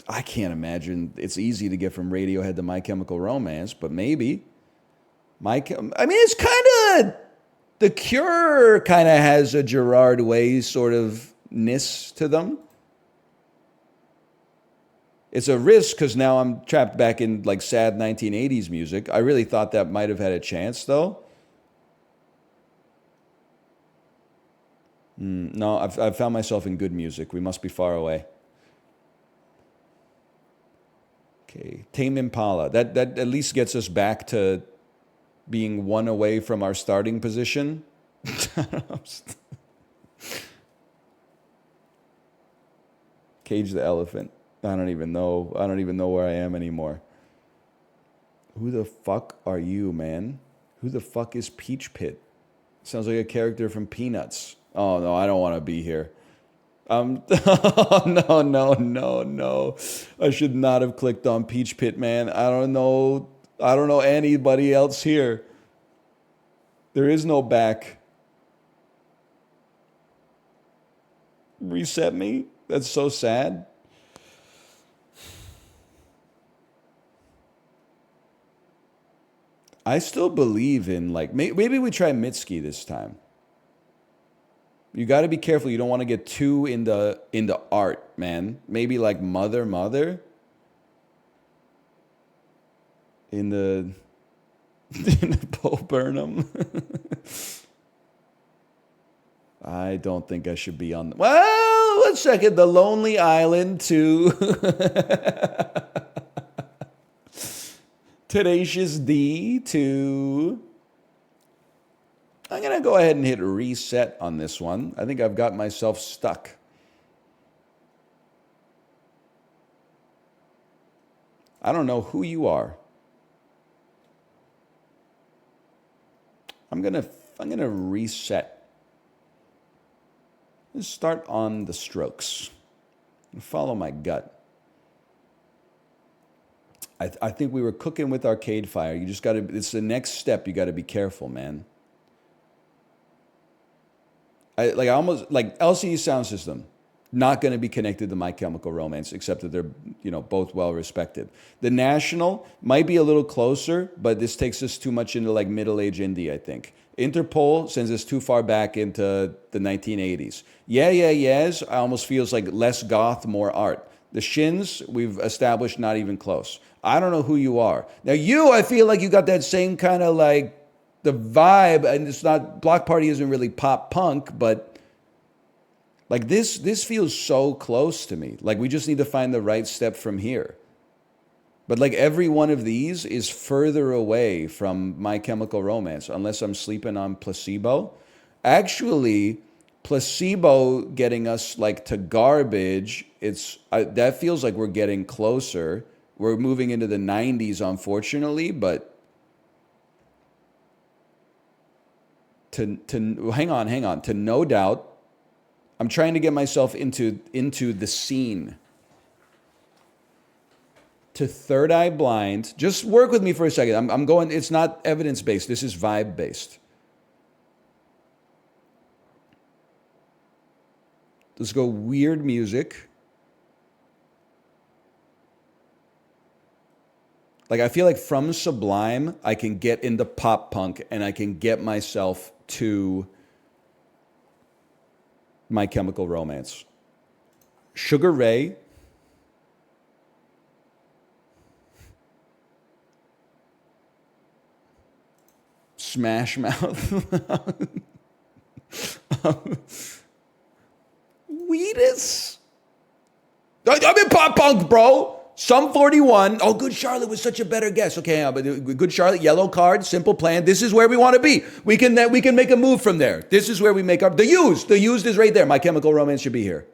A: I can't imagine it's easy to get from Radiohead to My Chemical Romance, but maybe. It's kind of, The Cure kind of has a Gerard Way sort of ness to them. It's a risk because now I'm trapped back in like sad 1980s music. I really thought that might have had a chance though. No, I've found myself in good music. We must be far away. Okay, Tame Impala. That at least gets us back to being one away from our starting position. Cage the Elephant. I don't even know where I am anymore. Who the fuck are you, man? Who the fuck is Peach Pit? Sounds like a character from Peanuts. Oh no, I don't want to be here. No. I should not have clicked on Peach Pit, man. I don't know anybody else here. There is no back. Reset me? That's so sad. I still believe in like maybe we try Mitski this time. You got to be careful. You don't want to get too into art, man. Maybe like Mother in the Bo Burnham. I don't think I should be on. Well, let's check it. The Lonely Island to Tenacious D to. I'm going to go ahead and hit reset on this one. I think I've got myself stuck. I don't know who you are. I'm gonna reset. Let's start on the strokes. Follow my gut. I think we were cooking with Arcade Fire. You just gotta, it's the next step. You gotta be careful, man. I almost like LCD Sound System, not going to be connected to My Chemical Romance, except that they're, both well respected. The National might be a little closer, but this takes us too much into like middle age indie, I think. Interpol sends us too far back into the 1980s. Yeah, yes, I almost feels like less goth, more art. The Shins, we've established not even close. I don't know who you are. Now I feel like you got that same kind of like the vibe, and it's not, Block Party isn't really pop punk, but like this feels so close to me. Like we just need to find the right step from here. But like every one of these is further away from My Chemical Romance, unless I'm sleeping on Placebo. Actually, Placebo getting us like to Garbage, that feels like we're getting closer. We're moving into the 90s, unfortunately, but hang on, to No Doubt. I'm trying to get myself into the scene. To Third Eye Blind. Just work with me for a second. I'm going, it's not evidence-based. This is vibe-based. Let's go weird music. Like I feel like from Sublime, I can get into pop punk and I can get myself to My Chemical Romance. Sugar Ray. Smash Mouth. Wheatus. I'm in pop punk, bro. Sum 41. Oh, Good Charlotte was such a better guess. Okay, but Good Charlotte, Yellow Card, Simple Plan. This is where we want to be. We can make a move from there. This is where we make up. The Used is right there. My Chemical Romance should be here.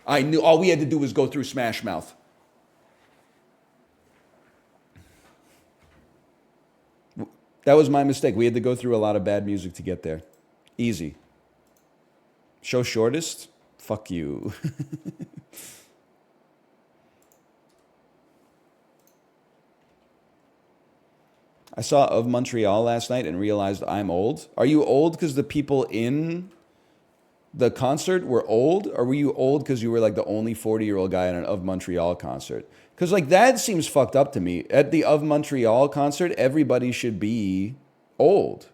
A: I knew all we had to do was go through Smash Mouth. That was my mistake. We had to go through a lot of bad music to get there. Easy. Show Shortest? Fuck you. I saw Of Montreal last night and realized I'm old. Are you old because the people in the concert were old? Or were you old because you were like the only 40-year-old guy at an Of Montreal concert? Because like that seems fucked up to me. At the Of Montreal concert, everybody should be old.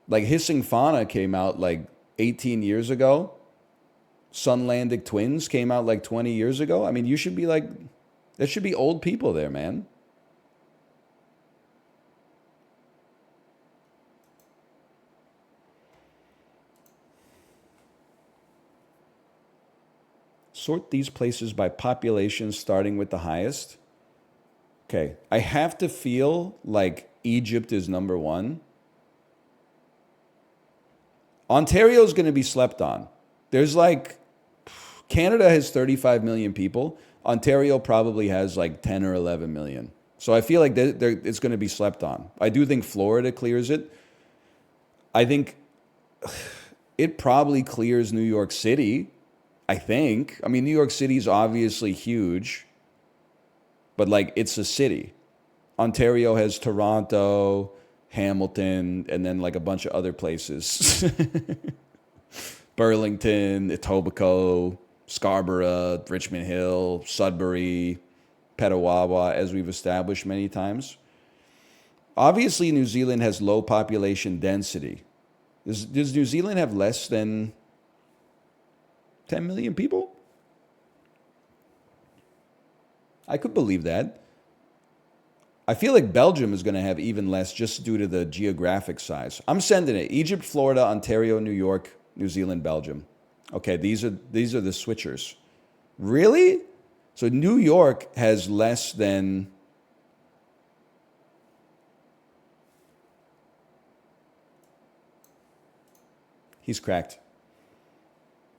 A: Like Hissing Fauna came out like 18 years ago. Sunlandic Twins came out like 20 years ago. I mean, you should be like, there should be old people there, man. Sort these places by population, starting with the highest. Okay, I have to feel like Egypt is number one. Ontario's going to be slept on. There's like, Canada has 35 million people. Ontario probably has like 10 or 11 million. So I feel like it's going to be slept on. I do think Florida clears it. I think it probably clears New York City. I think. I mean, New York City is obviously huge, but like it's a city. Ontario has Toronto, Hamilton, and then like a bunch of other places. Burlington, Etobicoke, Scarborough, Richmond Hill, Sudbury, Petawawa, as we've established many times. Obviously, New Zealand has low population density. Does New Zealand have less than 10 million people? I could believe that. I feel like Belgium is going to have even less just due to the geographic size. I'm sending it. Egypt, Florida, Ontario, New York, New Zealand, Belgium. Okay, these are the switchers. Really? So New York has less than... He's cracked.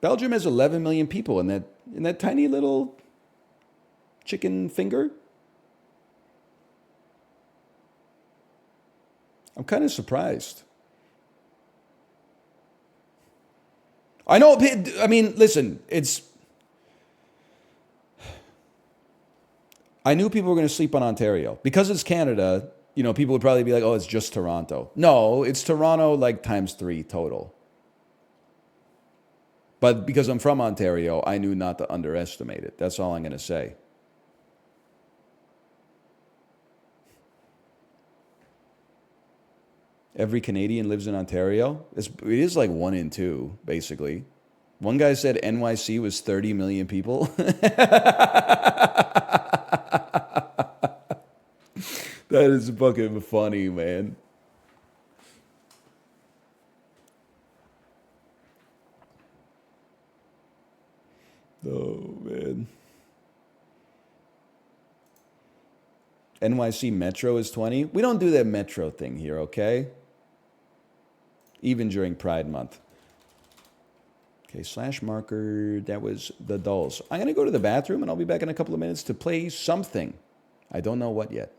A: Belgium has 11 million people in that tiny little chicken finger. I'm kind of surprised. I know. I mean, listen, it's. I knew people were going to sleep on Ontario. Because it's Canada, you know, people would probably be like, oh, it's just Toronto. No, it's Toronto like times 3 total. But because I'm from Ontario, I knew not to underestimate it. That's all I'm going to say. Every Canadian lives in Ontario. It is like 1 in 2, basically. One guy said NYC was 30 million people. That is fucking funny, man. Oh, man. NYC Metro is 20. We don't do that Metro thing here, okay? Even during Pride Month. Okay, slash marker. That was the dolls. I'm going to go to the bathroom and I'll be back in a couple of minutes to play something. I don't know what yet.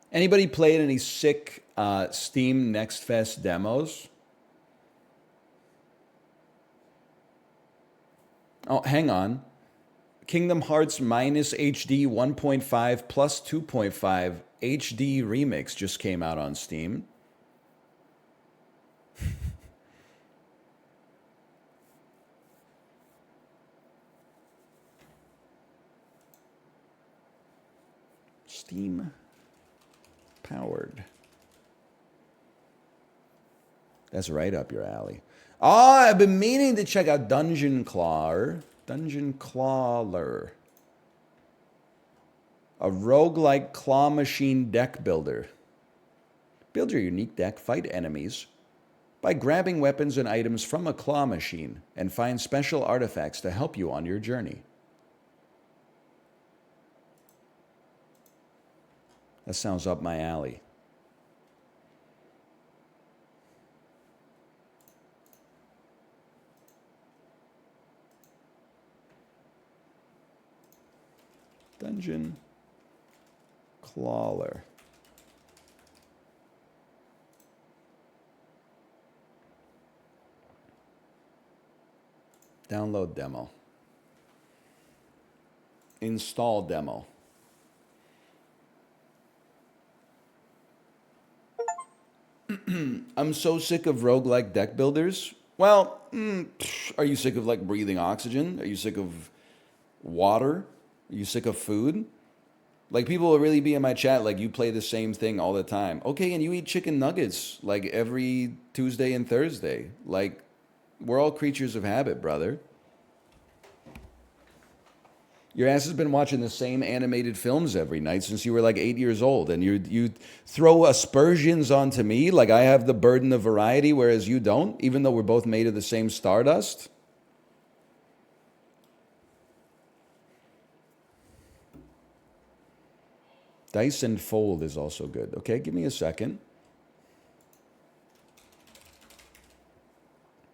A: Anybody played any sick Steam Next Fest demos? Oh, hang on. Kingdom Hearts minus HD 1.5 plus 2.5 HD remix just came out on Steam. Steam powered. That's right up your alley. Oh, I've been meaning to check out Dungeon Clawer. Dungeon Clawer. A roguelike claw machine deck builder. Build your unique deck, fight enemies by grabbing weapons and items from a claw machine, and find special artifacts to help you on your journey. That sounds up my alley. Dungeon Clawer. Download demo. Install demo. I'm so sick of roguelike deck builders. Well, are you sick of like breathing oxygen? Are you sick of water? Are you sick of food? Like people will really be in my chat like you play the same thing all the time. Okay, and you eat chicken nuggets like every Tuesday and Thursday. Like we're all creatures of habit, brother. Your ass has been watching the same animated films every night since you were like 8 years old, and you throw aspersions onto me like I have the burden of variety, whereas you don't, even though we're both made of the same stardust. Dice and Fold is also good. Okay, give me a second.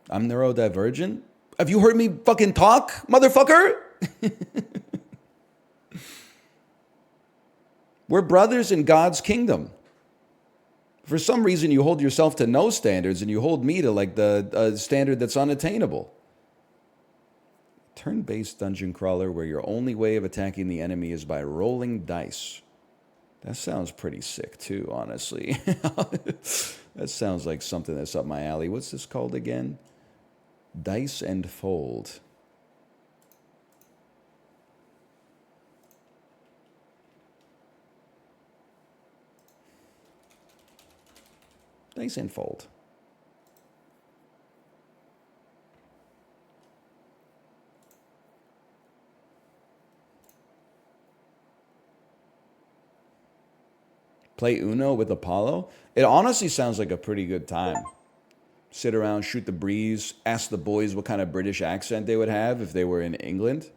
A: I'm neurodivergent? Have you heard me fucking talk, motherfucker? We're brothers in God's kingdom. For some reason, you hold yourself to no standards and you hold me to like the standard that's unattainable. Turn-based dungeon crawler where your only way of attacking the enemy is by rolling dice. That sounds pretty sick too, honestly. That sounds like something that's up my alley. What's this called again? Dice and Fold. Dice and Fold. Play Uno with Apollo? It honestly sounds like a pretty good time. Sit around, shoot the breeze, ask the boys what kind of British accent they would have if they were in England.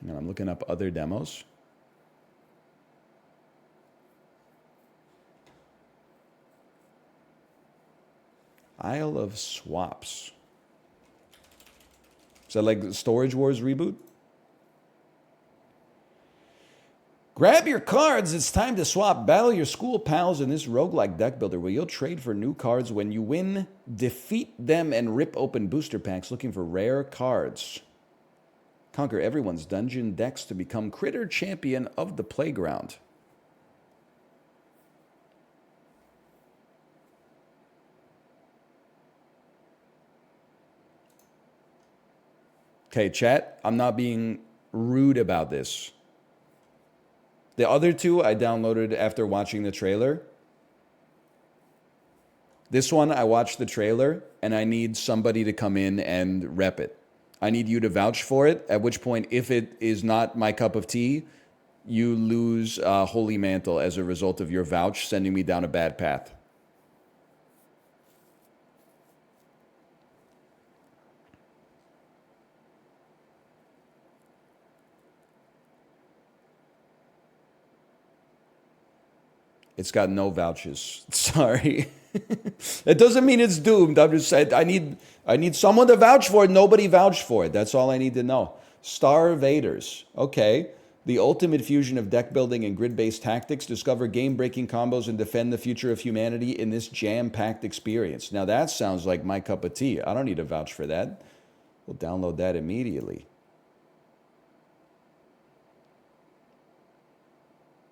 A: And I'm looking up other demos. Isle of Swaps. Is that like the Storage Wars reboot? Grab your cards. It's time to swap. Battle your school pals in this roguelike deck builder where you'll trade for new cards. When you win, defeat them and rip open booster packs looking for rare cards. Conquer everyone's dungeon decks to become Critter Champion of the Playground. Okay, chat, I'm not being rude about this. The other two I downloaded after watching the trailer. This one, I watched the trailer, and I need somebody to come in and rep it. I need you to vouch for it, at which point, if it is not my cup of tea, you lose Holy Mantle as a result of your vouch sending me down a bad path. It's got no vouchers. Sorry. It doesn't mean it's doomed. I'm just saying I need someone to vouch for it. Nobody vouched for it. That's all I need to know. Star Vaders. Okay. The ultimate fusion of deck building and grid-based tactics. Discover game-breaking combos and defend the future of humanity in this jam-packed experience. Now that sounds like my cup of tea. I don't need to vouch for that. We'll download that immediately.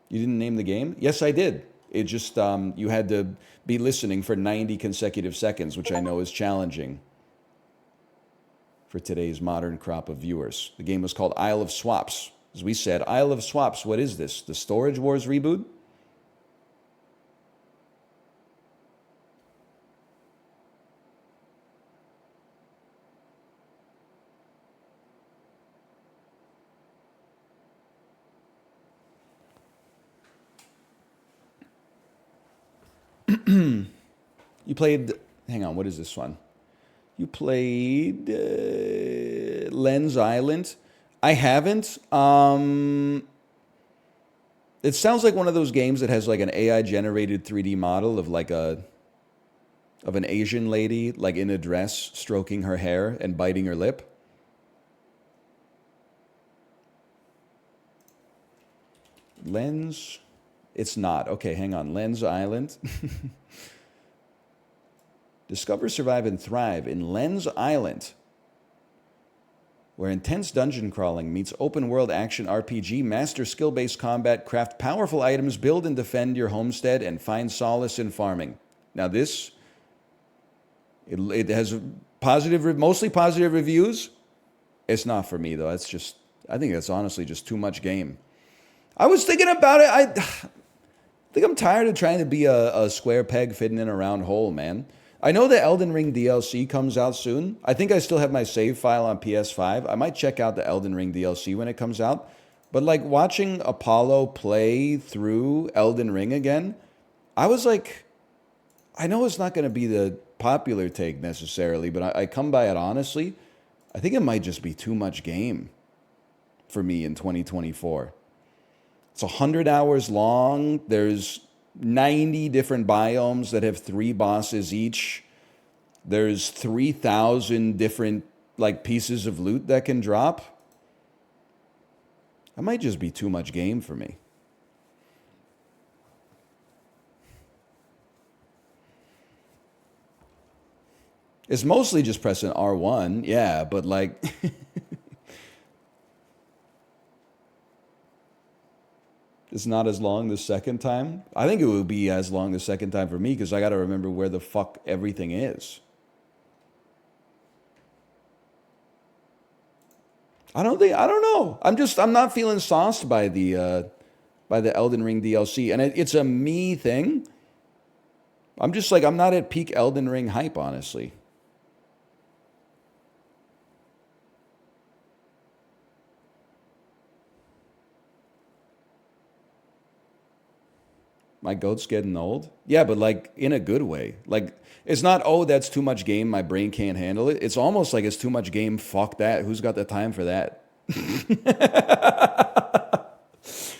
A: You didn't name the game? Yes, I did. It just, you had to be listening for 90 consecutive seconds, which I know is challenging. for today's modern crop of viewers. The game was called Isle of Swaps. As we said, Isle of Swaps, what is this? The Storage Wars reboot? You played, hang on, what is this one? You played Lens Island. I haven't. It sounds like one of those games that has like an AI generated 3D model of like an Asian lady like in a dress stroking her hair and biting her lip. Lens, it's not. Okay, hang on. Lens Island. Discover, survive, and thrive in Lens Island, where intense dungeon crawling meets open world action RPG, master skill based combat, craft powerful items, build and defend your homestead, and find solace in farming. Now, this, it has positive, mostly positive reviews. It's not for me, though. It's just, I think that's honestly just too much game. I was thinking about it. I think I'm tired of trying to be a square peg fitting in a round hole, man. I know the Elden Ring DLC comes out soon. I think I still have my save file on PS5. I might check out the Elden Ring DLC when it comes out. But like watching Apollo play through Elden Ring again, I was like, I know it's not going to be the popular take necessarily, but I come by it honestly. I think it might just be too much game for me in 2024. It's 100 hours long. There's 90 different biomes that have 3 bosses each. There's 3,000 different like pieces of loot that can drop. That might just be too much game for me. It's mostly just pressing R1, yeah, but like it's not as long the second time. I think it would be as long the second time for me because I got to remember where the fuck everything is. I don't know. I'm not feeling sauced by the Elden Ring DLC, and it's a me thing. I'm just like, I'm not at peak Elden Ring hype, honestly. My goat's getting old? Yeah, but like in a good way. Like, it's not, oh, that's too much game, my brain can't handle it. It's almost like it's too much game, fuck that. Who's got the time for that?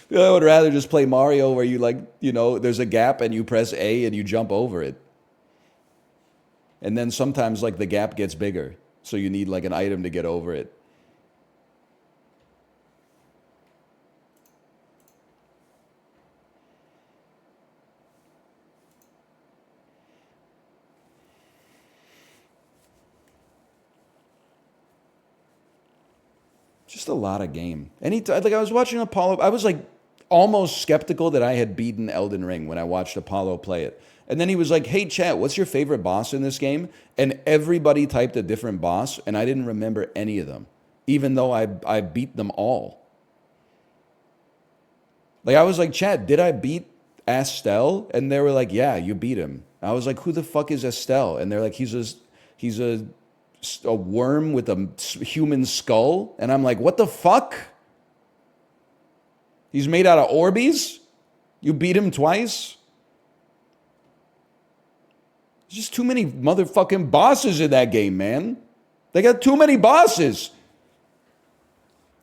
A: I would rather just play Mario where you like, you know, there's a gap and you press A and you jump over it. And then sometimes like the gap gets bigger. So you need like an item to get over it. Just a lot of game. Like I was watching Apollo, I was like almost skeptical that I had beaten Elden Ring when I watched Apollo play it. And then he was like, hey, chat, what's your favorite boss in this game? And everybody typed a different boss, and I didn't remember any of them, even though I beat them all. Like I was like, chat, did I beat Astel? And they were like, yeah, you beat him. I was like, who the fuck is Estelle? And they're like, he's a worm with a human skull. And I'm like, what the fuck? He's made out of Orbeez? You beat him twice? There's just too many motherfucking bosses in that game, man. They got too many bosses.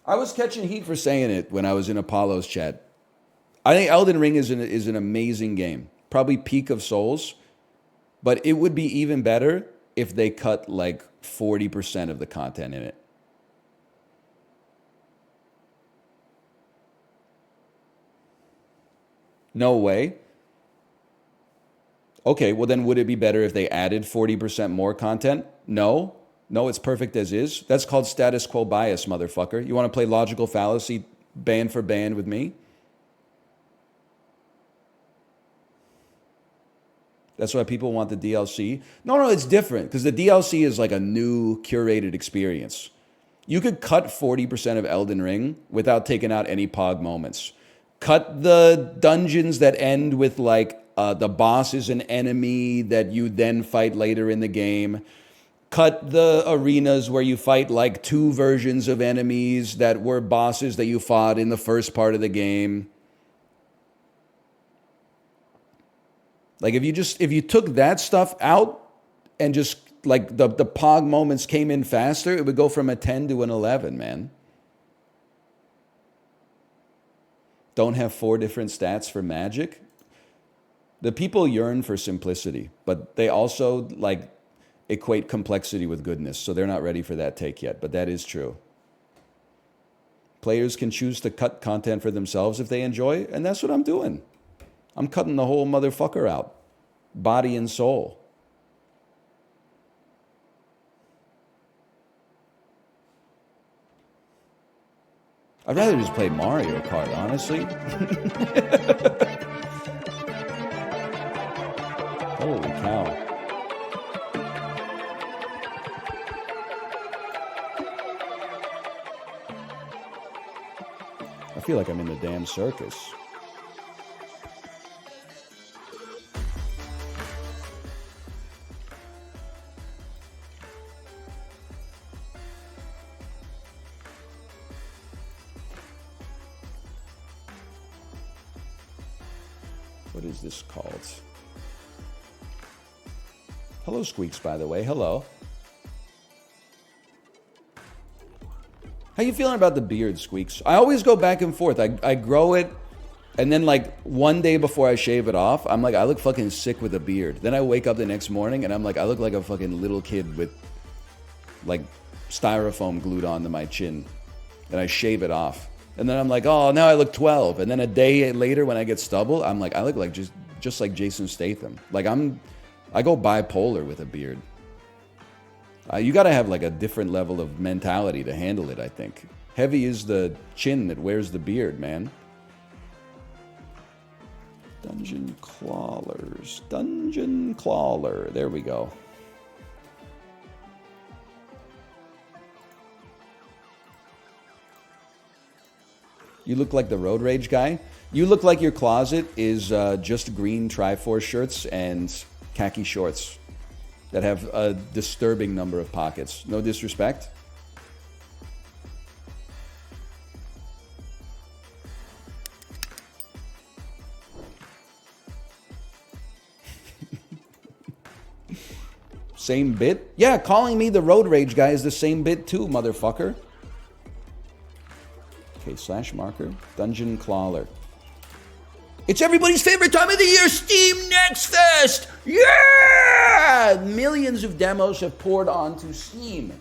A: I was catching heat for saying it when I was in Apollo's chat. I think Elden Ring is an amazing game. Probably peak of Souls. But it would be even better if they cut like 40% of the content in it. No way. Okay, well then would it be better if they added 40% more content? No. No, it's perfect as is. That's called status quo bias, motherfucker. You want to play logical fallacy band for band with me? That's why people want the DLC. No, it's different because the DLC is like a new curated experience. You could cut 40% of Elden Ring without taking out any Pog moments. Cut the dungeons that end with like the boss is an enemy that you then fight later in the game. Cut the arenas where you fight like two versions of enemies that were bosses that you fought in the first part of the game. Like if you took that stuff out and just like the Pog moments came in faster, it would go from a 10 to an 11, man. Don't have 4 different stats for magic. The people yearn for simplicity, but they also like equate complexity with goodness, so they're not ready for that take yet, but that is true. Players can choose to cut content for themselves if they enjoy, and that's what I'm doing. I'm cutting the whole motherfucker out, body and soul. I'd rather just play Mario Kart, honestly. Holy cow. I feel like I'm in the damn circus. What is this called? Hello, Squeaks, by the way. Hello. How you feeling about the beard, Squeaks? I always go back and forth. I grow it, and then like one day before I shave it off, I'm like, I look fucking sick with a beard. Then I wake up the next morning, and I'm like, I look like a fucking little kid with like styrofoam glued onto my chin. And I shave it off. And then I'm like, oh, now I look 12. And then a day later when I get stubble, I'm like, I look like just like Jason Statham. Like I go bipolar with a beard. You got to have like a different level of mentality to handle it, I think. Heavy is the chin that wears the beard, man. Dungeon Clawlers. Dungeon Clawler. There we go. You look like the Road Rage guy. You look like your closet is just green Triforce shirts and khaki shorts that have a disturbing number of pockets. No disrespect. Same bit? Yeah, calling me the Road Rage guy is the same bit too, motherfucker. Okay, /marker. Dungeon Clawler. It's everybody's favorite time of the year, Steam Next Fest! Yeah! Millions of demos have poured onto Steam,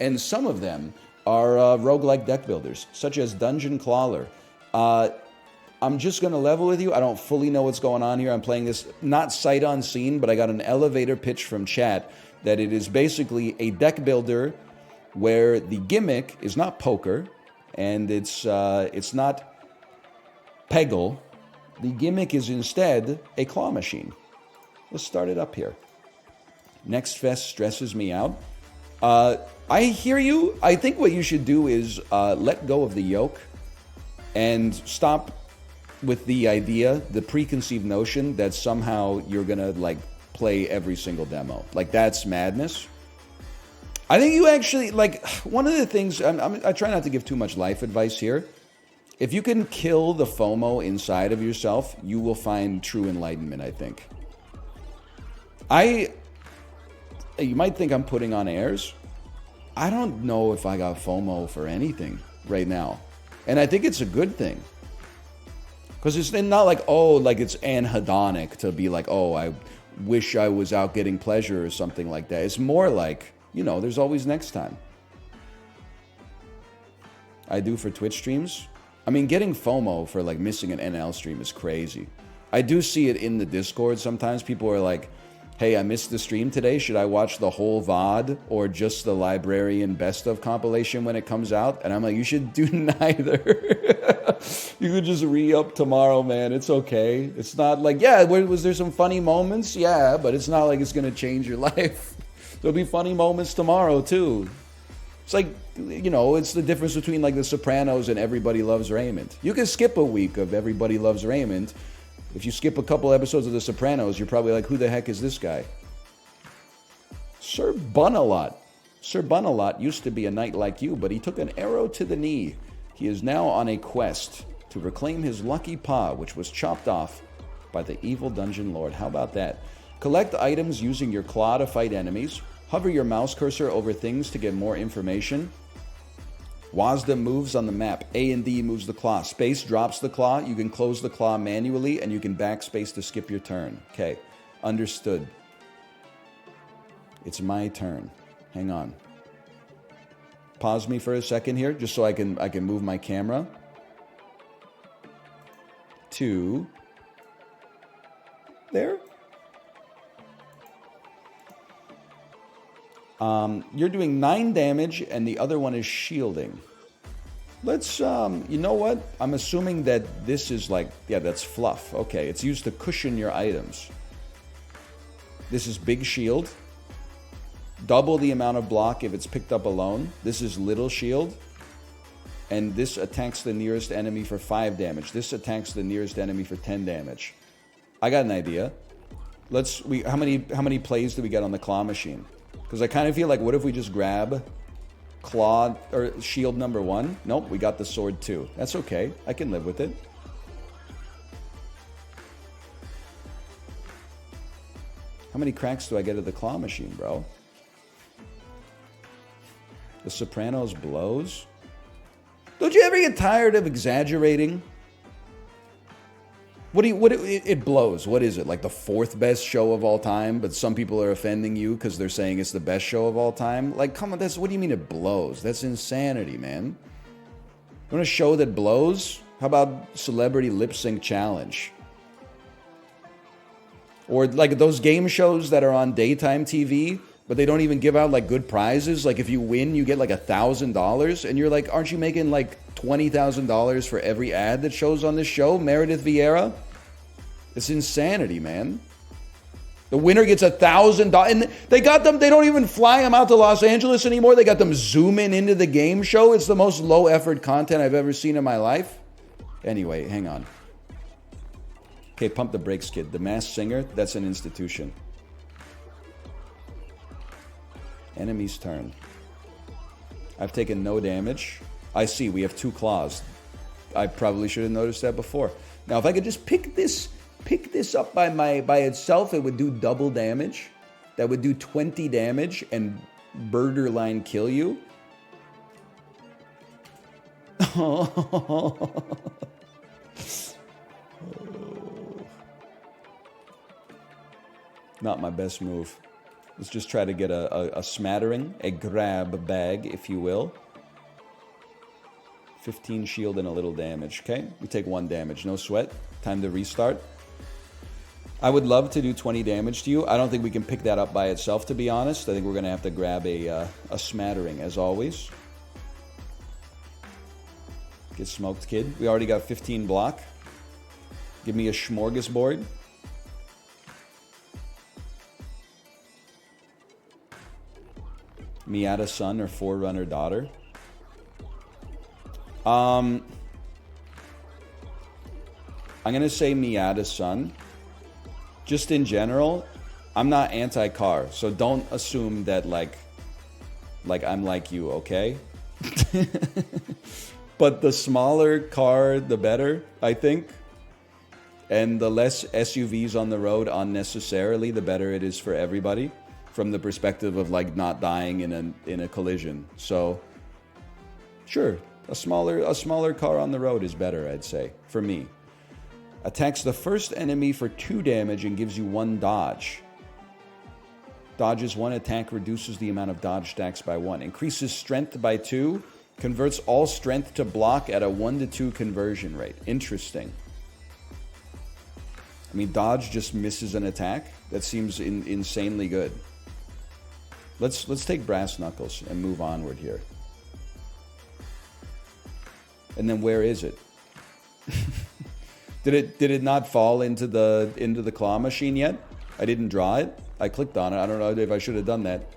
A: and some of them are roguelike deck builders, such as Dungeon Clawler. I'm just going to level with you. I don't fully know what's going on here. I'm playing this not sight unseen, but I got an elevator pitch from chat that it is basically a deck builder where the gimmick is not poker, and it's not Peggle. The gimmick is instead a claw machine. Let's start it up here. Next Fest stresses me out. I hear you. I think what you should do is let go of the yoke and stop with the idea, the preconceived notion that somehow you're gonna like play every single demo. Like that's madness. I think you actually, like, one of the things, I try not to give too much life advice here. If you can kill the FOMO inside of yourself, you will find true enlightenment, I think. You might think I'm putting on airs. I don't know if I got FOMO for anything right now. And I think it's a good thing. Because it's not like, oh, like it's anhedonic to be like, oh, I wish I was out getting pleasure or something like that. It's more like, you know, there's always next time. I do for Twitch streams. I mean, getting FOMO for like missing an NL stream is crazy. I do see it in the Discord sometimes. People are like, Hey, I missed the stream today. Should I watch the whole VOD or just the Librarian Best of compilation when it comes out? And I'm like, you should do neither. You could just re-up tomorrow, man. It's okay. It's not like, yeah, was there some funny moments? Yeah, but it's not like it's going to change your life. There'll be funny moments tomorrow, too. It's like, you know, it's the difference between like The Sopranos and Everybody Loves Raymond. You can skip a week of Everybody Loves Raymond. If you skip a couple episodes of The Sopranos, you're probably like, who the heck is this guy? Sir Bunalot. Sir Bunalot used to be a knight like you, but he took an arrow to the knee. He is now on a quest to reclaim his lucky paw, which was chopped off by the evil dungeon lord. How about that? Collect items using your claw to fight enemies. Hover your mouse cursor over things to get more information. WASD moves on the map. A and D moves the claw. Space drops the claw. You can close the claw manually, and you can backspace to skip your turn. Okay, understood. It's my turn. Hang on. Pause me for a second here, just so I can move my camera to there. You're doing 9 damage, and the other one is shielding. Let's, you know what? I'm assuming that this is like, yeah, that's fluff. Okay, it's used to cushion your items. This is big shield. Double the amount of block if it's picked up alone. This is little shield. And this attacks the nearest enemy for 5 damage. This attacks the nearest enemy for 10 damage. I got an idea. How many plays do we get on the claw machine? Because I kind of feel like, what if we just grab claw or shield number 1? Nope, we got the sword too. That's okay. I can live with it. How many cracks do I get at the claw machine, bro? The Sopranos blows? Don't you ever get tired of exaggerating? It blows. What is it? Like the 4th best show of all time, but some people are offending you because they're saying it's the best show of all time? Like, come on, what do you mean it blows? That's insanity, man. You want a show that blows? How about Celebrity Lip Sync Challenge? Or like those game shows that are on daytime TV, but they don't even give out like good prizes. Like if you win, you get like $1,000, and you're like, aren't you making like $20,000 for every ad that shows on this show, Meredith Vieira? It's insanity, man. The winner gets $1,000, and they got them. They don't even fly them out to Los Angeles anymore. They got them zooming into the game show. It's the most low-effort content I've ever seen in my life. Anyway, hang on. Okay, pump the brakes, kid. The Masked Singer, that's an institution. Enemy's turn. I've taken no damage. I see, we have 2 claws. I probably should have noticed that before. Now, if I could just pick this up by itself, it would do double damage. That would do 20 damage and borderline kill you. Not my best move. Let's just try to get a smattering, a grab bag, if you will. 15 shield and a little damage, okay? We take 1 damage, no sweat. Time to restart. I would love to do 20 damage to you. I don't think we can pick that up by itself, to be honest. I think we're going to have to grab a smattering, as always. Get smoked, kid. We already got 15 block. Give me a smorgasbord. Miata son or Forerunner daughter. I'm going to say Miata son. Just in general, I'm not anti-car, so don't assume that like I'm like you, okay? But the smaller car, the better, I think. And the less SUVs on the road unnecessarily, the better it is for everybody, from the perspective of like not dying in a collision. So, sure, a smaller car on the road is better, I'd say, for me. Attacks the first enemy for 2 damage and gives you 1 dodge. Dodges 1 attack, reduces the amount of dodge stacks by 1. Increases strength by 2. Converts all strength to block at a 1 to 2 conversion rate. Interesting. I mean, dodge just misses an attack. That seems insanely good. Let's take brass knuckles and move onward here. And then where is it? Did it not fall into the claw machine yet? I didn't draw it. I clicked on it. I don't know if I should have done that.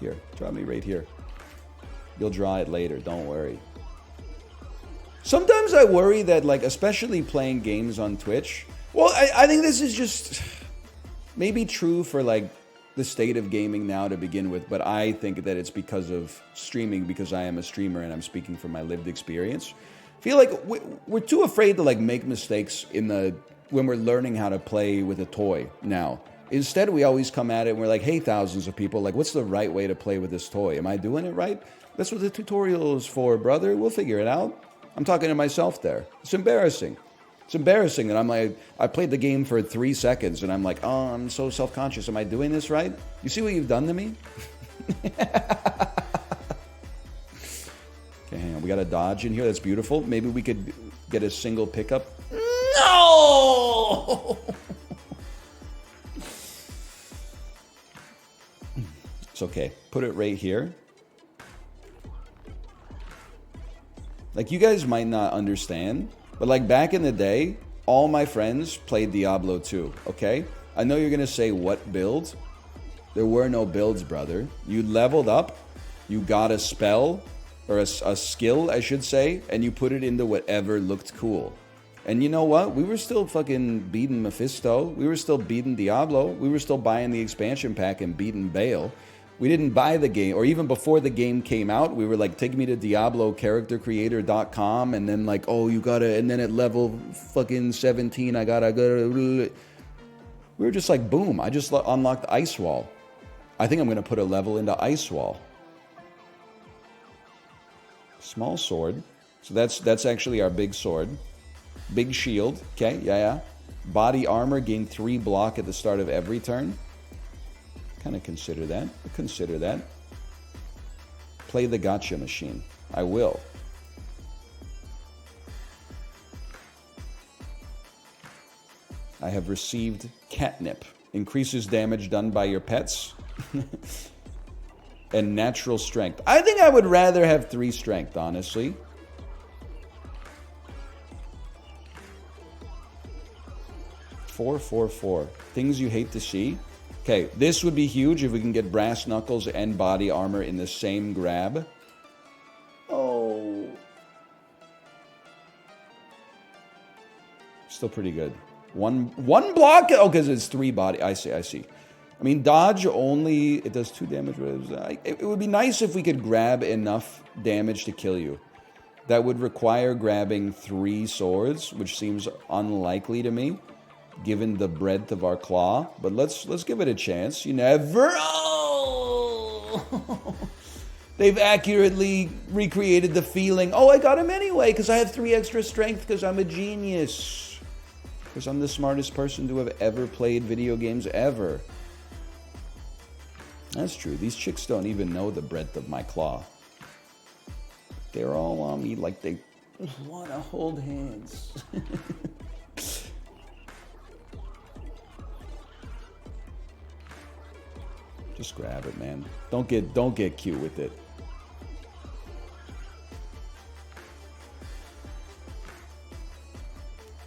A: Here, draw me right here. You'll draw it later, don't worry. Sometimes I worry that, like, especially playing games on Twitch. Well, I think this is just maybe true for, like, the state of gaming now to begin with, but I think that it's because of streaming, because I am a streamer and I'm speaking from my lived experience. I feel like we're too afraid to, like, make mistakes when we're learning how to play with a toy now. Instead, we always come at it and we're like, hey, thousands of people, like, what's the right way to play with this toy? Am I doing it right? That's what the tutorial is for, brother. We'll figure it out. I'm talking to myself there. It's embarrassing. It's embarrassing that I'm like, I played the game for 3 seconds and I'm like, oh, I'm so self-conscious. Am I doing this right? You see what you've done to me? Okay, hang on. We got a dodge in here. That's beautiful. Maybe we could get a single pickup. No! It's okay. Put it right here. Like, you guys might not understand, but, like, back in the day, all my friends played Diablo 2, okay? I know you're gonna say, what build? There were no builds, brother. You leveled up, you got a spell, or a skill, I should say, and you put it into whatever looked cool. And you know what? We were still fucking beating Mephisto. We were still beating Diablo. We were still buying the expansion pack and beating Baal. We didn't buy the game, or even before the game came out, we were like, take me to DiabloCharacterCreator.com, and then like, oh, you gotta, and then at level fucking 17, I gotta. We were just like, boom, I just unlocked Ice Wall. I think I'm gonna put a level into Ice Wall. Small sword. So that's actually our big sword. Big shield, okay, yeah. Body armor, gain 3 block at the start of every turn. Kind of consider that. Consider that. Play the gotcha machine. I will. I have received catnip. Increases damage done by your pets. And natural strength. I think I would rather have 3 strength, honestly. Four. Things you hate to see. Okay, this would be huge if we can get brass knuckles and body armor in the same grab. Oh. Still pretty good. One block? Oh, because it's 3 body. I see. I mean, dodge only, it does 2 damage. It would be nice if we could grab enough damage to kill you. That would require grabbing 3 swords, which seems unlikely to me, given the breadth of our claw. But let's give it a chance. You never. Oh! They've accurately recreated the feeling. Oh, I got him anyway because I have 3 extra strength because I'm a genius. Because I'm the smartest person to have ever played video games ever. That's true. These chicks don't even know the breadth of my claw. They're all on me like they want to hold hands. Just grab it, man. Don't get cute with it.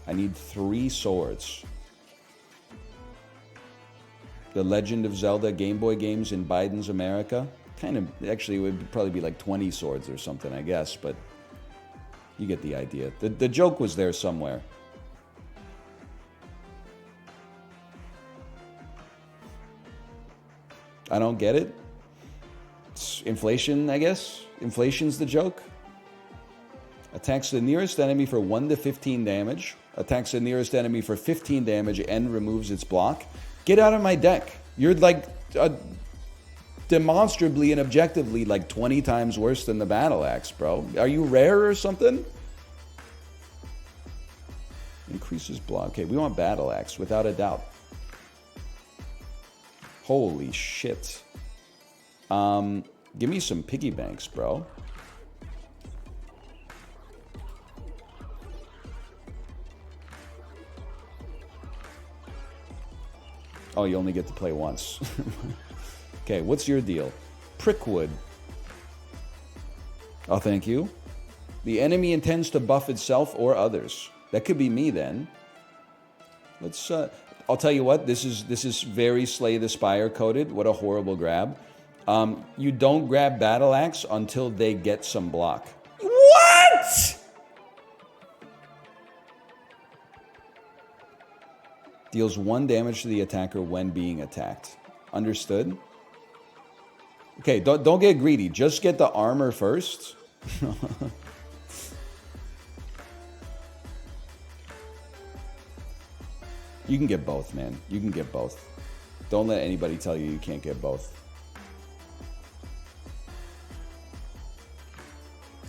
A: I need 3 swords. The Legend of Zelda Game Boy games in Biden's America. Actually, it would probably be like 20 swords or something, I guess, but you get the idea. The joke was there somewhere. I don't get it. It's inflation, I guess. Inflation's the joke. Attacks the nearest enemy for 1 to 15 damage. Attacks the nearest enemy for 15 damage and removes its block. Get out of my deck. You're like demonstrably and objectively like 20 times worse than the battle axe, bro. Are you rare or something? Increases block. Okay, we want battle axe without a doubt. Holy shit. Give me some piggy banks, bro. Oh, you only get to play once. Okay, what's your deal? Prickwood. Oh, thank you. The enemy intends to buff itself or others. That could be me then. Let's. I'll tell you what. This is very Slay the Spire coded. What a horrible grab. You don't grab Battle Axe until they get some block. What? Deals 1 damage to the attacker when being attacked. Understood? Okay, don't get greedy. Just get the armor first. You can get both, man. You can get both. Don't let anybody tell you you can't get both.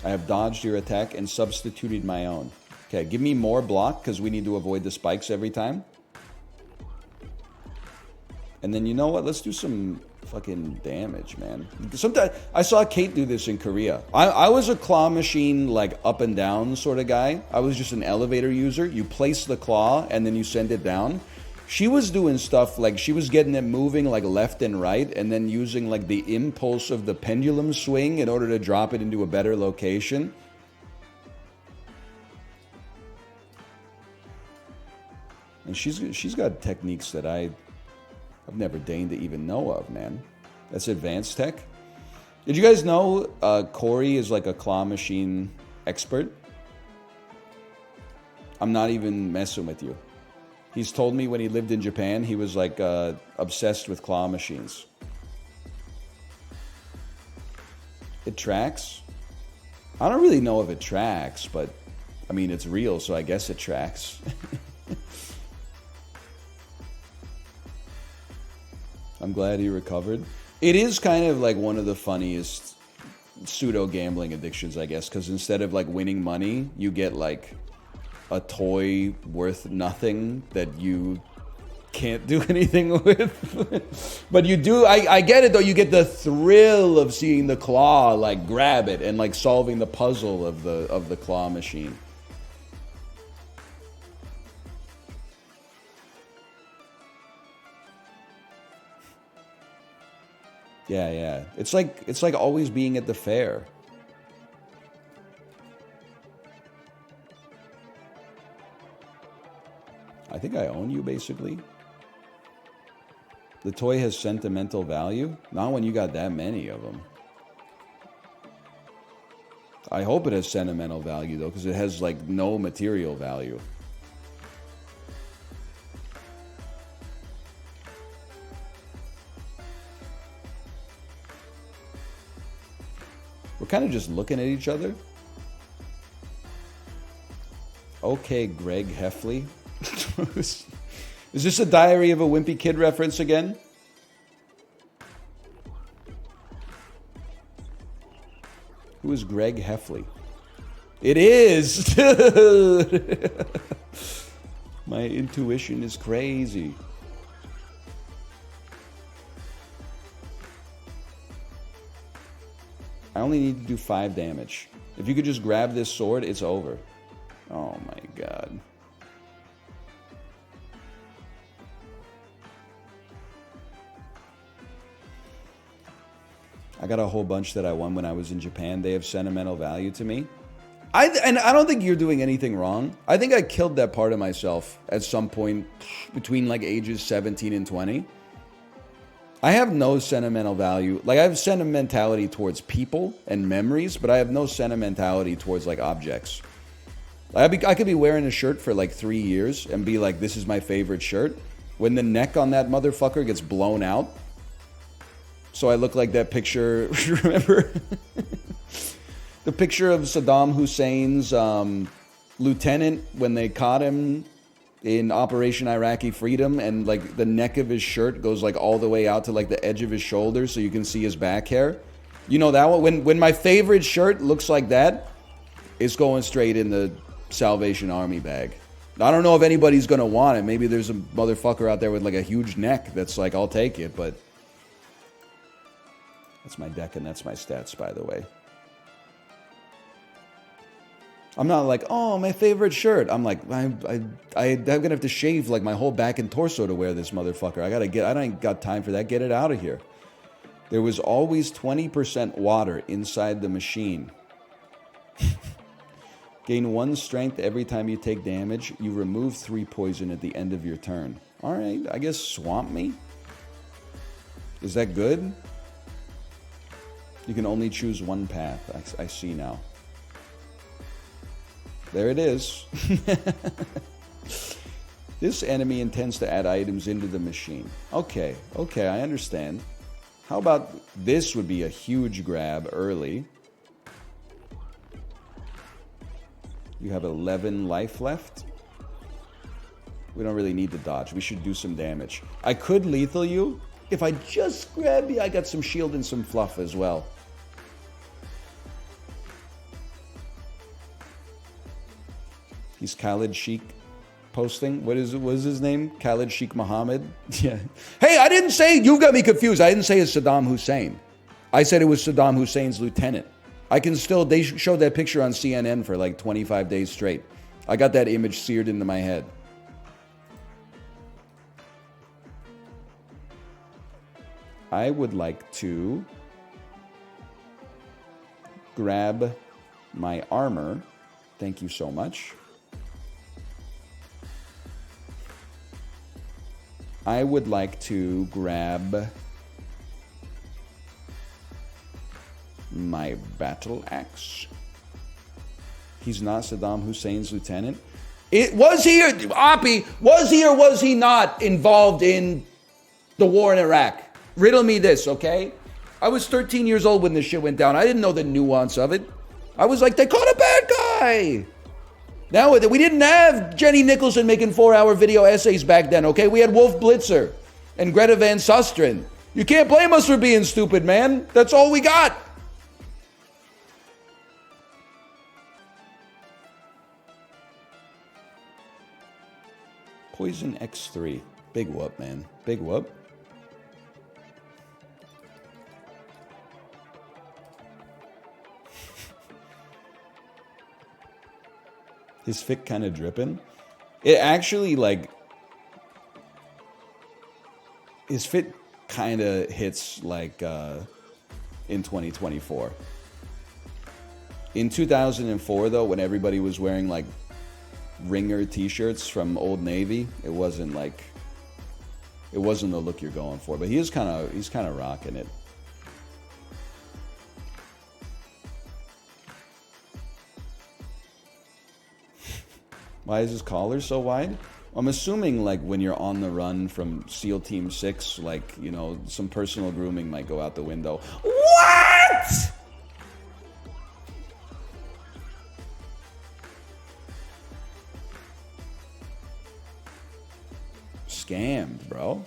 A: I have dodged your attack and substituted my own. Okay, give me more block because we need to avoid the spikes every time. And then you know what? Let's do some fucking damage, man. Sometimes I saw Kate do this in Korea. I was a claw machine, like up and down sort of guy. I was just an elevator user. You place the claw and then you send it down. She was doing stuff like she was getting it moving like left and right and then using like the impulse of the pendulum swing in order to drop it into a better location. And she's got techniques that I've never deigned to even know of, man. That's advanced tech. Did you guys know Corey is like a claw machine expert? I'm not even messing with you. He's told me when he lived in Japan, he was like obsessed with claw machines. It tracks? I don't really know if it tracks, but I mean, it's real, so I guess it tracks. I'm glad he recovered. It is kind of like one of the funniest pseudo gambling addictions, I guess, because instead of like winning money, you get like a toy worth nothing that you can't do anything with. But you do, I get it though, you get the thrill of seeing the claw like grab it and like solving the puzzle of the claw machine. Yeah. It's like always being at the fair. I think I own you, basically. The toy has sentimental value? Not when you got that many of them. I hope it has sentimental value, though, because it has, like, no material value. We're kind of just looking at each other. Okay, Greg Heffley. Is this a Diary of a Wimpy Kid reference again? Who is Greg Heffley? It is! Dude! My intuition is crazy. I only need to do 5 damage. If you could just grab this sword, it's over. Oh my god. I got a whole bunch that I won when I was in Japan. They have sentimental value to me. And I don't think you're doing anything wrong. I think I killed that part of myself at some point between like ages 17 and 20. I have no sentimental value. Like I have sentimentality towards people and memories, but I have no sentimentality towards like objects. I could be wearing a shirt for like 3 years and be like, this is my favorite shirt. When the neck on that motherfucker gets blown out, so I look like that picture, remember? The picture of Saddam Hussein's lieutenant when they caught him in Operation Iraqi Freedom, and like the neck of his shirt goes like all the way out to like the edge of his shoulder so you can see his back hair. You know that one? When my favorite shirt looks like that, it's going straight in the Salvation Army bag. I don't know if anybody's going to want it. Maybe there's a motherfucker out there with like a huge neck that's like, I'll take it, but... That's my deck and that's my stats, by the way. I'm not like, oh, my favorite shirt. I'm like, I'm gonna have to shave like my whole back and torso to wear this motherfucker. I don't got time for that. Get it out of here. There was always 20% water inside the machine. Gain 1 strength every time you take damage. You remove 3 poison at the end of your turn. All right, I guess swamp me. Is that good? You can only choose one path. I see now. There it is. This enemy intends to add items into the machine. Okay, I understand. How about this would be a huge grab early. You have 11 life left. We don't really need to dodge. We should do some damage. I could lethal you. If I just grab you, I got some shield and some fluff as well. He's Khalid Sheikh posting. What is his name? Khalid Sheikh Mohammed? Yeah. Hey, I didn't say, you got me confused. I didn't say it's Saddam Hussein. I said it was Saddam Hussein's lieutenant. They showed that picture on CNN for like 25 days straight. I got that image seared into my head. I would like to grab my armor. Thank you so much. I would like to grab my battle axe. He's not Saddam Hussein's lieutenant. Was he or was he not involved in the war in Iraq? Riddle me this, okay? I was 13 years old when this shit went down. I didn't know the nuance of it. I was like, they caught a bad guy. Now, we didn't have Jenny Nicholson making 4-hour video essays back then, okay? We had Wolf Blitzer and Greta Van Susteren. You can't blame us for being stupid, man. That's all we got. Poison X3. Big whoop, man. Big whoop. His fit kind of dripping. It actually, like, his fit kind of hits like in 2024. In 2004, though, when everybody was wearing like Ringer t-shirts from Old Navy, it wasn't the look you're going for. But he's kind of rocking it. Why is his collar so wide? I'm assuming, like, when you're on the run from SEAL Team 6, like, you know, some personal grooming might go out the window. What? Scammed, bro.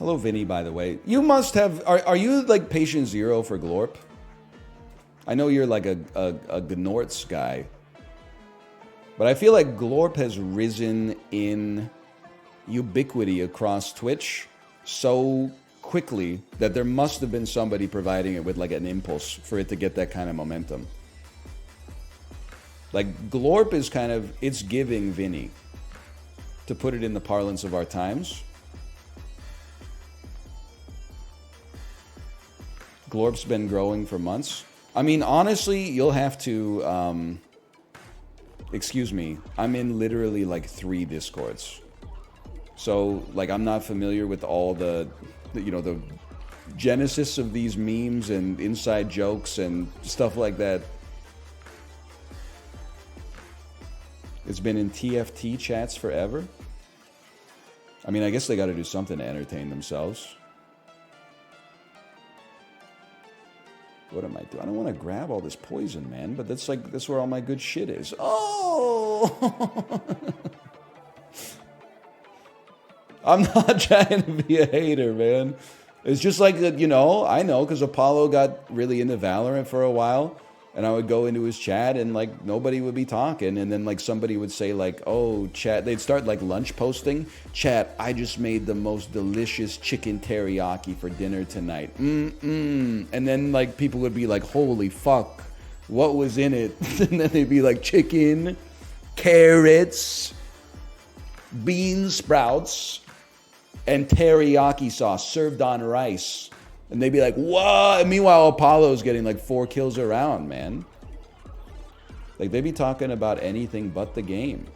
A: Hello, Vinny, by the way. You must have... Are you, like, patient zero for Glorp? I know you're, like, a Gnorts guy. But I feel like Glorp has risen in ubiquity across Twitch so quickly that there must have been somebody providing it with, like, an impulse for it to get that kind of momentum. Like, Glorp is kind of... It's giving Vinny, to put it in the parlance of our times. Glorp's been growing for months. I mean, honestly, you'll have to... excuse me. I'm in literally like 3 Discords. So, like, I'm not familiar with all the genesis of these memes and inside jokes and stuff like that. It's been in TFT chats forever. I mean, I guess they got to do something to entertain themselves. What am I doing? I don't want to grab all this poison, man, but that's where all my good shit is. Oh! I'm not trying to be a hater, man. It's just like that, you know, I know, because Apollo got really into Valorant for a while. And I would go into his chat and like nobody would be talking. And then like somebody would say like, oh, chat, they'd start like lunch posting. Chat, I just made the most delicious chicken teriyaki for dinner tonight. And then like people would be like, holy fuck, what was in it? And then they'd be like chicken, carrots, bean sprouts, and teriyaki sauce served on rice. And they'd be like, what? And meanwhile, Apollo's getting like 4 kills a round, man. Like, they'd be talking about anything but the game.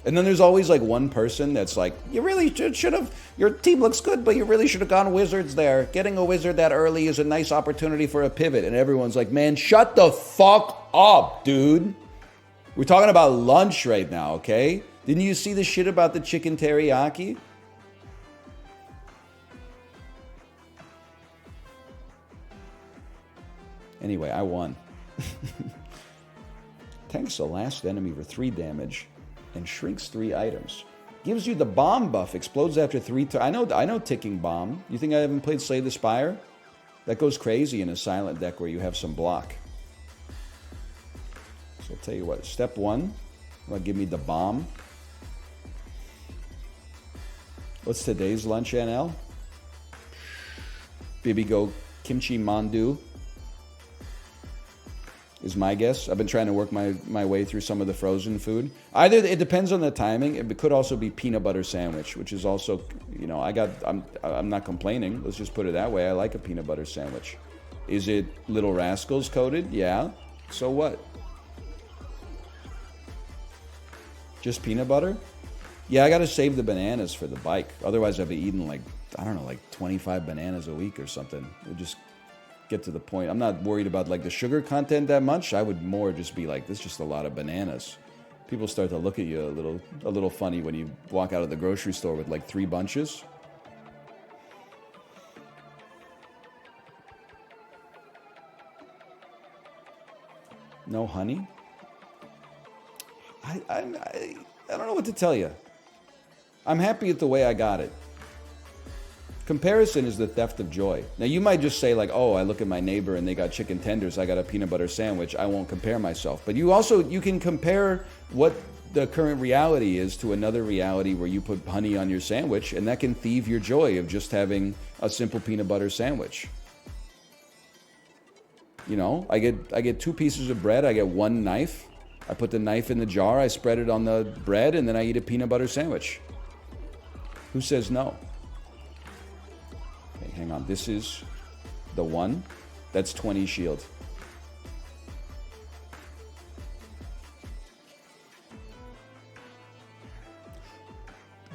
A: And then there's always like one person that's like, you really should have, your team looks good, but you really should have gone wizards there. Getting a wizard that early is a nice opportunity for a pivot. And everyone's like, man, shut the fuck up, dude. We're talking about lunch right now, okay? Didn't you see the shit about the chicken teriyaki? Anyway, I won. Tanks the last enemy for 3 damage and shrinks 3 items. Gives you the bomb buff. Explodes after 3 I know ticking bomb. You think I haven't played Slay the Spire? That goes crazy in a silent deck where you have some block. So I'll tell you what. Step 1. Well, give me the bomb. What's today's lunch, NL? Bibigo kimchi mandu is my guess. I've been trying to work my way through some of the frozen food. Either it depends on the timing. It could also be peanut butter sandwich, which is also, you know, I'm not complaining. Let's just put it that way. I like a peanut butter sandwich. Is it Little Rascals coated? Yeah. So what? Just peanut butter? Yeah, I got to save the bananas for the bike. Otherwise, I'd be eating like, I don't know, like 25 bananas a week or something. It would just get to the point. I'm not worried about like the sugar content that much. I would more just be like, this is just a lot of bananas. People start to look at you a little funny when you walk out of the grocery store with like 3 bunches. No honey? I don't know what to tell you. I'm happy with the way I got it. Comparison is the theft of joy. Now, you might just say like, oh, I look at my neighbor and they got chicken tenders. I got a peanut butter sandwich. I won't compare myself. But you can compare what the current reality is to another reality where you put honey on your sandwich, and that can thieve your joy of just having a simple peanut butter sandwich. You know, I get 2 pieces of bread. I get 1 knife. I put the knife in the jar. I spread it on the bread, and then I eat a peanut butter sandwich. Who says no? Okay, hang on. This is the 1. That's 20 shield.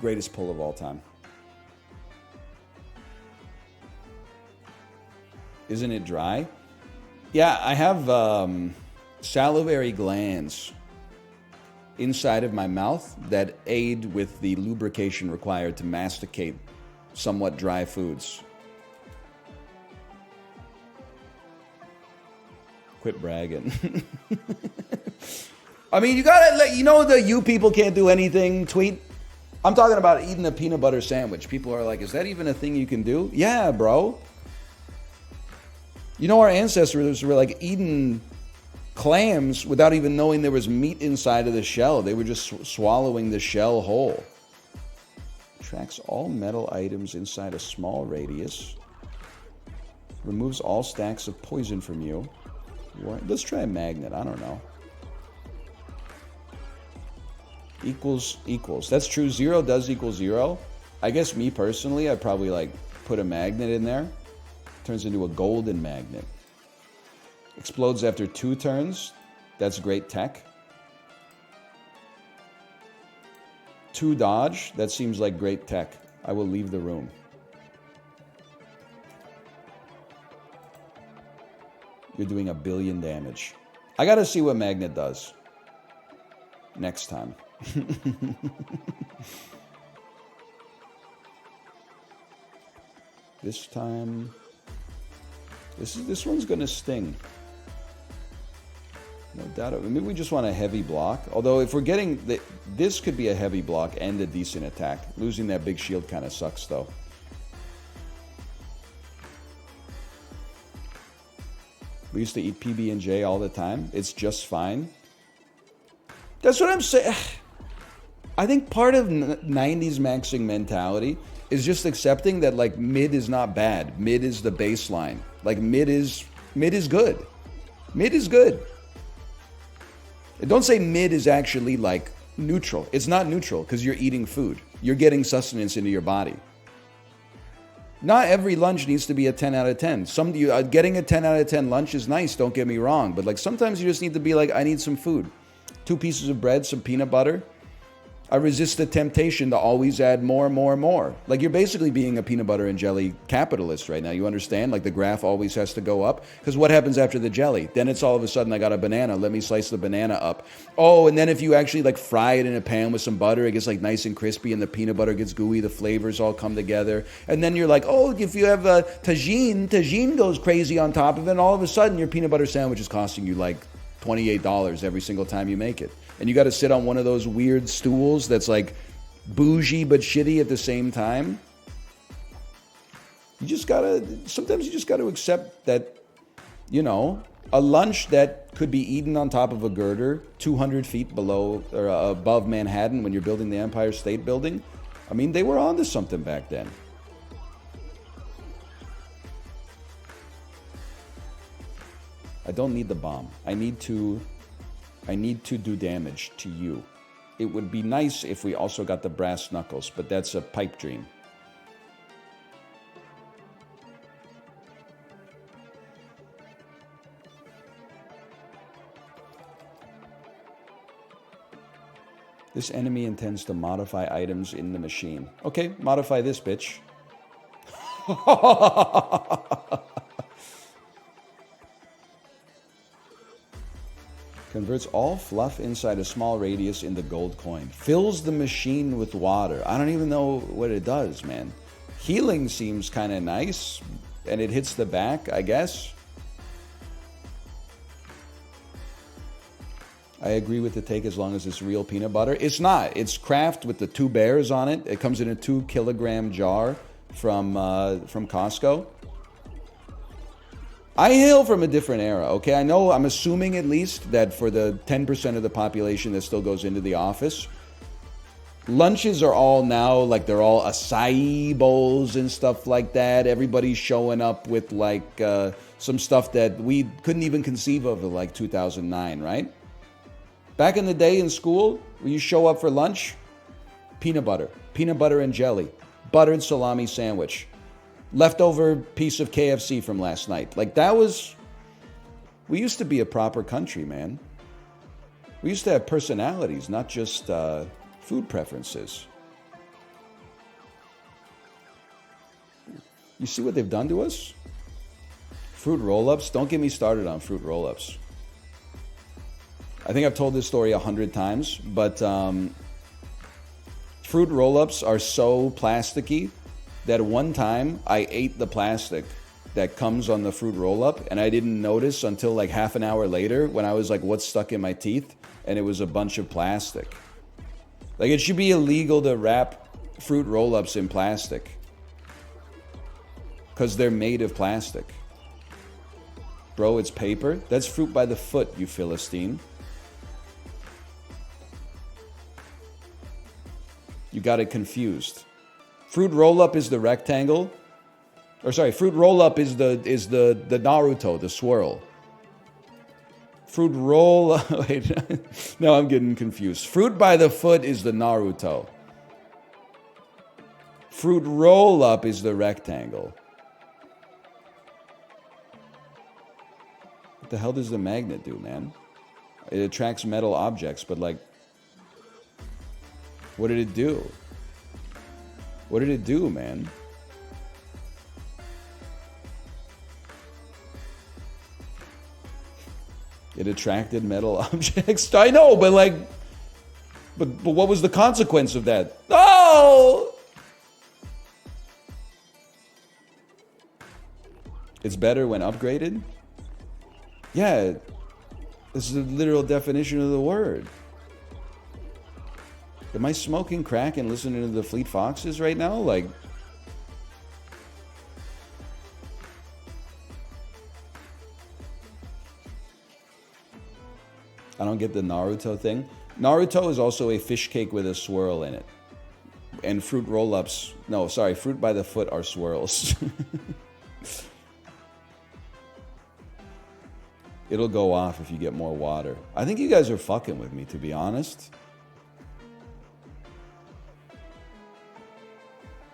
A: Greatest pull of all time. Isn't it dry? Yeah, I have salivary glands inside of my mouth that aid with the lubrication required to masticate somewhat dry foods. Quit bragging. I mean, you gotta let you know the you people can't do anything tweet. I'm talking about eating a peanut butter sandwich. People are like, is that even a thing you can do? Yeah, bro. You know, our ancestors were like eating clams without even knowing there was meat inside of the shell. They were just swallowing the shell whole. Tracks all metal items inside a small radius. Removes all stacks of poison from you. Let's try a magnet. I don't know. Equals. That's true. 0 does equal 0. I guess me personally, I'd probably like put a magnet in there. Turns into a golden magnet. Explodes after 2 turns. That's great tech. 2 dodge. That seems like great tech. I will leave the room. You're doing 1 billion damage. I gotta see what magnet does. Next time. This time... This one's gonna sting. No doubt. Maybe we just want a heavy block. Although if we're getting this could be a heavy block and a decent attack. Losing that big shield kind of sucks though. We used to eat PB&J all the time. It's just fine. That's what I'm saying. I think part of 90s maxing mentality is just accepting that like mid is not bad. Mid is the baseline. Like mid is good. Mid is good. And don't say mid is actually like neutral. It's not neutral because you're eating food. You're getting sustenance into your body. Not every lunch needs to be a 10 out of 10. Getting a 10 out of 10 lunch is nice, don't get me wrong. But like sometimes you just need to be like, I need some food. 2 pieces of bread, some peanut butter. I resist the temptation to always add more. Like you're basically being a peanut butter and jelly capitalist right now. You understand? Like the graph always has to go up. Because what happens after the jelly? Then it's all of a sudden I got a banana. Let me slice the banana up. Oh, and then if you actually like fry it in a pan with some butter, it gets like nice and crispy and the peanut butter gets gooey. The flavors all come together. And then you're like, oh, if you have a tagine goes crazy on top of it. And all of a sudden your peanut butter sandwich is costing you like $28 every single time you make it. And you got to sit on one of those weird stools that's like bougie but shitty at the same time. Sometimes you just got to accept that, you know, a lunch that could be eaten on top of a girder 200 feet below or above Manhattan when you're building the Empire State Building. I mean, they were onto something back then. I don't need the bomb. I need to do damage to you. It would be nice if we also got the brass knuckles, but that's a pipe dream. This enemy intends to modify items in the machine. Okay, modify this bitch. Converts all fluff inside a small radius into gold coin. Fills the machine with water. I don't even know what it does, man. Healing seems kind of nice. And it hits the back, I guess. I agree with the take as long as it's real peanut butter. It's not. It's Kraft with the 2 bears on it. It comes in a 2-kilogram jar from Costco. I hail from a different era, okay? I'm assuming at least that for the 10% of the population that still goes into the office, lunches are all now, like they're all acai bowls and stuff like that. Everybody's showing up with like some stuff that we couldn't even conceive of in like 2009, right? Back in the day in school, when you show up for lunch, peanut butter and jelly, buttered salami sandwich. Leftover piece of KFC from last night. Like we used to be a proper country, man. We used to have personalities, not just food preferences. You see what they've done to us? Fruit roll-ups? Don't get me started on fruit roll-ups. I think I've told this story 100 times, but fruit roll-ups are so plasticky that one time I ate the plastic that comes on the fruit roll-up and I didn't notice until like half an hour later when I was like, what's stuck in my teeth? And it was a bunch of plastic. Like it should be illegal to wrap fruit roll-ups in plastic because they're made of plastic. Bro, it's paper. That's fruit by the foot, you Philistine. You got it confused. Fruit roll-up is the rectangle. Or sorry, fruit roll-up is the Naruto, the swirl. Fruit roll... Wait, no, I'm getting confused. Fruit by the foot is the Naruto. Fruit roll-up is the rectangle. What the hell does the magnet do, man? It attracts metal objects, but like... What did it do? What did it do, man? It attracted metal objects. I know, but like, but what was the consequence of that? Oh! It's better when upgraded? Yeah, this is the literal definition of the word. Am I smoking crack and listening to the Fleet Foxes right now? Like, I don't get the Naruto thing. Naruto is also a fish cake with a swirl in it. And fruit roll-ups. No, sorry. Fruit by the foot are swirls. It'll go off if you get more water. I think you guys are fucking with me, to be honest.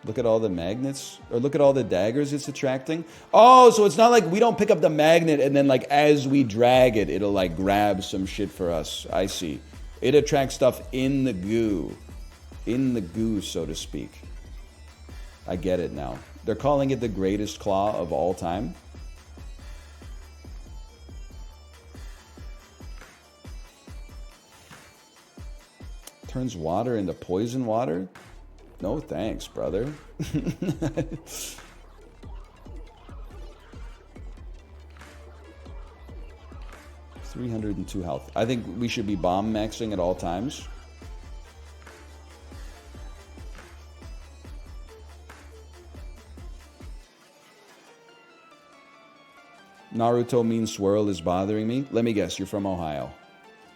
A: Look at all the magnets. Or look at all the daggers it's attracting. Oh, so it's not like we don't pick up the magnet and then like as we drag it, it'll like grab some shit for us. I see. It attracts stuff in the goo. In the goo, so to speak. I get it now. They're calling it the greatest claw of all time. Turns water into poison water? No thanks, brother. 302 health. I think we should be bomb maxing at all times. Naruto means swirl is bothering me. Let me guess, you're from Ohio.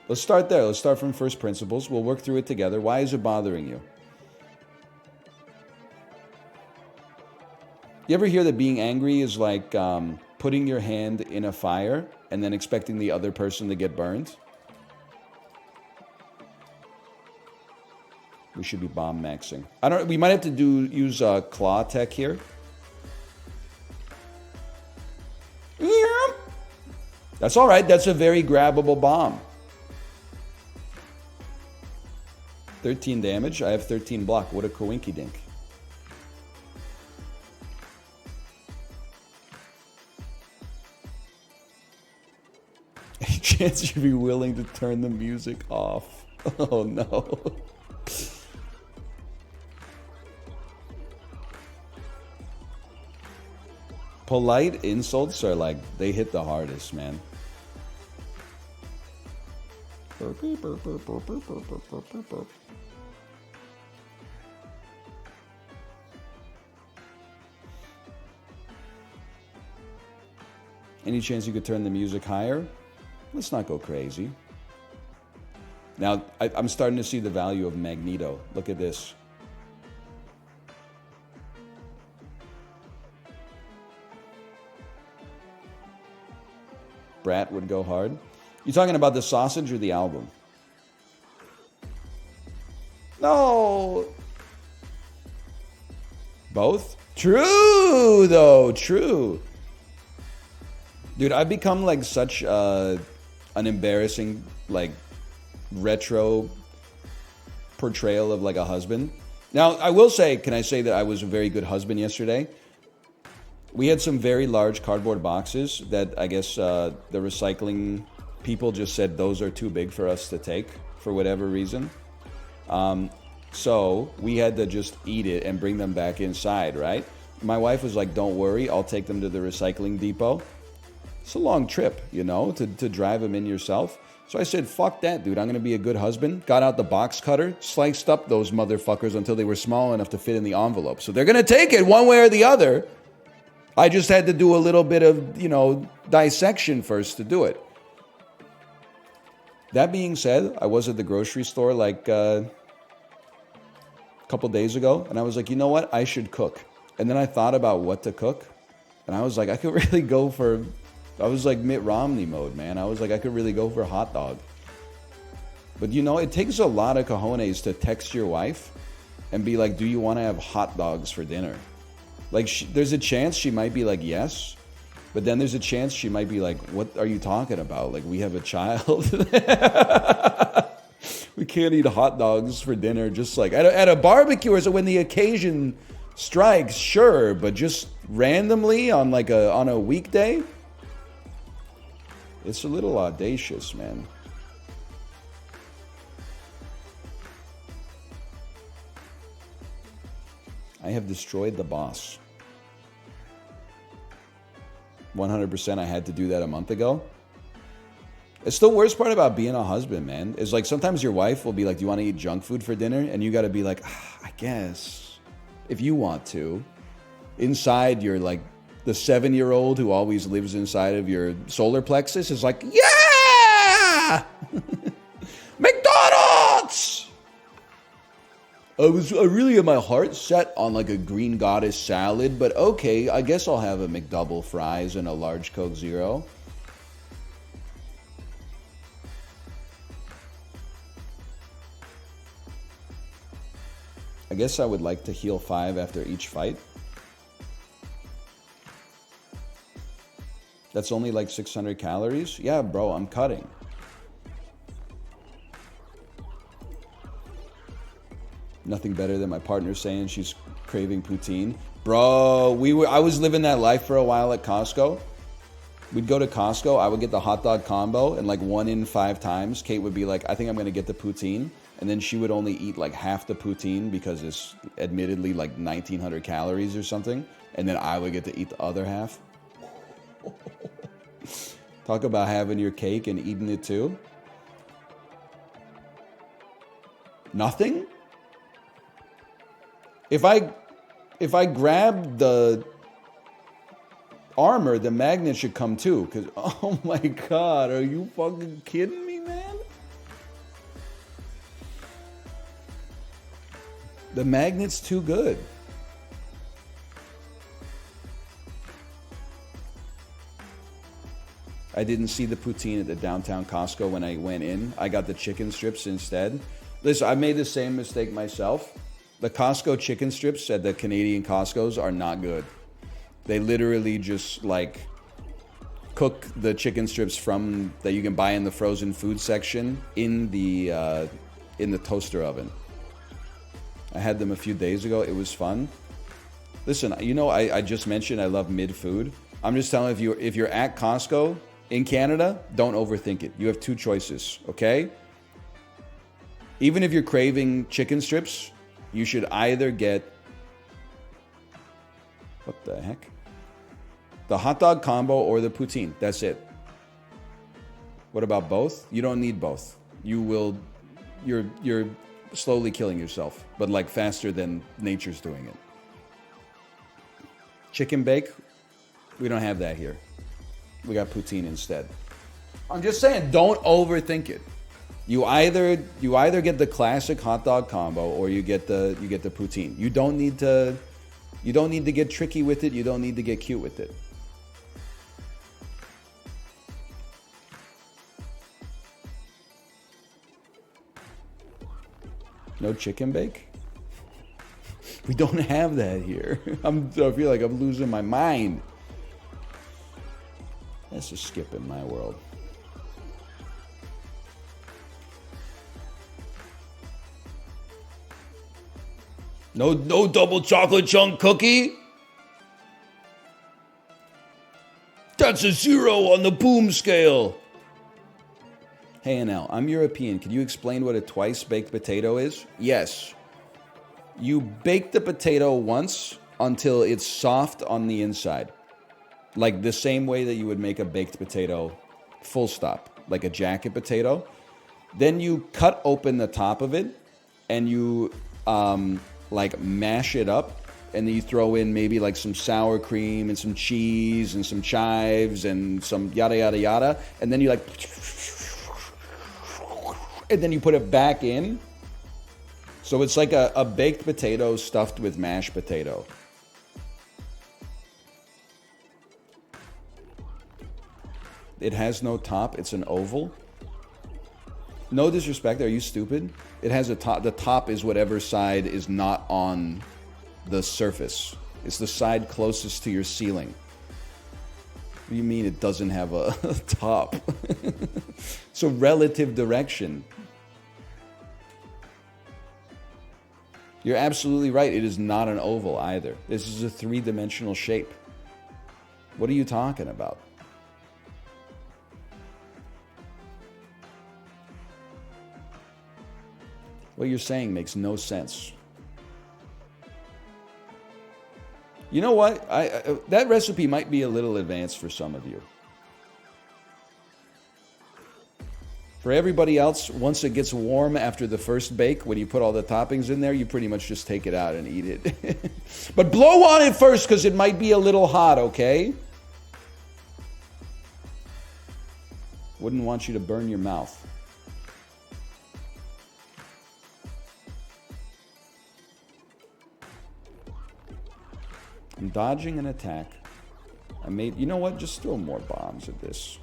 A: Let's start there. Let's start from first principles. We'll work through it together. Why is it bothering you? You ever hear that being angry is like putting your hand in a fire and then expecting the other person to get burned? We should be bomb maxing. We might have to use claw tech here. That's all right. That's a very grabbable bomb. 13 damage. I have 13 block. What a coinky dink. A chance you'd be willing to turn the music off. Oh no. Polite insults are like, they hit the hardest, man. Any chance you could turn the music higher? Let's not go crazy. Now, I'm starting to see the value of Magneto. Look at this. Brat would go hard. You talking about the sausage or the album? No. Both? True, though. True. Dude, I've become like such an embarrassing, like, retro portrayal of like a husband. Now, I will say, can I say that I was a very good husband yesterday? We had some very large cardboard boxes that I guess the recycling people just said those are too big for us to take for whatever reason. So we had to just eat it and bring them back inside, right? My wife was like, don't worry, I'll take them to the recycling depot. It's a long trip, you know, to drive them in yourself. So I said, fuck that, dude. I'm going to be a good husband. Got out the box cutter, sliced up those motherfuckers until they were small enough to fit in the envelope. So they're going to take it one way or the other. I just had to do a little bit of, you know, dissection first to do it. That being said, I was at the grocery store like a couple days ago, and I was like, you know what? I should cook. And then I thought about what to cook, and I was like, I could really go for... I was like Mitt Romney mode, man. I was like, I could really go for a hot dog. But you know, it takes a lot of cojones to text your wife and be like, do you want to have hot dogs for dinner? Like, there's a chance she might be like, yes. But then there's a chance she might be like, what are you talking about? Like, we have a child. We can't eat hot dogs for dinner. Just like at a barbecue or so when the occasion strikes, sure. But just randomly on like on a weekday, it's a little audacious, man. I have destroyed the boss. 100% I had to do that a month ago. It's the worst part about being a husband, man. Is like sometimes your wife will be like, do you want to eat junk food for dinner? And you got to be like, I guess. If you want to. Inside, you're like the 7-year-old who always lives inside of your solar plexus is like, yeah! Ah! McDonald's! I really in my heart set on like a green goddess salad, but okay, I guess I'll have a McDouble fries and a large Coke Zero. I guess I would like to heal 5 after each fight. That's only like 600 calories? Yeah, bro, I'm cutting. Nothing better than my partner saying she's craving poutine. Bro, I was living that life for a while at Costco. We'd go to Costco, I would get the hot dog combo, and like 1 in 5 times, Kate would be like, I think I'm gonna get the poutine. And then she would only eat like half the poutine because it's admittedly like 1,900 calories or something. And then I would get to eat the other half. Talk about having your cake and eating it too. Nothing? If I grab the armor, the magnet should come too. Because, oh my god, are you fucking kidding me, man? The magnet's too good. I didn't see the poutine at the downtown Costco when I went in. I got the chicken strips instead. Listen, I made the same mistake myself. The Costco chicken strips at the Canadian Costcos are not good. They literally just like cook the chicken strips from that you can buy in the frozen food section in the toaster oven. I had them a few days ago. It was fun. Listen, you know, I just mentioned I love mid-food. I'm just telling you, if you're at Costco in Canada, don't overthink it. You have 2 choices, okay? Even if you're craving chicken strips, you should either get... What the heck? The hot dog combo or the poutine. That's it. What about both? You don't need both. You're slowly killing yourself, but like faster than nature's doing it. Chicken bake, we don't have that here. We got poutine instead. I'm just saying, don't overthink it. You either get the classic hot dog combo or you get the poutine. You don't need to get tricky with it. You don't need to get cute with it. No chicken bake? We don't have that here. I feel like I'm losing my mind. That's a skip in my world. No double chocolate chunk cookie? That's a 0 on the boom scale. Hey, NL, I'm European. Can you explain what a twice-baked potato is? Yes. You bake the potato once until it's soft on the inside. Like the same way that you would make a baked potato, full stop, like a jacket potato. Then you cut open the top of it and you like mash it up. And then you throw in maybe like some sour cream and some cheese and some chives and some yada, yada, yada. And then you like... And then you put it back in. So it's like a baked potato stuffed with mashed potato. It has no top. It's an oval. No disrespect. Are you stupid? It has a top. The top is whatever side is not on the surface. It's the side closest to your ceiling. What do you mean it doesn't have a top? It's a relative direction. You're absolutely right. It is not an oval either. This is a 3-dimensional shape. What are you talking about? What you're saying makes no sense. You know what? That recipe might be a little advanced for some of you. For everybody else, once it gets warm after the first bake, when you put all the toppings in there, you pretty much just take it out and eat it. But blow on it first because it might be a little hot, okay? Wouldn't want you to burn your mouth. I'm dodging an attack. You know what? Just throw more bombs at this.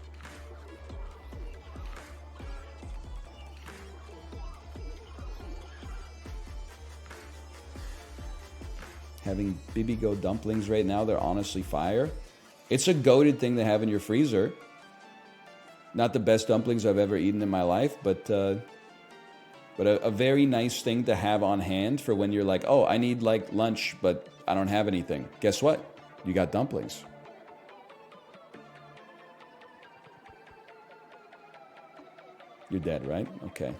A: Having Bibigo dumplings right now, they're honestly fire. It's a goated thing to have in your freezer. Not the best dumplings I've ever eaten in my life, but a very nice thing to have on hand for when you're like, oh, I need like lunch, but I don't have anything. Guess what? You got dumplings. You're dead, right? Okay.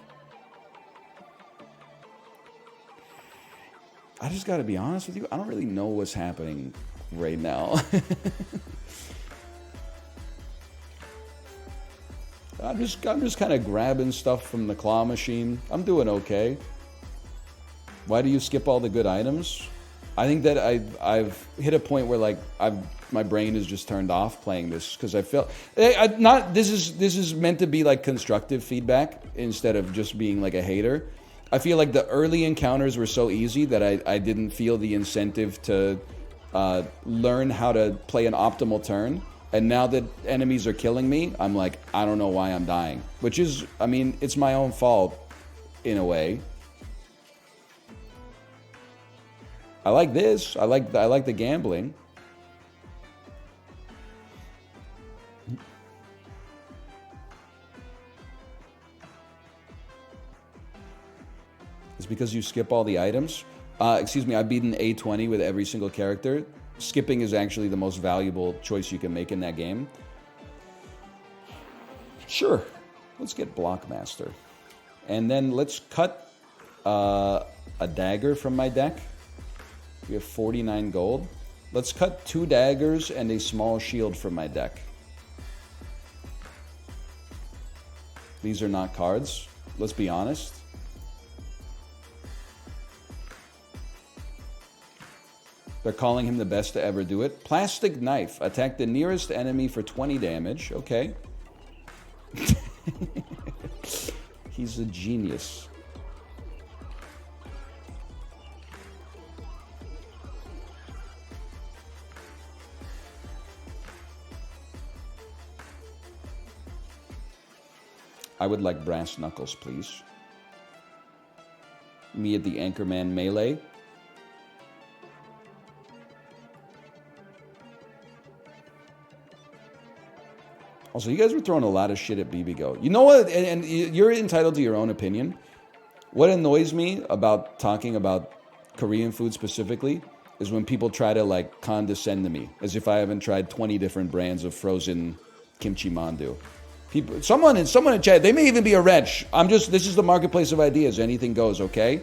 A: I just got to be honest with you. I don't really know what's happening right now. I'm just kind of grabbing stuff from the claw machine. I'm doing okay. Why do you skip all the good items? I think that I've hit a point where like my brain is just turned off playing this because I felt this is meant to be like constructive feedback instead of just being like a hater. I feel like the early encounters were so easy that I didn't feel the incentive to learn how to play an optimal turn. And now that enemies are killing me, I'm like, I don't know why I'm dying. Which is, I mean, it's my own fault in a way. I like this. I like the gambling. It's because you skip all the items. Excuse me, I've beaten A20 with every single character. Skipping is actually the most valuable choice you can make in that game. Sure, let's get Blockmaster. And then let's cut a dagger from my deck. We have 49 gold. Let's cut 2 daggers and a small shield from my deck. These are not cards, let's be honest. They're calling him the best to ever do it. Plastic Knife. Attack the nearest enemy for 20 damage. Okay. He's a genius. I would like brass knuckles, please. Me at the Anchorman melee. Also, you guys were throwing a lot of shit at Bibigo. You know what? And you're entitled to your own opinion. What annoys me about talking about Korean food specifically is when people try to like condescend to me, as if I haven't tried 20 different brands of frozen kimchi mandu. People, someone in chat, they may even be a wretch. This is the marketplace of ideas. Anything goes, okay?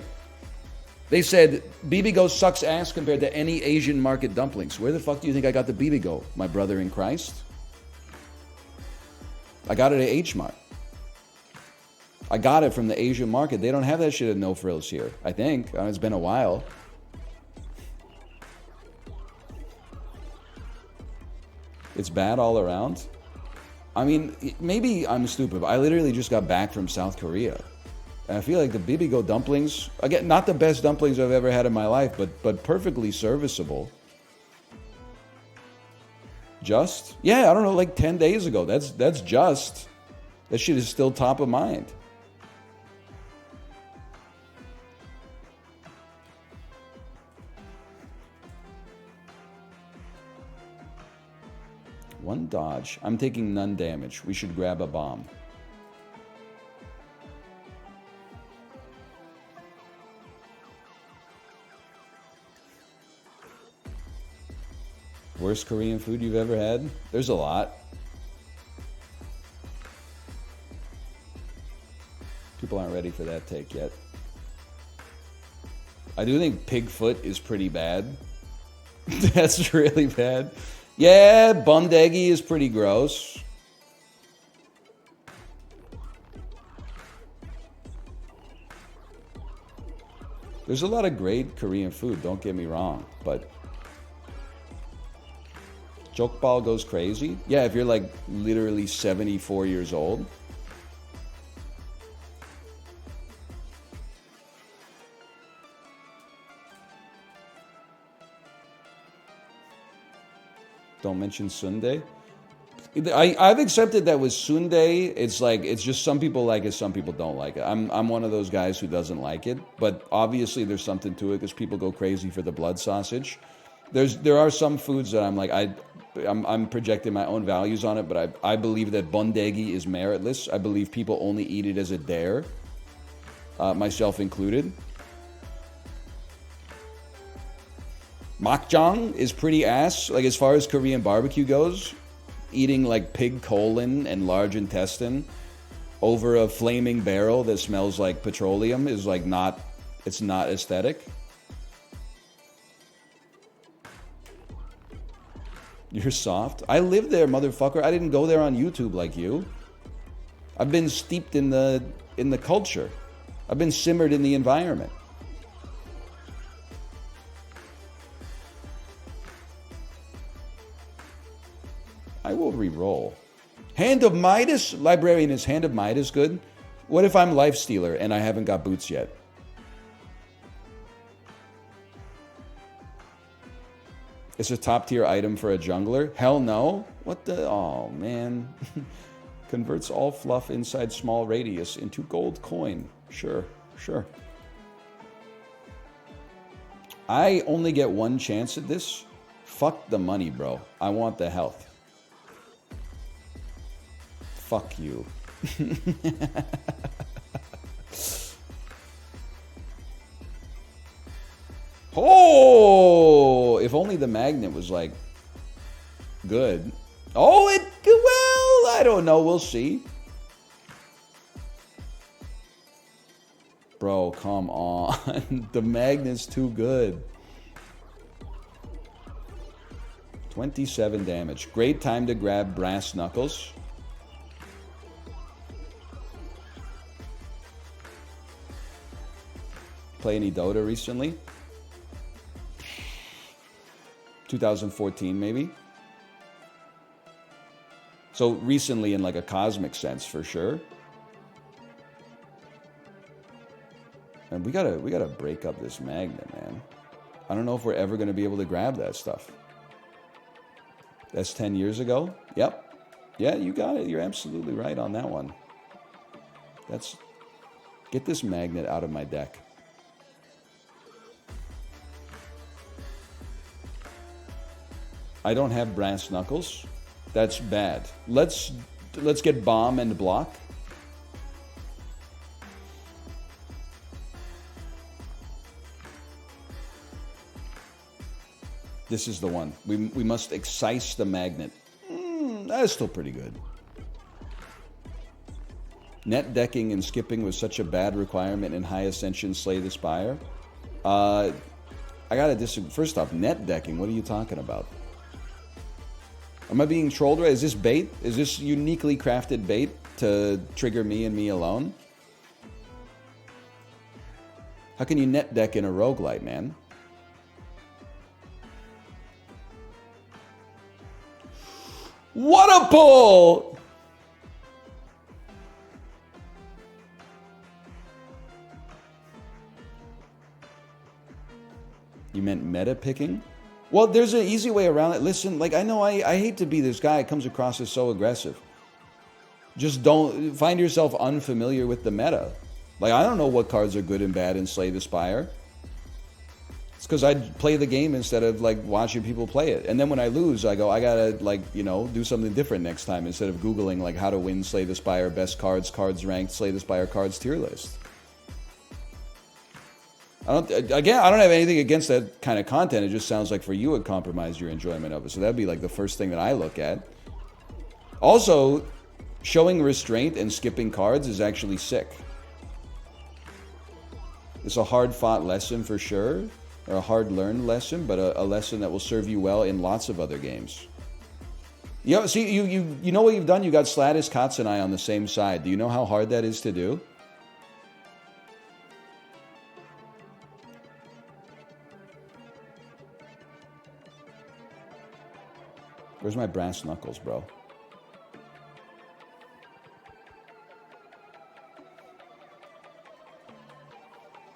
A: They said Bibigo sucks ass compared to any Asian market dumplings. Where the fuck do you think I got the Bibigo, my brother in Christ? I got it at H-Mart. I got it from the Asian market. They don't have that shit at No Frills here, I think. It's been a while. It's bad all around. I mean, maybe I'm stupid, but I literally just got back from South Korea. And I feel like the Bibigo dumplings, again, not the best dumplings I've ever had in my life, but perfectly serviceable. Just? Yeah, I don't know, like 10 days ago. That's just. That shit is still top of mind. One dodge. I'm taking none damage. We should grab a bomb. Worst Korean food you've ever had? There's a lot. People aren't ready for that take yet. I do think pig foot is pretty bad. That's really bad. Yeah, bundegi is pretty gross. There's a lot of great Korean food, don't get me wrong, but Jokbal goes crazy. Yeah, if you're like literally 74 years old. Don't mention Sunday. I've accepted that with Sunday, it's like it's just some people like it, some people don't like it. I'm one of those guys who doesn't like it, but obviously there's something to it because people go crazy for the blood sausage. There are some foods that I'm like I'm projecting my own values on it, but I believe that bondegi is meritless. I believe people only eat it as a dare, myself included. Makjang is pretty ass. Like as far as Korean barbecue goes, eating like pig colon and large intestine over a flaming barrel that smells like petroleum is like not, it's not aesthetic. You're soft. I live there, motherfucker. I didn't go there on YouTube like you. I've been steeped in the culture. I've been simmered in the environment. I will re-roll. Hand of Midas? Librarian, is Hand of Midas good? What if I'm Lifestealer and I haven't got boots yet? It's a top tier item for a jungler? Hell no. What the? Oh, man. Converts all fluff inside small radius into gold coin. Sure, sure. I only get one chance at this. Fuck the money, bro. I want the health. Fuck you. Oh, if only the magnet was like good. Oh, well, I don't know. We'll see. Bro, come on. The magnet's too good. 27 damage. Great time to grab brass knuckles. Play any Dota recently? 2014 maybe. So recently in like a cosmic sense for sure. And we gotta break up this magnet, man. I don't know if we're ever gonna be able to grab that stuff. That's 10 years ago? Yep. Yeah, you got it. You're absolutely right on that one. Get this magnet out of my deck. I don't have brass knuckles. That's bad. Let's get bomb and block. This is the one. We must excise the magnet. That is still pretty good. Net decking and skipping was such a bad requirement in High Ascension Slay the Spire. I gotta disagree. First off, net decking, what are you talking about? Am I being trolled right? Is this bait? Is this uniquely crafted bait to trigger me and me alone? How can you net deck in a roguelite, man? What a pull! You meant meta picking? Well, there's an easy way around it. Listen, like, I know I hate to be this guy. It comes across as so aggressive. Just don't find yourself unfamiliar with the meta. Like, I don't know what cards are good and bad in Slay the Spire. It's because I play the game instead of, like, watching people play it. And then when I lose, I go, I gotta, like, you know, do something different next time instead of Googling, like, how to win Slay the Spire, best cards, cards ranked, Slay the Spire cards tier list. I don't have anything against that kind of content. It just sounds like for you it compromised your enjoyment of it. So that'd be like the first thing that I look at. Also, showing restraint and skipping cards is actually sick. It's a hard-fought lesson for sure, or a hard-learned lesson, but a lesson that will serve you well in lots of other games. You know, see, you know what you've done? You got Sladis, Katz, and I on the same side. Do you know how hard that is to do? Where's my brass knuckles, bro?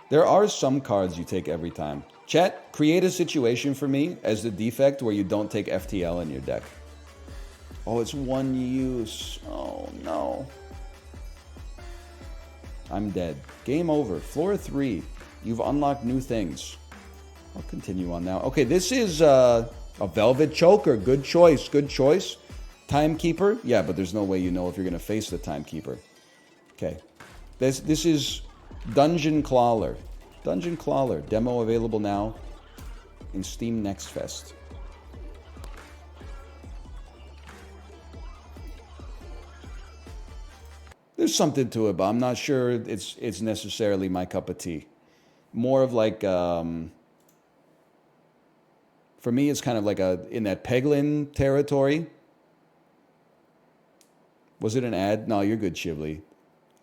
A: There are some cards you take every time. Chat, create a situation for me as the defect where you don't take FTL in your deck. Oh, it's one use. Oh, no. I'm dead. Game over. Floor 3. You've unlocked new things. I'll continue on now. Okay, this is a Velvet Choker. Good choice. Good choice. Timekeeper. Yeah, but there's no way you know if you're going to face the Timekeeper. Okay. This is Dungeon Clawler. Dungeon Clawler. Demo available now in Steam Next Fest. There's something to it, but I'm not sure it's necessarily my cup of tea. More of like, for me, it's kind of like in that Peglin territory. Was it an ad? No, you're good, Chivly.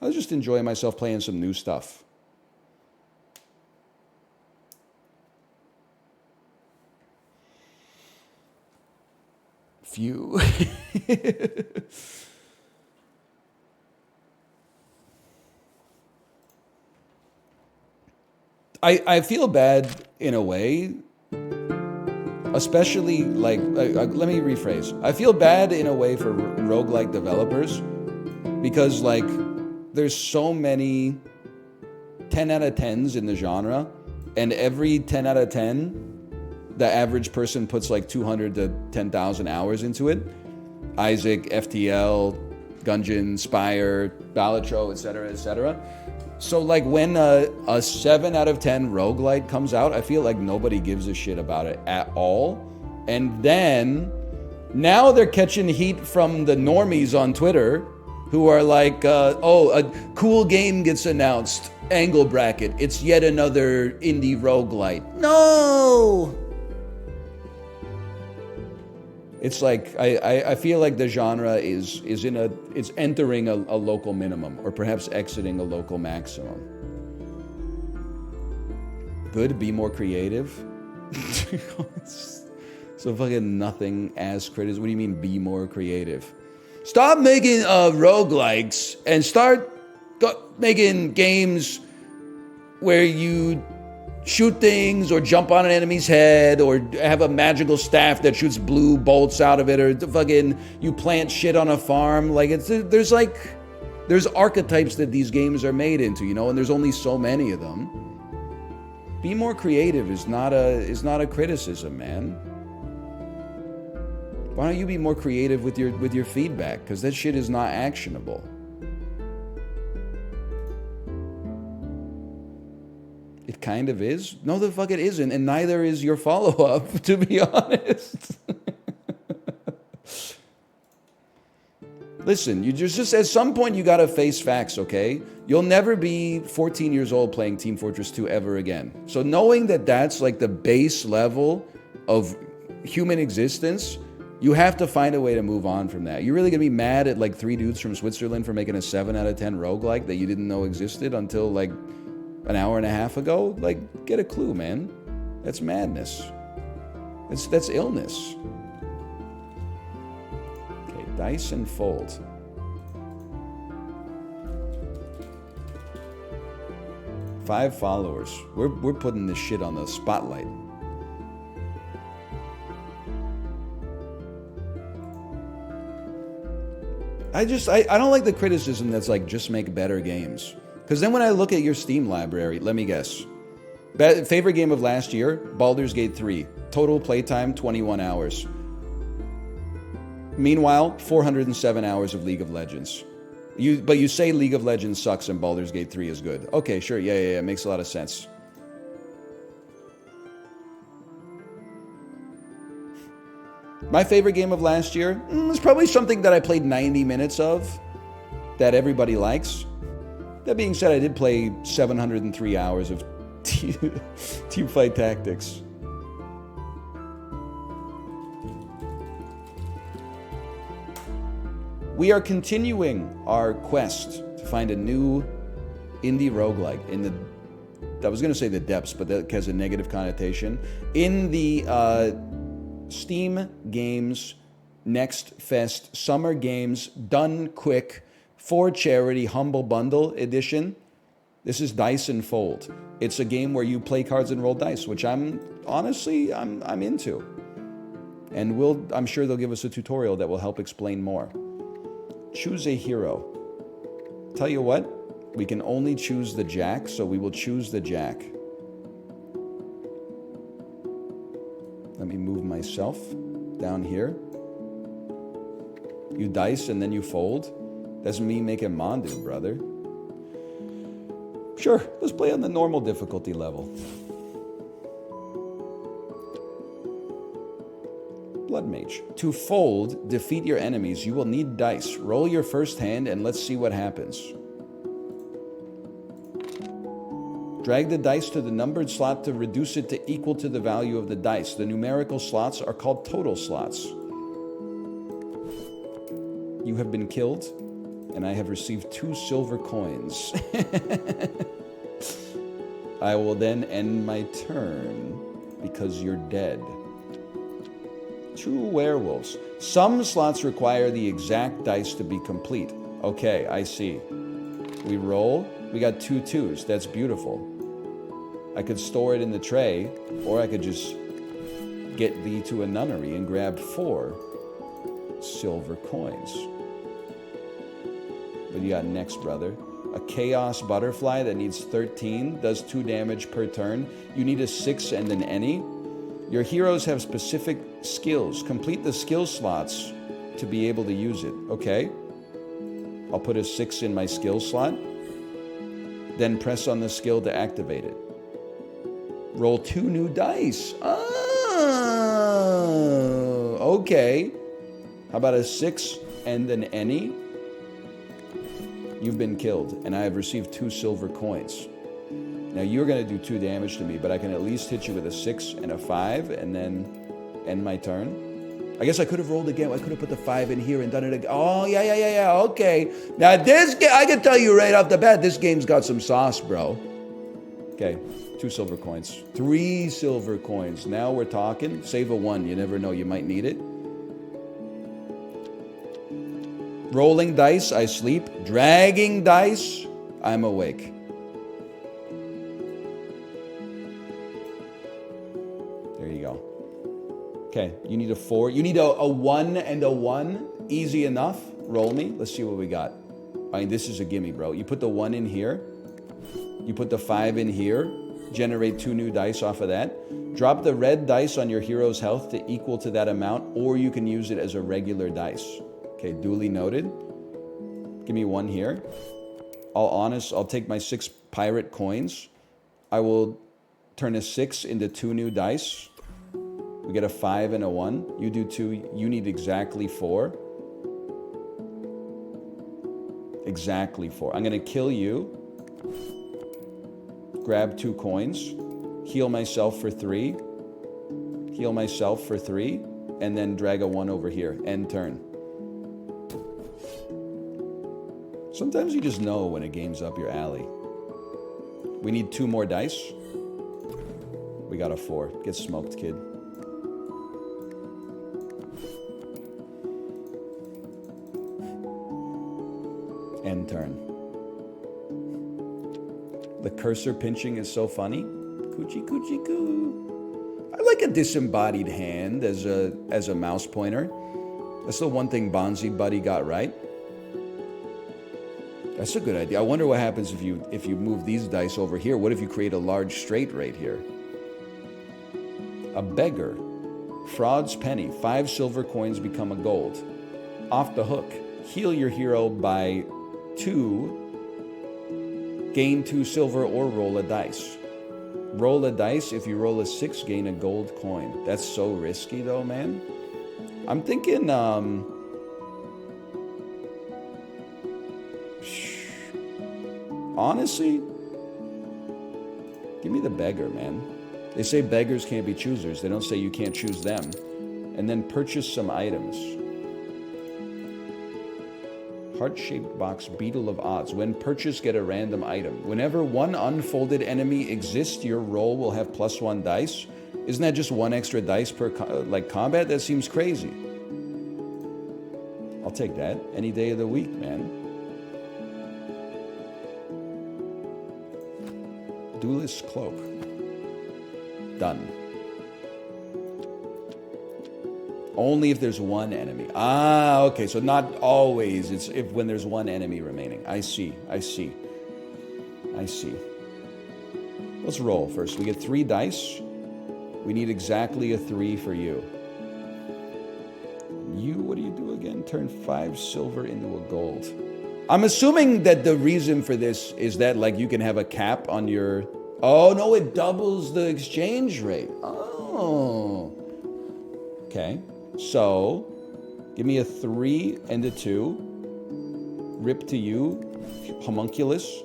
A: I was just enjoying myself playing some new stuff. Phew. I feel bad in a way, especially like let me rephrase. I feel bad in a way for roguelike developers because like there's so many 10 out of 10s in the genre, and every 10 out of 10, the average person puts like 200 to 10,000 hours into it. Isaac, FTL, Gungeon, Spire, Balatro, etc., etc. So like when a 7 out of 10 roguelite comes out, I feel like nobody gives a shit about it at all. And then now they're catching heat from the normies on Twitter who are like, oh, a cool game gets announced. Angle bracket. It's yet another indie roguelite. No! It's like I feel like the genre is entering a local minimum, or perhaps exiting a local maximum. Good, be more creative. So fucking nothing as critical. What do you mean be more creative? Stop making roguelikes and start making games where you shoot things or jump on an enemy's head or have a magical staff that shoots blue bolts out of it, or fucking you plant shit on a farm. Like there's archetypes that these games are made into, you know, and there's only so many of them. Be more creative is not a criticism, man. Why don't you be more creative with your feedback? Because that shit is not actionable. It kind of is. No, the fuck it isn't, and neither is your follow-up, to be honest. Listen, you just at some point you gotta face facts, okay? You'll never be 14 years old playing Team Fortress 2 ever again. So knowing that that's like the base level of human existence, you have to find a way to move on from that. You're really gonna be mad at like 3 dudes from Switzerland for making a 7 out of 10 roguelike that you didn't know existed until like an hour and a half ago? Like, get a clue, man. That's madness. That's illness. Okay, dice and fold. Five followers. We're putting this shit on the spotlight. I don't like the criticism that's like, just make better games. Because then when I look at your Steam library, let me guess. Favorite game of last year? Baldur's Gate 3. Total playtime, 21 hours. Meanwhile, 407 hours of League of Legends. But you say League of Legends sucks and Baldur's Gate 3 is good. Okay, sure, yeah, makes a lot of sense. My favorite game of last year is probably something that I played 90 minutes of that everybody likes. That being said, I did play 703 hours of Teamfight Tactics. We are continuing our quest to find a new indie roguelike in the, I was going to say the depths, but that has a negative connotation, in the Steam Games Next Fest Summer Games Done Quick for Charity Humble Bundle Edition. This is Dice and Fold. It's a game where you play cards and roll dice, which I'm into. And I'm sure they'll give us a tutorial that will help explain more. Choose a hero. Tell you what, we can only choose the Jack, so we will choose the Jack. Let me move myself down here. You dice and then you fold. Doesn't mean make a Mandu, brother. Sure, let's play on the normal difficulty level. Blood Mage. To fold, defeat your enemies, you will need dice. Roll your first hand and let's see what happens. Drag the dice to the numbered slot to reduce it to equal to the value of the dice. The numerical slots are called total slots. You have been killed, and I have received 2 silver coins. I will then end my turn because you're dead. 2 werewolves. Some slots require the exact dice to be complete. Okay, I see. We roll. We got 2 2s. That's beautiful. I could store it in the tray, or I could just get thee to a nunnery and grab 4 silver coins. What do you got next, brother? A chaos butterfly that needs 13, does 2 damage per turn. You need a 6 and an any. Your heroes have specific skills. Complete the skill slots to be able to use it. Okay. I'll put a 6 in my skill slot. Then press on the skill to activate it. Roll 2 new dice. Oh, okay. How about a 6 and an any? You've been killed, and I have received 2 silver coins. Now you're going to do 2 damage to me, but I can at least hit you with a 6 and a 5, and then end my turn. I guess I could have rolled again. I could have put the 5 in here and done it again. Oh, yeah, okay. Now this game, I can tell you right off the bat, this game's got some sauce, bro. Okay, 2 silver coins. 3 silver coins. Now we're talking. Save a 1. You never know. You might need it. Rolling dice, I sleep. Dragging dice, I'm awake. There you go. Okay, you need a 4. You need a 1 and a 1. Easy enough. Roll me. Let's see what we got. I mean, this is a gimme, bro. You put the 1 in here. You put the 5 in here. Generate 2 new dice off of that. Drop the red dice on your hero's health to equal to that amount, or you can use it as a regular dice. Okay, duly noted. Give me 1 here. I'll take my 6 pirate coins. I will turn a 6 into 2 new dice. We get a 5 and a 1. You do 2. You need exactly 4. Exactly 4. I'm going to kill you. Grab 2 coins. Heal myself for 3. Heal myself for 3. And then drag a 1 over here. End turn. Sometimes you just know when a game's up your alley. We need 2 more dice. We got a 4. Get smoked, kid. End turn. The cursor pinching is so funny. Coochie coochie coo. I like a disembodied hand as a mouse pointer. That's the one thing Bonzi Buddy got right. That's a good idea. I wonder what happens if you move these dice over here. What if you create a large straight right here? A beggar. Fraud's penny. 5 silver coins become a gold. Off the hook. Heal your hero by 2. Gain 2 silver or roll a dice. Roll a dice. If you roll a 6, gain a gold coin. That's so risky though, man. I'm thinking, honestly, give me the beggar, man. They say beggars can't be choosers. They don't say you can't choose them. And then purchase some items. Heart-shaped box, beetle of odds. When purchased, get a random item. Whenever 1 unfolded enemy exists, your roll will have +1 dice. Isn't that just 1 extra dice per combat? That seems crazy. take that. Any day of the week, man. Duelist Cloak. Done. Only if there's one enemy. Ah, okay. So not always. It's if when there's one enemy remaining. I see. I see. I see. Let's roll first. We get 3 dice. We need exactly a 3 for you. You, what do you do again? Turn 5 silver into a gold. I'm assuming that the reason for this is that, like, you can have a cap on your... Oh, no, it doubles the exchange rate. Oh. Okay. So, give me a 3 and a 2. Rip to you, homunculus.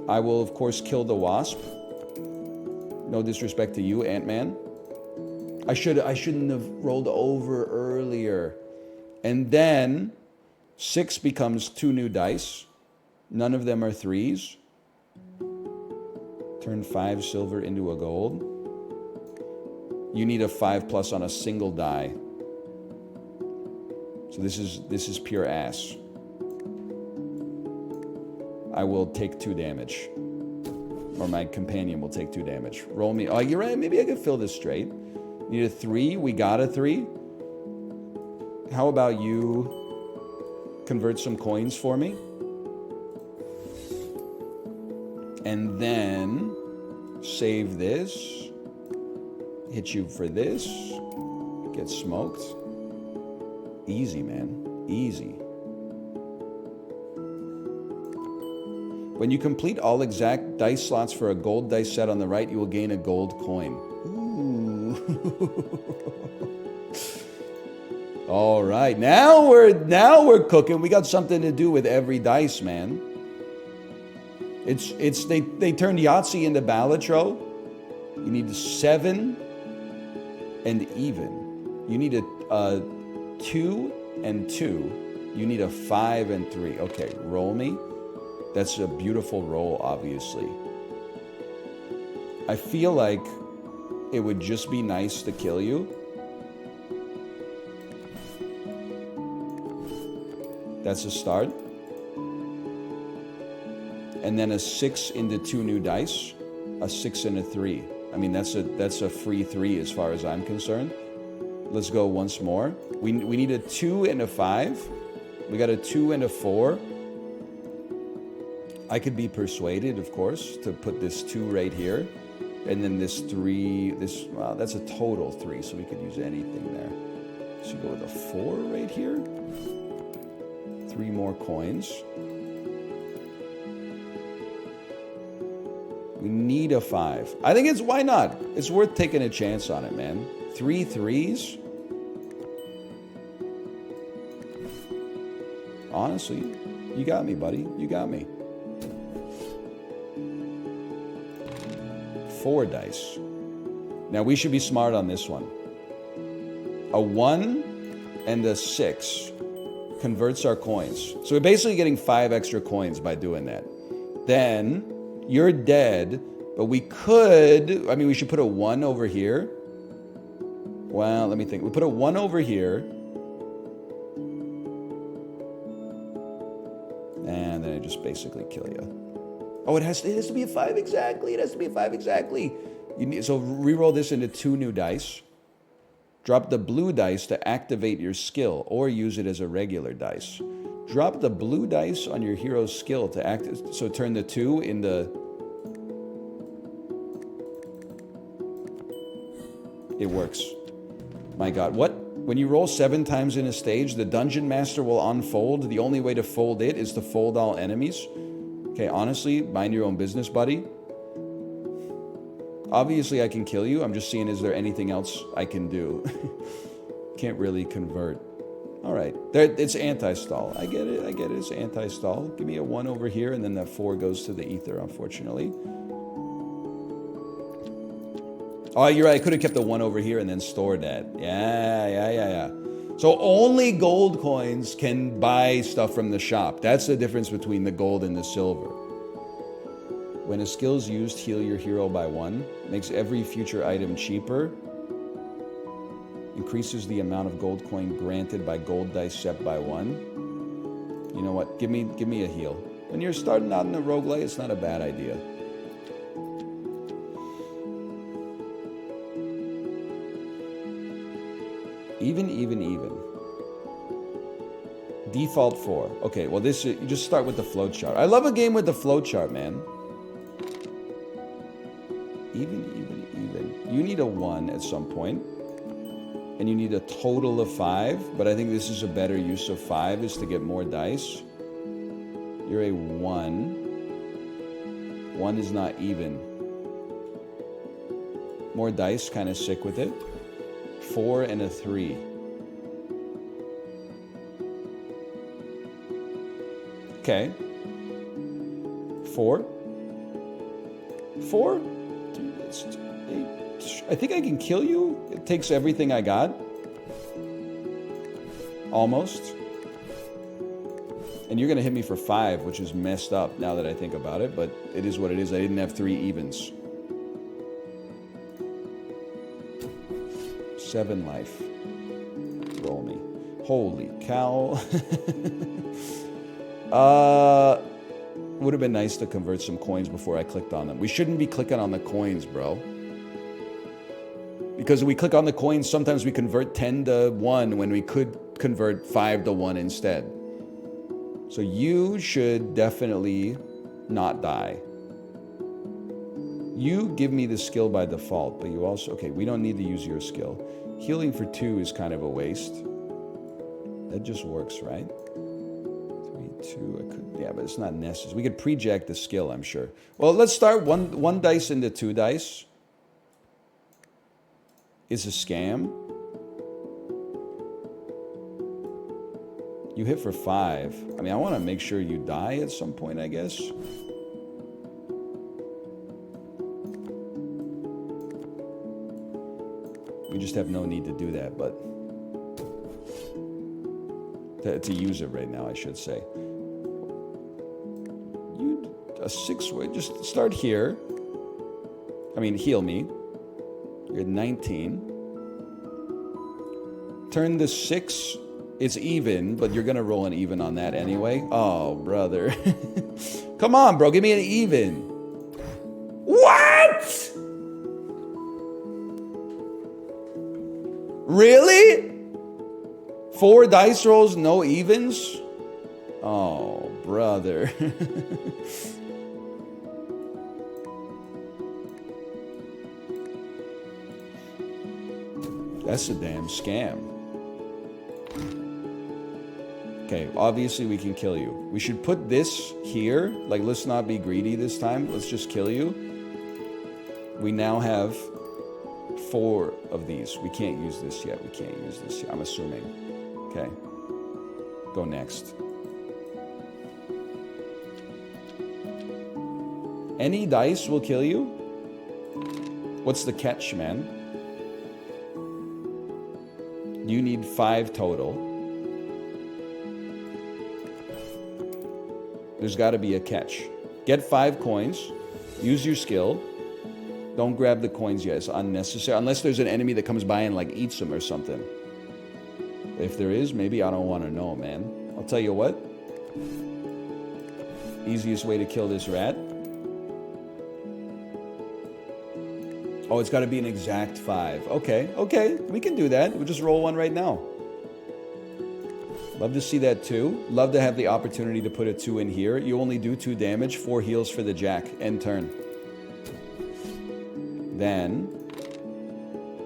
A: I will, of course, kill the wasp. No disrespect to you, Ant-Man. I shouldn't have rolled over earlier. And then 6 becomes 2 new dice. None of them are 3s. Turn 5 silver into a gold. You need a 5+ on a single die. So this is pure ass. I will take 2 damage. Or my companion will take 2 damage. Roll me. Oh, you're right. Maybe I can fill this straight. Need a 3. We got a 3. How about you convert some coins for me? And then save this. Hit you for this. Get smoked. Easy, man. Easy. When you complete all exact dice slots for a gold dice set on the right, you will gain a gold coin. Ooh. All right, now we're cooking. We got something to do with every dice, man. They turned Yahtzee into Balatro. You need 7 and even. You need a 2 and 2. You need a 5 and 3. Okay, roll me. That's a beautiful roll, obviously. I feel like it would just be nice to kill you. That's a start. And then a 6 into 2 new dice. A 6 and a 3. I mean, that's a free 3 as far as I'm concerned. Let's go once more. We need a 2 and a 5. We got a 2 and a 4. I could be persuaded, of course, to put this 2 right here. And then this 3, well, that's a total 3, so we could use anything there. So go with a 4 right here. 3 more coins. We need a 5. I think why not? It's worth taking a chance on it, man. 3 3s. Honestly, you got me, buddy. You got me. 4 dice. Now we should be smart on this one. A 1 and a 6 converts our coins. So we're basically getting 5 extra coins by doing that. Then you're dead, but we should put a 1 over here. Well, let me think. We put a 1 over here. And then I just basically kill you. Oh, it has to be a 5 exactly. It has to be a 5 exactly. So re-roll this into 2 new dice. Drop the blue dice to activate your skill, or use it as a regular dice. Drop the blue dice on your hero's skill to activate. So turn the 2 into... It works. My God, what? When you roll 7 times in a stage, the Dungeon Master will unfold. The only way to fold it is to fold all enemies. Okay, honestly, mind your own business, buddy. Obviously, I can kill you. I'm just seeing, is there anything else I can do? Can't really convert. All right. It's anti-stall. I get it. It's anti-stall. Give me a 1 over here, and then that 4 goes to the ether, unfortunately. Oh, you're right. I could have kept the 1 over here and then stored that. Yeah. So only gold coins can buy stuff from the shop. That's the difference between the gold and the silver. When a skill's used, heal your hero by 1. Makes every future item cheaper. Increases the amount of gold coin granted by gold dice set by 1. You know what? Give me a heal. When you're starting out in a roguelite, it's not a bad idea. Even. Default 4. Okay, well this you just start with the flowchart. I love a game with the flowchart, man. Even. You need a 1 at some point. And you need a total of 5, but I think this is a better use of 5 is to get more dice. You're a 1. 1 is not even. More dice, kind of sick with it. 4 and a 3. Okay. 4. 4? Dude, that's 8. I think I can kill you. It takes everything I got. Almost. And you're going to hit me for 5, which is messed up now that I think about it, but it is what it is. I didn't have 3 evens. 7 life. Roll me. Holy cow. Would have been nice to convert some coins before I clicked on them. We shouldn't be clicking on the coins, bro. Because when we click on the coins, sometimes we convert 10 to 1 when we could convert 5 to 1 instead. So you should definitely not die. You give me the skill by default, but you also... Okay, we don't need to use your skill. Healing for 2 is kind of a waste. That just works, right? 3, 2, I could... Yeah, but it's not necessary. We could project the skill, I'm sure. Well, let's start one dice into 2 dice. It's a scam. You hit for 5. I mean, I want to make sure you die at some point, I guess. We just have no need to do that, but... To use it right now, I should say. A 6-way, just start here. I mean, heal me. You're at 19. Turn the 6, it's even, but you're gonna roll an even on that anyway. Oh, brother. Come on, bro, give me an even. What? Really? 4 dice rolls, no evens? Oh, brother. That's a damn scam. Okay, obviously we can kill you. We should put this here. Like, let's not be greedy this time. Let's just kill you. We now have 4 of these. We can't use this yet. We can't use this yet. I'm assuming. Okay. Go next. Any dice will kill you? What's the catch, man? You need 5 total. There's got to be a catch. Get 5 coins. Use your skill. Don't grab the coins yet. It's unnecessary. Unless there's an enemy that comes by and like eats them or something. If there is, maybe I don't want to know, man. I'll tell you what. Easiest way to kill this rat. Oh, it's got to be an exact 5. Okay, okay. We can do that. We'll just roll one right now. Love to see that too. Love to have the opportunity to put a 2 in here. You only do 2 damage, 4 heals for the jack. End turn. Then,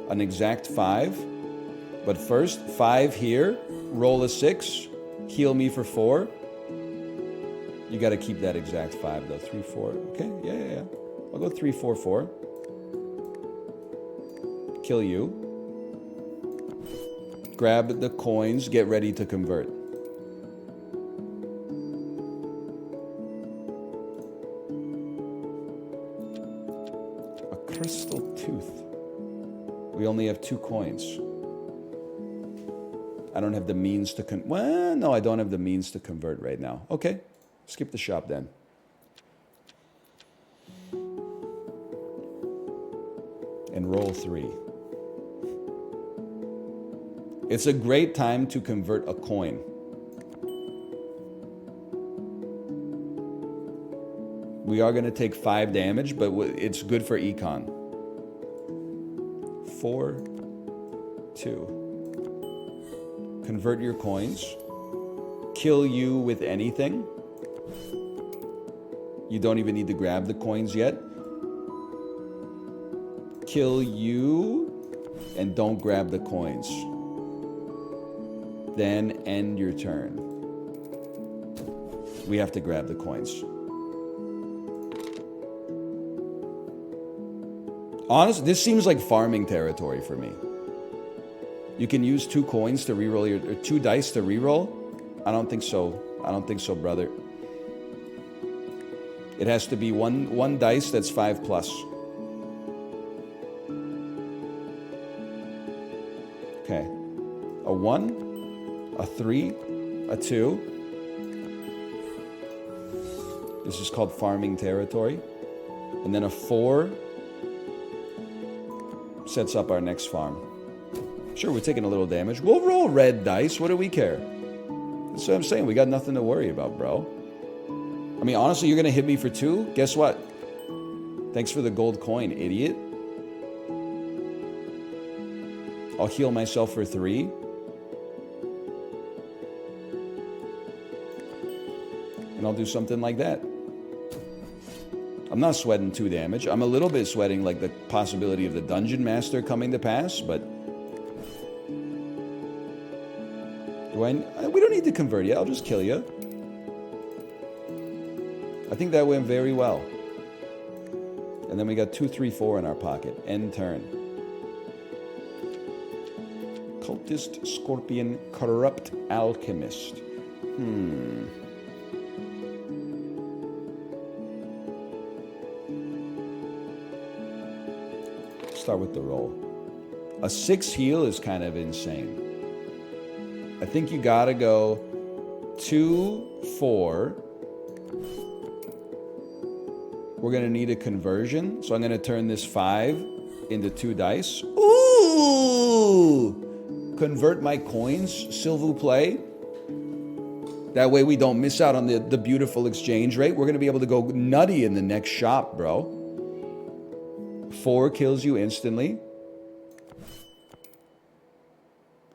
A: an exact 5. But first, 5 here. Roll a 6. Heal me for 4. You got to keep that exact 5 though. 3, 4. Okay, yeah. I'll go 3, 4, 4. Kill you. Grab the coins. Get ready to convert. A crystal tooth. We only have 2 coins. I don't have the means to well, no, I don't have the means to convert right now. Okay. Skip the shop then. And roll 3. It's a great time to convert a coin. We are going to take 5 damage, but it's good for econ. 4, 2. Convert your coins. Kill you with anything. You don't even need to grab the coins yet. Kill you and don't grab the coins. Then end your turn. We have to grab the coins. Honestly, this seems like farming territory for me. You can use 2 coins to reroll your, or 2 dice to reroll. I don't think so. I don't think so, brother. It has to be one dice that's 5 plus. Okay. A 1, a 3, a 2. This is called farming territory. And then a 4 sets up our next farm. Sure, we're taking a little damage. We'll roll red dice. What do we care? That's what I'm saying. We got nothing to worry about, bro. I mean, honestly, you're going to hit me for 2? Guess what? Thanks for the gold coin, idiot. I'll heal myself for 3. And I'll do something like that. I'm not sweating 2 damage. I'm a little bit sweating like the possibility of the Dungeon Master coming to pass, but... we don't need to convert yet. I'll just kill you. I think that went very well. And then we got 2, 3, 4 in our pocket. End turn. Cultist, Scorpion, Corrupt Alchemist. Start with the roll. A 6 heal is kind of insane. I think you gotta go 2, 4. We're gonna need a conversion, so I'm gonna turn this 5 into 2 dice. Ooh! Convert my coins, s'il vous plaît. That way we don't miss out on the beautiful exchange rate. We're gonna be able to go nutty in the next shop, bro. 4 kills you instantly.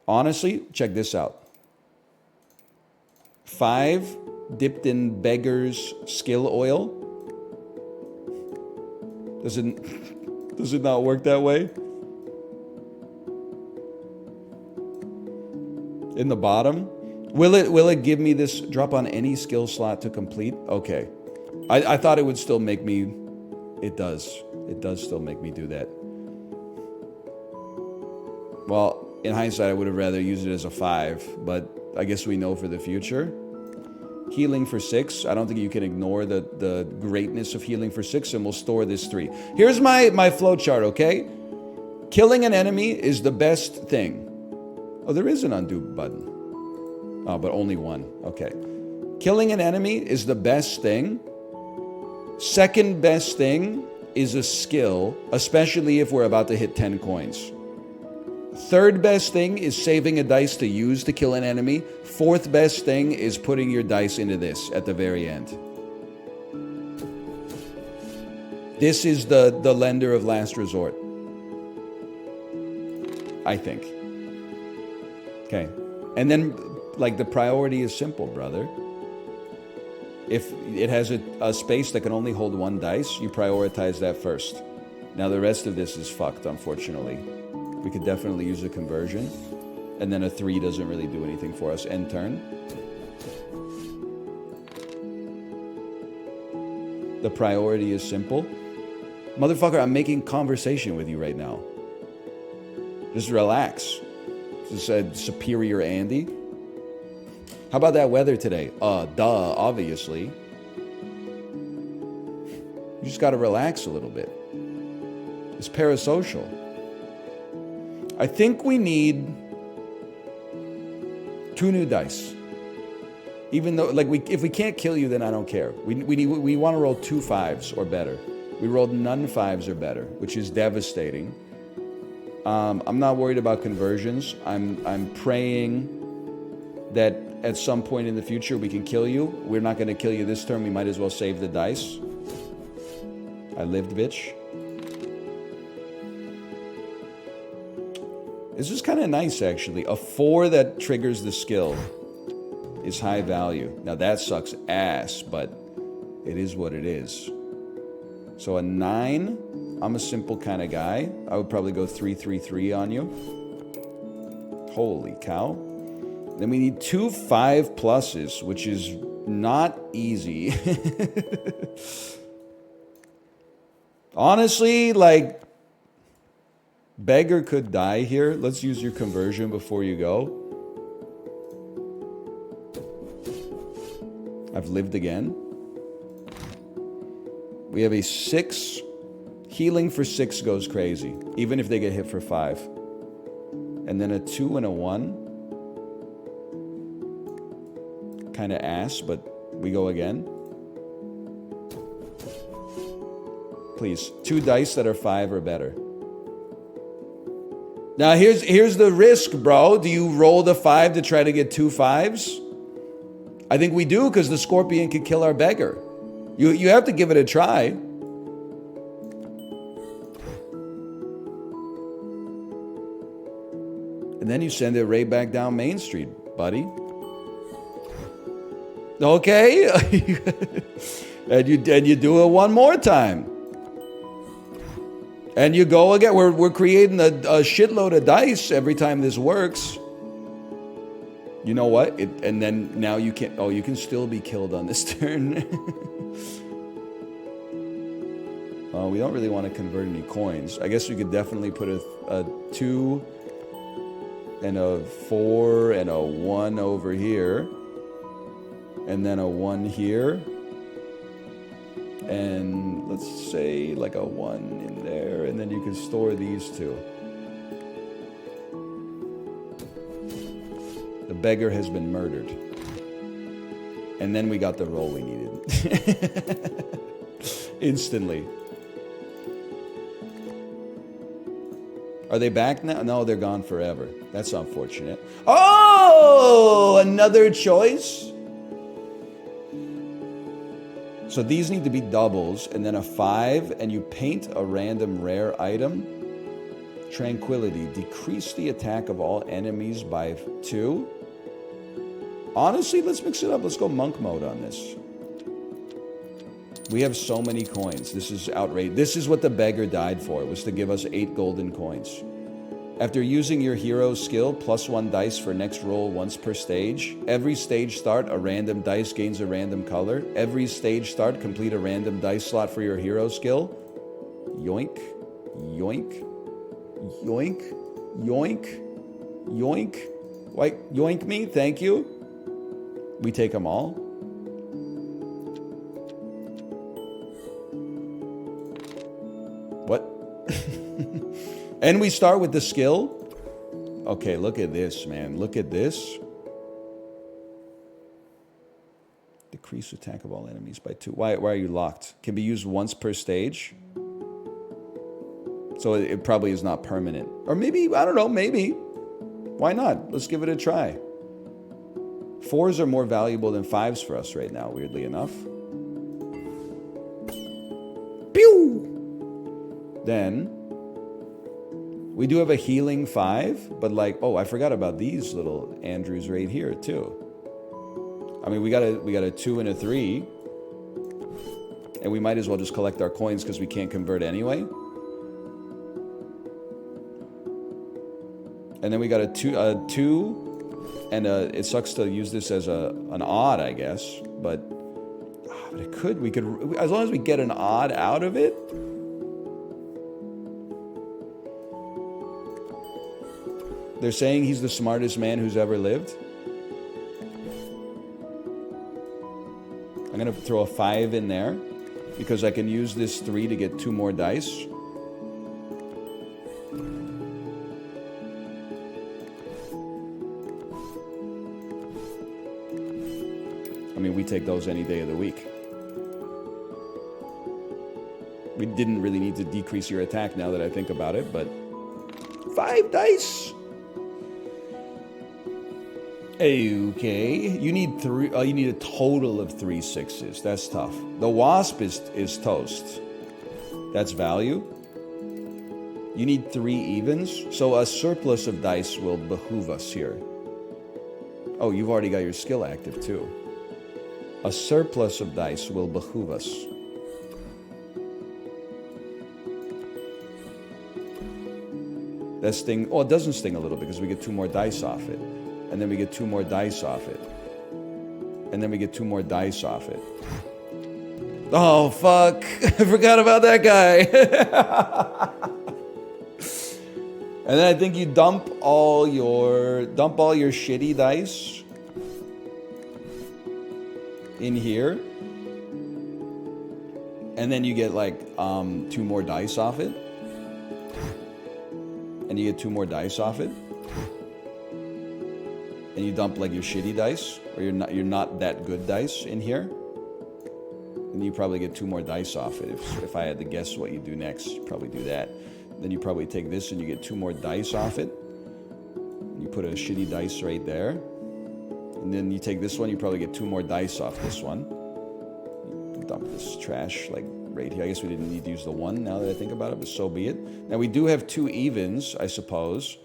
A: Honestly, check this out. 5 dipped in beggar's skill oil. Does it not work that way? In the bottom? Will it give me this drop on any skill slot to complete? Okay. I thought it would still make me... It does. It does still make me do that. Well, in hindsight, I would have rather used it as a 5, but I guess we know for the future. Healing for 6. I don't think you can ignore the greatness of healing for 6, and we'll store this 3. Here's my flow chart, okay? Killing an enemy is the best thing. Oh, there is an undo button. Oh, but only 1. Okay. Killing an enemy is the best thing. Second best thing is a skill, especially if we're about to hit 10 coins. Third best thing is saving a dice to use to kill an enemy. Fourth best thing is putting your dice into this at the very end. This is the lender of last resort. I think. Okay. And then, like, the priority is simple, brother. If it has a space that can only hold 1 dice, you prioritize that first. Now the rest of this is fucked, unfortunately. We could definitely use a conversion. And then a 3 doesn't really do anything for us. End turn. The priority is simple. Motherfucker, I'm making conversation with you right now. Just relax. Just said superior Andy. How about that weather today? Duh, obviously. You just gotta relax a little bit. It's parasocial. I think we need 2 new dice. Even though, like, if we can't kill you, then I don't care. We want to roll 2 5s or better. We rolled none 5s or better, which is devastating. I'm not worried about conversions. I'm praying that at some point in the future we can kill you. We're not going to kill you this turn. We might as well save the dice. I lived, bitch. This is kind of nice, actually. A 4 that triggers the skill is high value. Now that sucks ass, but it is what it is. So a 9, I'm a simple kind of guy. I would probably go 3-3-3 on you. Holy cow. Then we need 2 5+, which is not easy. Honestly, like, beggar could die here. Let's use your conversion before you go. I've lived again. We have a 6. Healing for 6 goes crazy, even if they get hit for 5. And then a 2 and a 1. Kind of ass, but we go again. Please, 2 dice that are 5 or better. Now here's the risk, bro. Do you roll the 5 to try to get 2 5s? I think we do, because the scorpion could kill our beggar. You have to give it a try. And then you send it right back down Main Street, buddy. Okay? and you do it one more time. And you go again. We're creating a shitload of dice every time this works. You know what? And then now you can't... Oh, you can still be killed on this turn. We don't really want to convert any coins. I guess we could definitely put a 2 and a 4 and a 1 over here. And then a 1 here. And let's say like a 1 in there. And then you can store these 2. The beggar has been murdered. And then we got the roll we needed. Instantly. Are they back now? No, they're gone forever. That's unfortunate. Oh! Another choice? So these need to be doubles, and then a 5, and you paint a random rare item. Tranquility. Decrease the attack of all enemies by 2. Honestly, let's mix it up. Let's go monk mode on this. We have so many coins. This is outrageous. This is what the beggar died for, was to give us 8 golden coins. After using your hero skill, +1 dice for next roll once per stage. Every stage start, a random dice gains a random color. Every stage start, complete a random dice slot for your hero skill. Yoink, yoink, yoink, yoink, yoink. Like, yoink me, thank you. We take them all. What? And we start with the skill. Okay, look at this, man. Look at this. Decrease attack of all enemies by 2. Why are you locked? Can be used once per stage. So it probably is not permanent. Or maybe, I don't know, maybe. Why not? Let's give it a try. 4s are more valuable than 5s for us right now, weirdly enough. Pew! Then, we do have a healing 5, but like, oh, I forgot about these little Andrews right here, too. I mean, we got a 2 and a 3. And we might as well just collect our coins because we can't convert anyway. And then we got a 2, and it sucks to use this as an odd, I guess. But we could, as long as we get an odd out of it. They're saying he's the smartest man who's ever lived. I'm gonna throw a 5 in there because I can use this 3 to get 2 more dice. I mean, we take those any day of the week. We didn't really need to decrease your attack now that I think about it, but 5! 5 dice? Okay, you need 3. You need a total of 3 6s. That's tough. The wasp is toast. That's value. You need 3 evens, so a surplus of dice will behoove us here. Oh, you've already got your skill active too. A surplus of dice will behoove us. That sting. Oh, it doesn't sting a little because we get 2 more dice off it. And then we get 2 more dice off it. And then we get 2 more dice off it. Oh, fuck. I forgot about that guy. And then I think you dump all your shitty dice in here. And then you get like 2 more dice off it. And you get 2 more dice off it. And you dump like your shitty dice or you're not that good dice in here. And you probably get 2 more dice off it. If I had to guess what you do next, you'd probably do that. Then you probably take this and you get 2 more dice off it. You put a shitty dice right there. And then you take this one, you probably get 2 more dice off this one. You dump this trash like right here. I guess we didn't need to use the 1 now that I think about it, but so be it. Now we do have 2 evens, I suppose.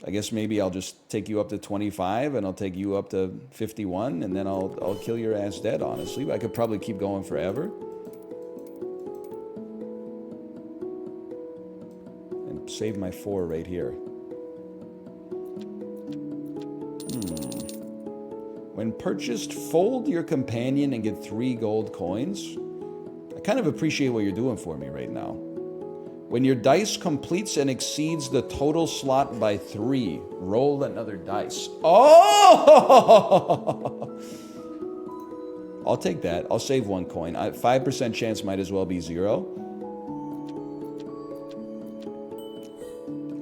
A: I guess maybe I'll just take you up to 25 and I'll take you up to 51 and then I'll kill your ass dead, honestly. I could probably keep going forever. And save my 4 right here. When purchased, fold your companion and get 3 gold coins. I kind of appreciate what you're doing for me right now. When your dice completes and exceeds the total slot by 3, roll another dice. Oh! I'll take that. I'll save 1 coin. 5% chance might as well be 0.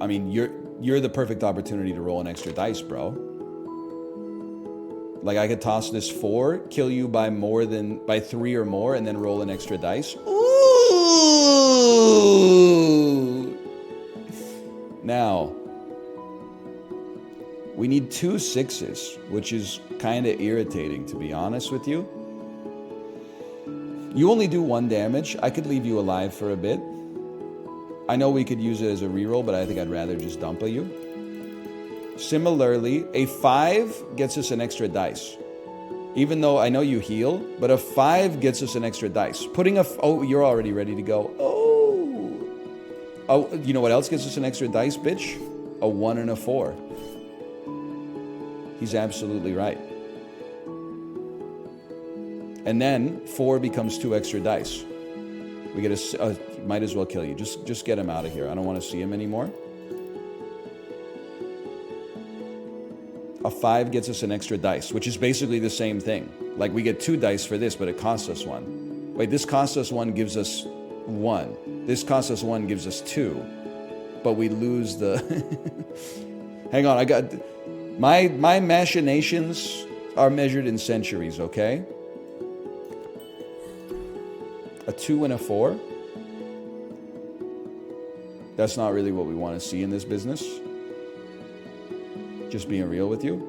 A: I mean, you're the perfect opportunity to roll an extra dice, bro. Like I could toss this 4, kill you by 3 or more, and then roll an extra dice. Ooh! Now, we need 2 6s, which is kind of irritating, to be honest with you. You only do 1 damage. I could leave you alive for a bit. I know we could use it as a reroll, but I think I'd rather just dump you. Similarly, a 5 gets us an extra dice. Even though I know you heal, but a 5 gets us an extra dice. Oh, you're already ready to go. Oh, you know what else gets us an extra dice, bitch? A 1 and a 4. He's absolutely right. And then 4 becomes 2 extra dice. We get might as well kill you. Just get him out of here. I don't want to see him anymore. A 5 gets us an extra dice, which is basically the same thing. Like we get 2 dice for this, but it costs us 1. Wait, this costs us 1, gives us 1. This costs us 1, gives us 2. But we lose the... Hang on, I got... My machinations are measured in centuries, okay? A 2 and a 4. That's not really what we want to see in this business. Just being real with you.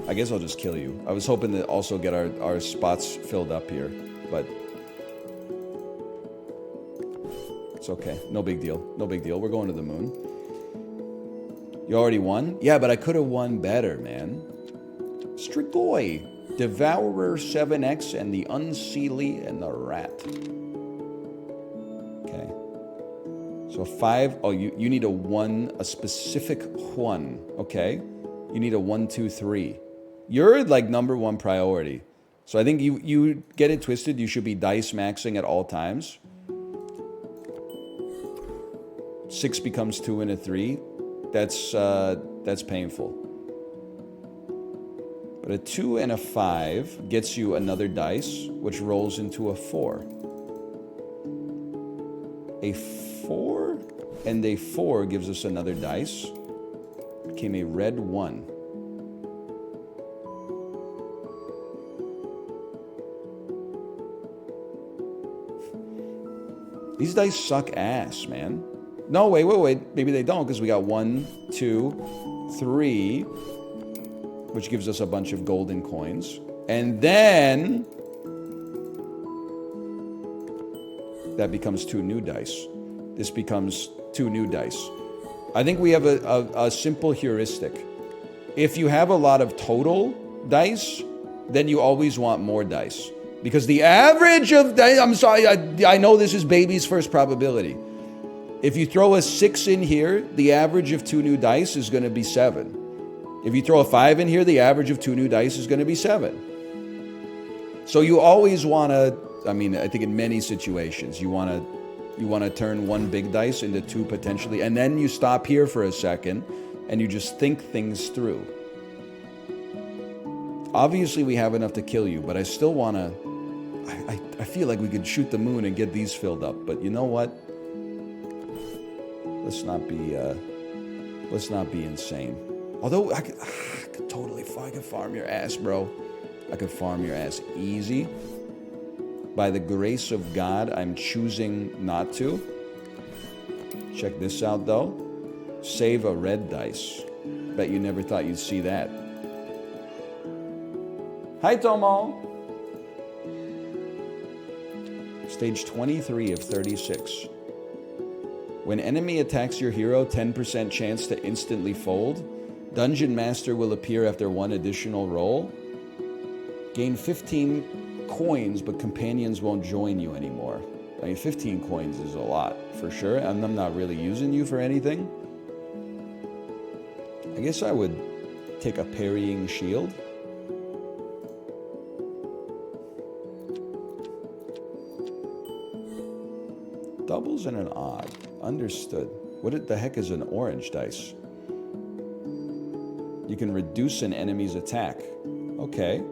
A: I guess I'll just kill you. I was hoping to also get our spots filled up here, but it's okay. No big deal. No big deal. We're going to the moon. You already won? Yeah, but I could have won better, man. Strigoi, Devourer 7X, and the Unseelie and the Rat. Okay. So 5. Oh, you need a specific 1. Okay. You need a 1, 2, 3. You're like number 1 priority. So I think you get it twisted. You should be dice maxing at all times. 6 becomes 2 and a 3. That's painful. But a 2 and a 5 gets you another dice, which rolls into a 4. A 4 and a 4 gives us another dice. Became a red 1. These dice suck ass, man. No, wait. Maybe they don't, because we got 1, 2, 3, which gives us a bunch of golden coins. And then that becomes 2 new dice. This becomes 2 new dice. I think we have a simple heuristic. If you have a lot of total dice, then you always want more dice. Because the average of dice, I'm sorry, I know this is baby's first probability. If you throw a 6 in here, the average of 2 new dice is going to be 7. If you throw a 5 in here, the average of 2 new dice is going to be 7. So you always want to, I think in many situations, you want to turn 1 big dice into 2 potentially, and then you stop here for a second, and you just think things through. Obviously, we have enough to kill you, but I still want to, I feel like we could shoot the moon and get these filled up, but you know what? Let's not be insane. Although I could totally farm your ass, bro. I could farm your ass easy. By the grace of God, I'm choosing not to. Check this out, though. Save a red dice. Bet you never thought you'd see that. Hi, Tomo. Stage 23 of 36. When enemy attacks your hero, 10% chance to instantly fold. Dungeon Master will appear after 1 additional roll. Gain 15 coins, but companions won't join you anymore. 15 coins is a lot, for sure. I'm not really using you for anything. I guess I would take a parrying shield. Doubles and an odd. Understood. What the heck is an orange dice? You can reduce an enemy's attack. Okay.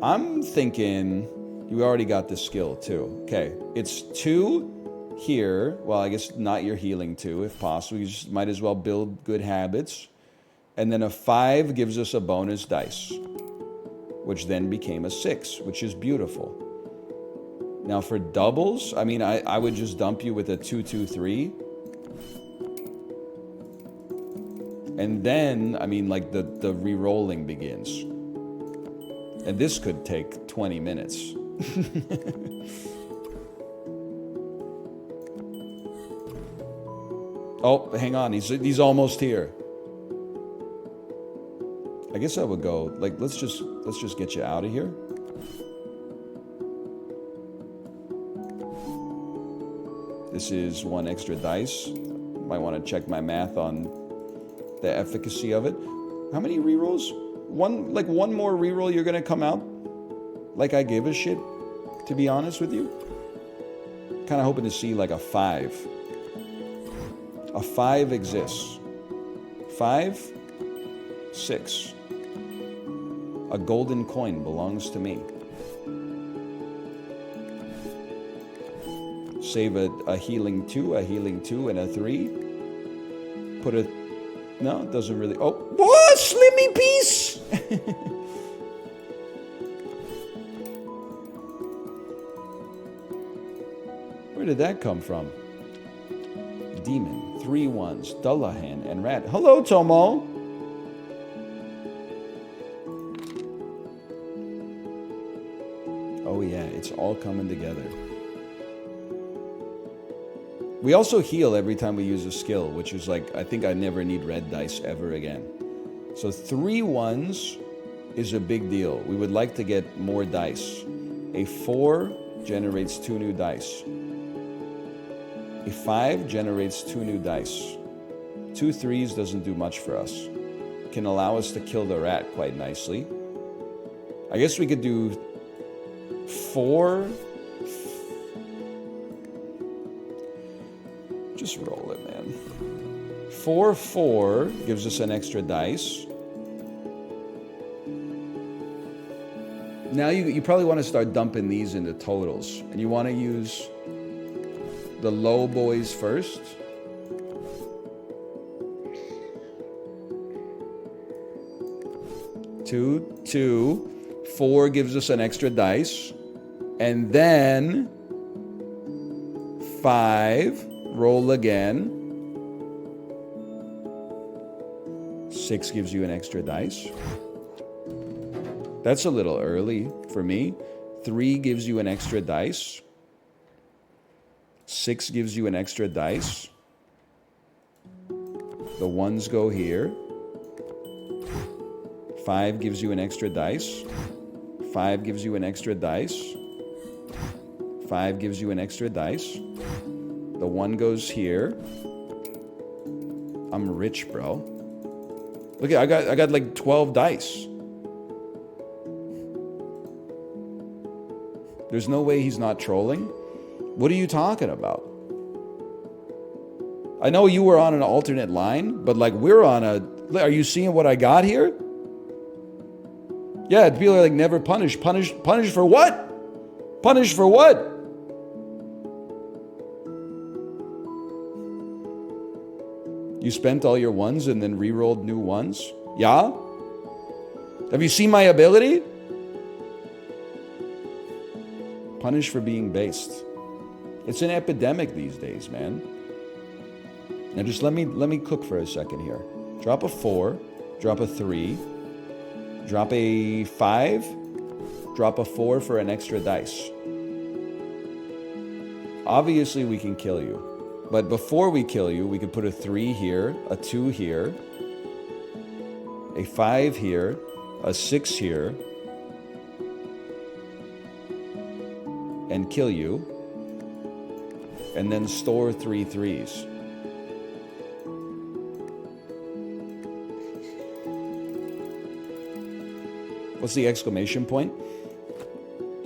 A: I'm thinking you already got the skill too. Okay. It's 2 here. Well, I guess not your healing 2 if possible. You just might as well build good habits. And then a 5 gives us a bonus dice, which then became a 6, which is beautiful. Now for doubles, I would just dump you with a 2, 2, 3. And then, the re-rolling begins. And this could take 20 minutes. Oh, hang on, he's almost here. I guess I would go, let's just get you out of here. This is 1 extra dice. Might want to check my math on the efficacy of it. How many rerolls? One more reroll, you're gonna come out like I gave a shit, to be honest with you. Kind of hoping to see like a 5. A 5 exists. 5, 6. A golden coin belongs to me. Save a healing 2, and a 3. Put a... No, it doesn't really... Oh, what? Slimmy piece! Where did that come from? Demon, 3 1s, Dullahan, and Rat. Hello, Tomo! Oh yeah, it's all coming together. We also heal every time we use a skill, which is I think I never need red dice ever again. So 3 1s is a big deal. We would like to get more dice. A 4 generates 2 new dice. A 5 generates 2 new dice. 2 3s doesn't do much for us. Can allow us to kill the rat quite nicely. I guess we could do 4... Just roll it, man. 4 4 gives us an extra dice. Now you probably want to start dumping these into totals. And you want to use the low boys first. Two, 2. 4 gives us an extra dice. And then 5. Roll again. 6 gives you an extra dice. That's a little early for me. 3 gives you an extra dice. 6 gives you an extra dice. The 1s go here. 5 gives you an extra dice. 5 gives you an extra dice. 5 gives you an extra dice. The 1 goes here. I'm rich, bro. Look at I got like 12 dice. There's no way he's not trolling. What are you talking about? I know you were on an alternate line, but like we're on a... Are you seeing what I got here? Yeah, people are like never punish. Punish for what? Punish for what? You spent all your ones and then re-rolled new ones? Yeah? Have you seen my ability? Punish for being based. It's an epidemic these days, man. Now just let me cook for a second here. Drop a 4, drop a 3, drop a 5, drop a 4 for an extra dice. Obviously we can kill you. But before we kill you, we could put a 3 here, a 2 here, a 5 here, a 6 here, and kill you, and then store 3 3s. What's the exclamation point?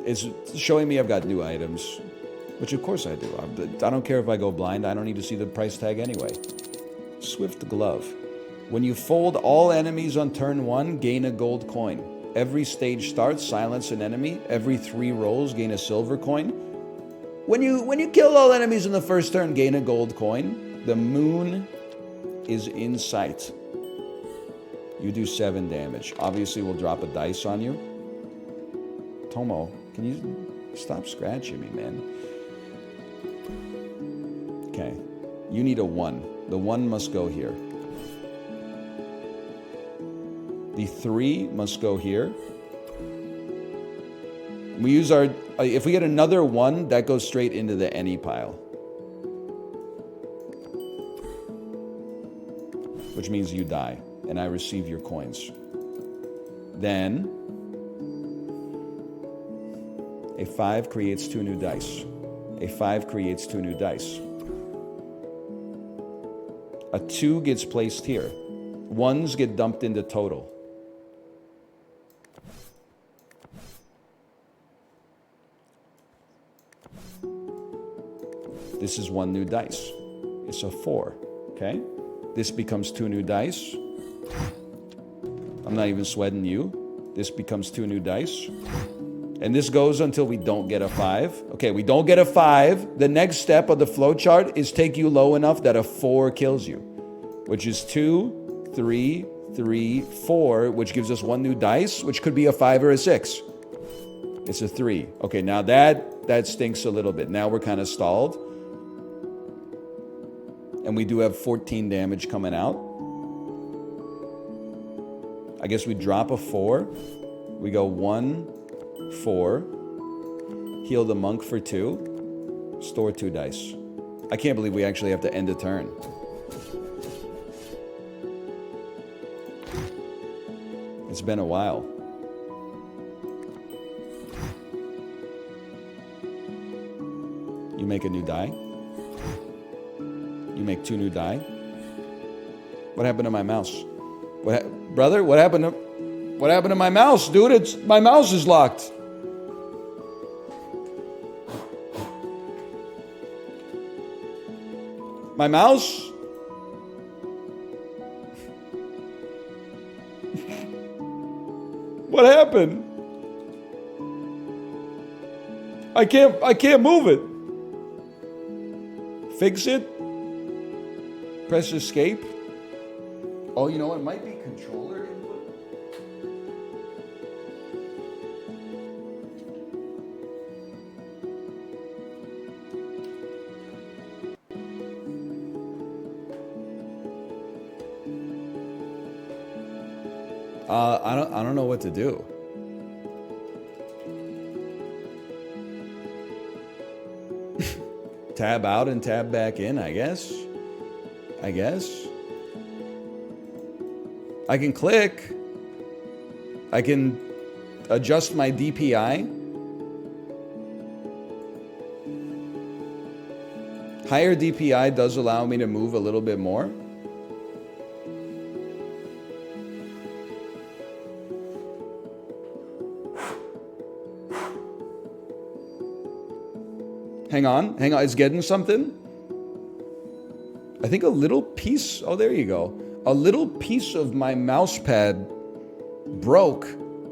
A: It's showing me I've got new items, which of course I do. I don't care if I go blind. I don't need to see the price tag anyway. Swift Glove. When you fold all enemies on turn 1, gain a gold coin. Every stage starts, silence an enemy. Every 3 rolls, gain a silver coin. When you kill all enemies in the first turn, gain a gold coin. The moon is in sight. You do 7 damage. Obviously, we'll drop a dice on you. Tomo, can you stop scratching me, man? Okay. You need a 1. The 1 must go here. The 3 must go here. We use our... If we get another 1, that goes straight into the any pile. Which means you die, and I receive your coins. Then, a 5 creates 2 new dice. A 5 creates 2 new dice. A 2 gets placed here. 1s get dumped into total. This is 1 new dice. It's a 4, okay? This becomes 2 new dice. I'm not even sweating you. This becomes 2 new dice. And this goes until we don't get a 5. Okay, we don't get a 5. The next step of the flowchart is take you low enough that a 4 kills you, which is 2, 3, 3, 4, which gives us 1 new dice, which could be a 5 or a 6. It's a 3. Okay, now that stinks a little bit. Now we're kind of stalled. And we do have 14 damage coming out. I guess we drop a 4. We go 1, 4. Heal the monk for 2. Store 2 dice. I can't believe we actually have to end a turn. It's been a while. You make a new die. You make 2 new die. What happened to my mouse? Brother, what happened to my mouse, dude? My mouse is locked. My mouse? What happened? I can't move it. Fix it. Press escape. Oh, you know what? It might be controller input. I don't know what to do. Tab out and tab back in, I guess. I can click. I can adjust my DPI. Higher DPI does allow me to move a little bit more. Hang on, it's getting something. I think a little piece, oh, there you go. A little piece of my mouse pad broke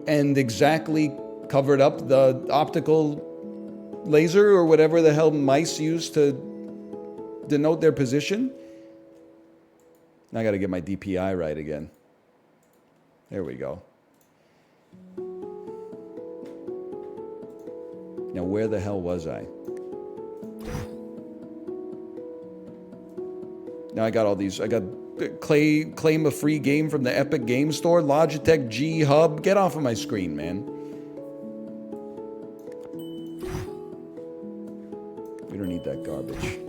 A: and exactly covered up the optical laser or whatever the hell mice use to denote their position. Now I gotta get my DPI right again. There we go. Now where the hell was I? Now I got all these. I got claim a free game from the Epic Game Store. Logitech G Hub. Get off of my screen, man. We don't need that garbage.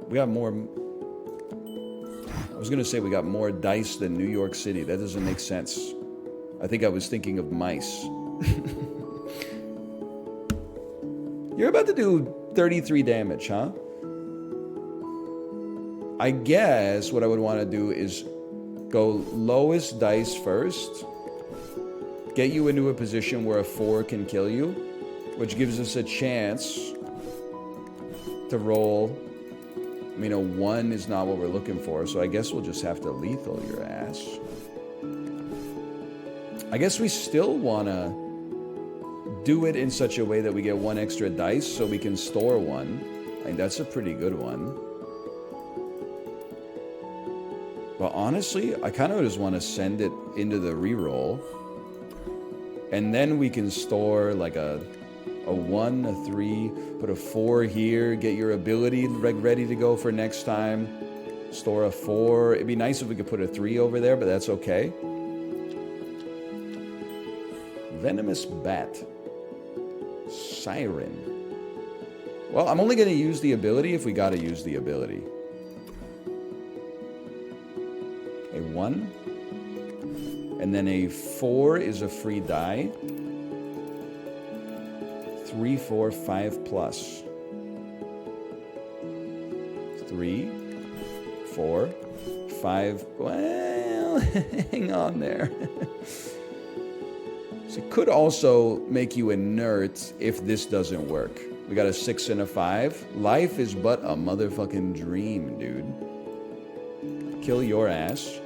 A: We got more. I was going to say we got more dice than New York City. That doesn't make sense. I think I was thinking of mice. You're about to do 33 damage, huh? I guess what I would want to do is go lowest dice first. Get you into a position where a 4 can kill you, which gives us a chance to roll. I mean, a 1 is not what we're looking for, so I guess we'll just have to lethal your ass. I guess we still want to do it in such a way that we get 1 extra dice so we can store 1. I think that's a pretty good one. But honestly, I kind of just want to send it into the reroll. And then we can store like a 1, a 3, put a 4 here, get your ability ready to go for next time. Store a 4. It'd be nice if we could put a 3 over there, but that's okay. Venomous Bat. Siren. Well, I'm only going to use the ability if we got to use the ability. A 1. And then a 4 is a free die. 3, 4, 5 plus. 3, 4, 5. Well, hang on there. So it could also make you inert if this doesn't work. We got a 6 and a 5. Life is but a motherfucking dream, dude. Kill your ass.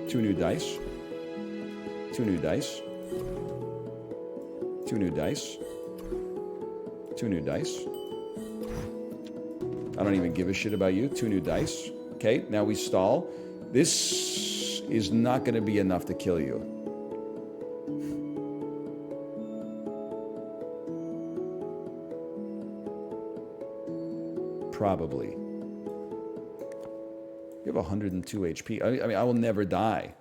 A: 2 new dice. 2 new dice. 2 new dice. 2 new dice. I don't even give a shit about you. 2 new dice. Okay, now we stall. This is not going to be enough to kill you. Probably. You have 102 HP. I mean, I will never die.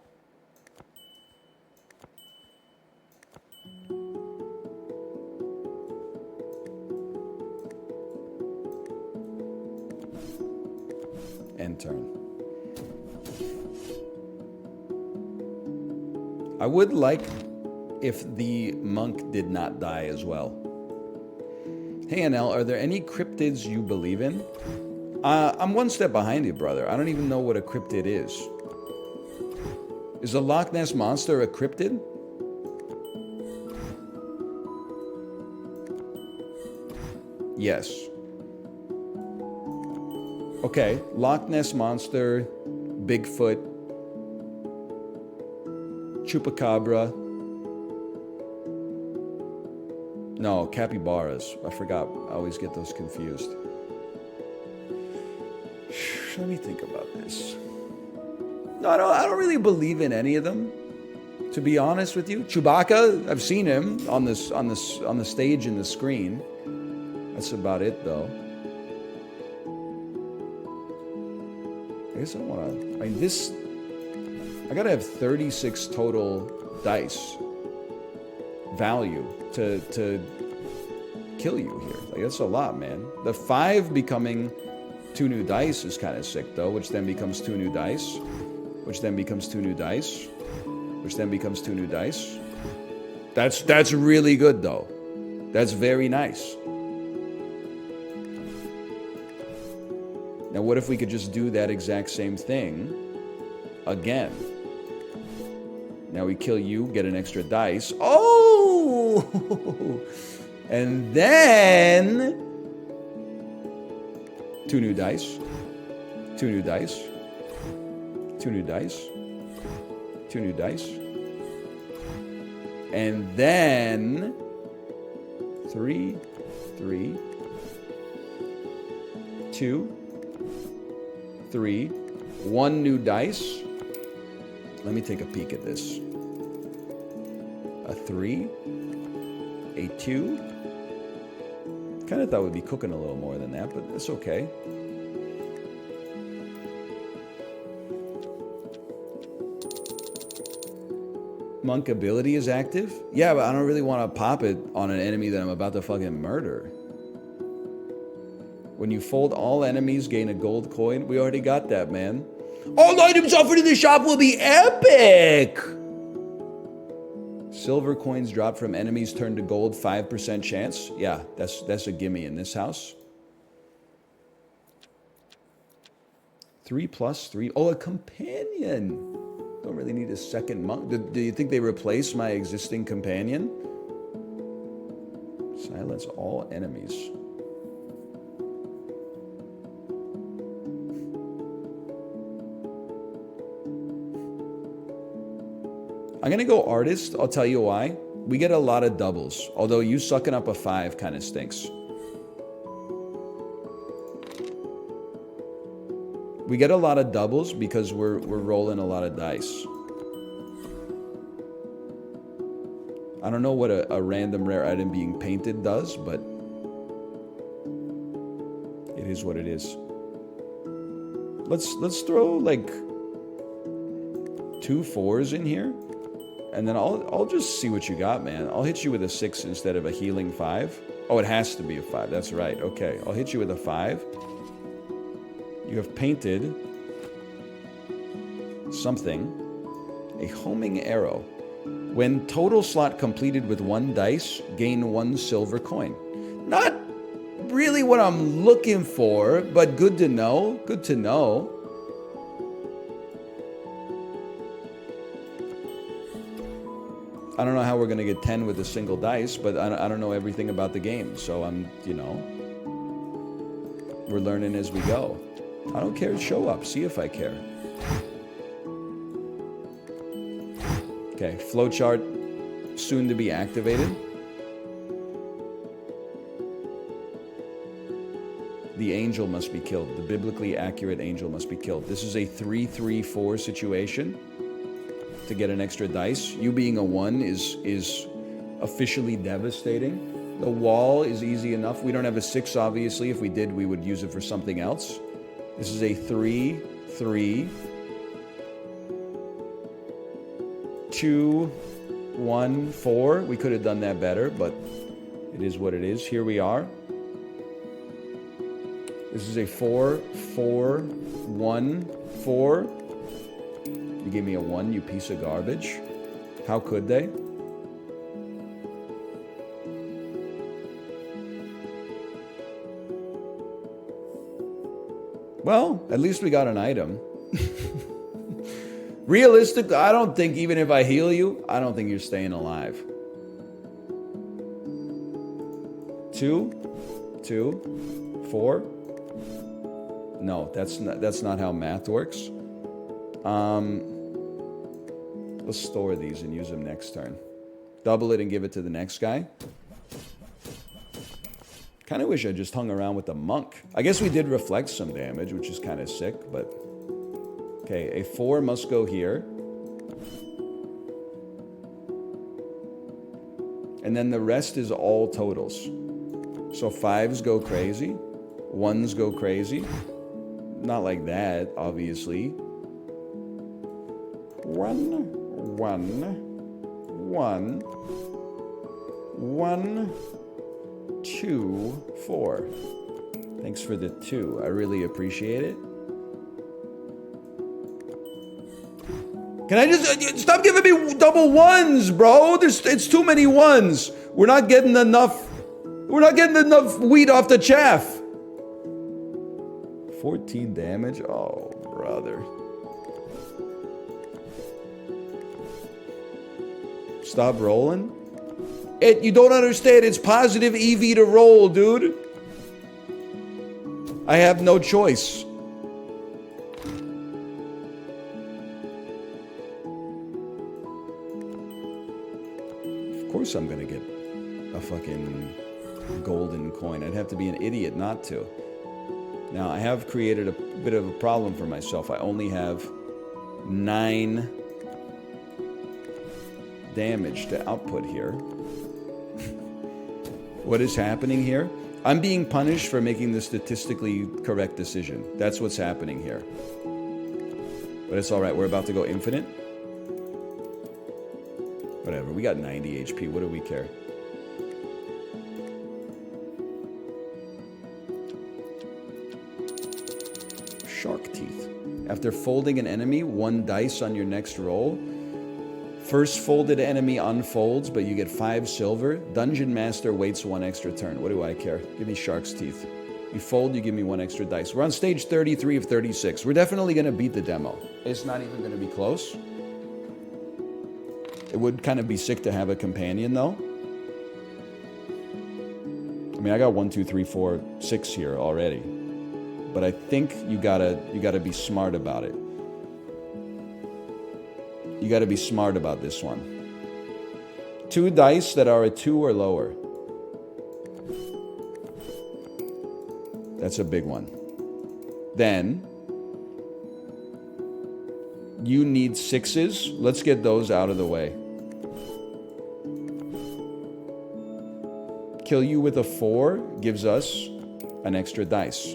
A: End turn. I would like if the monk did not die as well. Hey, NL, are there any cryptids you believe in? I'm one step behind you, brother. I don't even know what a cryptid is. Is a Loch Ness Monster a cryptid? Yes. Okay, Loch Ness Monster, Bigfoot, Chupacabra. No, capybaras. I forgot. I always get those confused. Let me think about this. No, I don't really believe in any of them. To be honest with you, Chewbacca, I've seen him on the stage in the screen. That's about it, though. I guess I don't want to... I mean, this... I gotta have 36 total dice value to kill you here. Like, that's a lot, man. The 5 becoming 2 new dice is kind of sick, though, which then becomes 2 new dice. Which then becomes 2 new dice. Which then becomes 2 new dice. That's really good, though. That's very nice. Now, what if we could just do that exact same thing again? Now we kill you, get an extra dice. Oh! And then 2 new dice. 2 new dice. 2 new dice. 2 new dice. And then 3, 3, 2, 3, 1 new dice. Let me take a peek at this. A 3, a 2. Kind of thought we'd be cooking a little more than that, but it's okay. Monk ability is active? Yeah, but I don't really want to pop it on an enemy that I'm about to fucking murder. When you fold all enemies, gain a gold coin. We already got that, man. All items offered in the shop will be epic! Silver coins drop from enemies turned to gold, 5% chance. Yeah, that's a gimme in this house. 3 plus 3. Oh, a companion. Don't really need a second monk. Do you think they replace my existing companion? Silence all enemies. I'm going to go artist. I'll tell you why. We get a lot of doubles, although you sucking up a 5 kind of stinks. We get a lot of doubles because we're rolling a lot of dice. I don't know what a random rare item being painted does, but it is what it is. Let's throw like 2 4s in here. And then I'll just see what you got, man. I'll hit you with a 6 instead of a healing 5. Oh, it has to be a 5. That's right. Okay, I'll hit you with a 5. You have painted something. A homing arrow. When total slot completed with 1 dice, gain 1 silver coin. Not really what I'm looking for, but good to know. Good to know. I don't know how we're going to get 10 with a single dice, but I don't know everything about the game. So I'm, we're learning as we go. I don't care. Show up. See if I care. Okay. Flowchart soon to be activated. The angel must be killed. The biblically accurate angel must be killed. This is a 3-3-4 situation. To get an extra dice. You being a 1 is officially devastating. The wall is easy enough. We don't have a 6, obviously. If we did, we would use it for something else. This is a 3-3. 2, 1, 4. We could have done that better, but it is what it is. Here we are. This is a 4-4-1-4. You gave me a 1, you piece of garbage. How could they? Well, at least we got an item. Realistically, I don't think even if I heal you, I don't think you're staying alive. 2, 2, 4. No, that's not how math works. Let's store these and use them next turn. Double it and give it to the next guy. Kind of wish I just hung around with the monk. I guess we did reflect some damage, which is kind of sick, but... Okay, a 4 must go here. And then the rest is all totals. So 5s go crazy. 1s go crazy. Not like that, obviously. 1, 2, 4. Thanks for the 2. I really appreciate it. Can I just stop giving me double 1s, bro? It's too many 1s. We're not getting enough. We're not getting enough wheat off the chaff. 14 damage? Oh, brother. Stop rolling? You don't understand. It's positive EV to roll, dude. I have no choice. Of course I'm gonna get a fucking golden coin. I'd have to be an idiot not to. Now, I have created a bit of a problem for myself. I only have 9 damage to output here. What is happening here? I'm being punished for making the statistically correct decision. That's what's happening here. But it's alright, we're about to go infinite. Whatever, we got 90 HP, what do we care? Shark teeth. After folding an enemy, 1 dice on your next roll. First folded enemy unfolds, but you get 5 silver. Dungeon Master waits 1 extra turn. What do I care? Give me shark's teeth. You fold, you give me 1 extra dice. We're on stage 33 of 36. We're definitely going to beat the demo. It's not even going to be close. It would kind of be sick to have a companion, though. I mean, I got 1, 2, 3, 4, 6 here already. But I think you gotta be smart about it. You gotta be smart about this one. 2 dice that are a 2 or lower. That's a big one. Then you need 6s. Let's get those out of the way. Kill you with a 4 gives us an extra dice.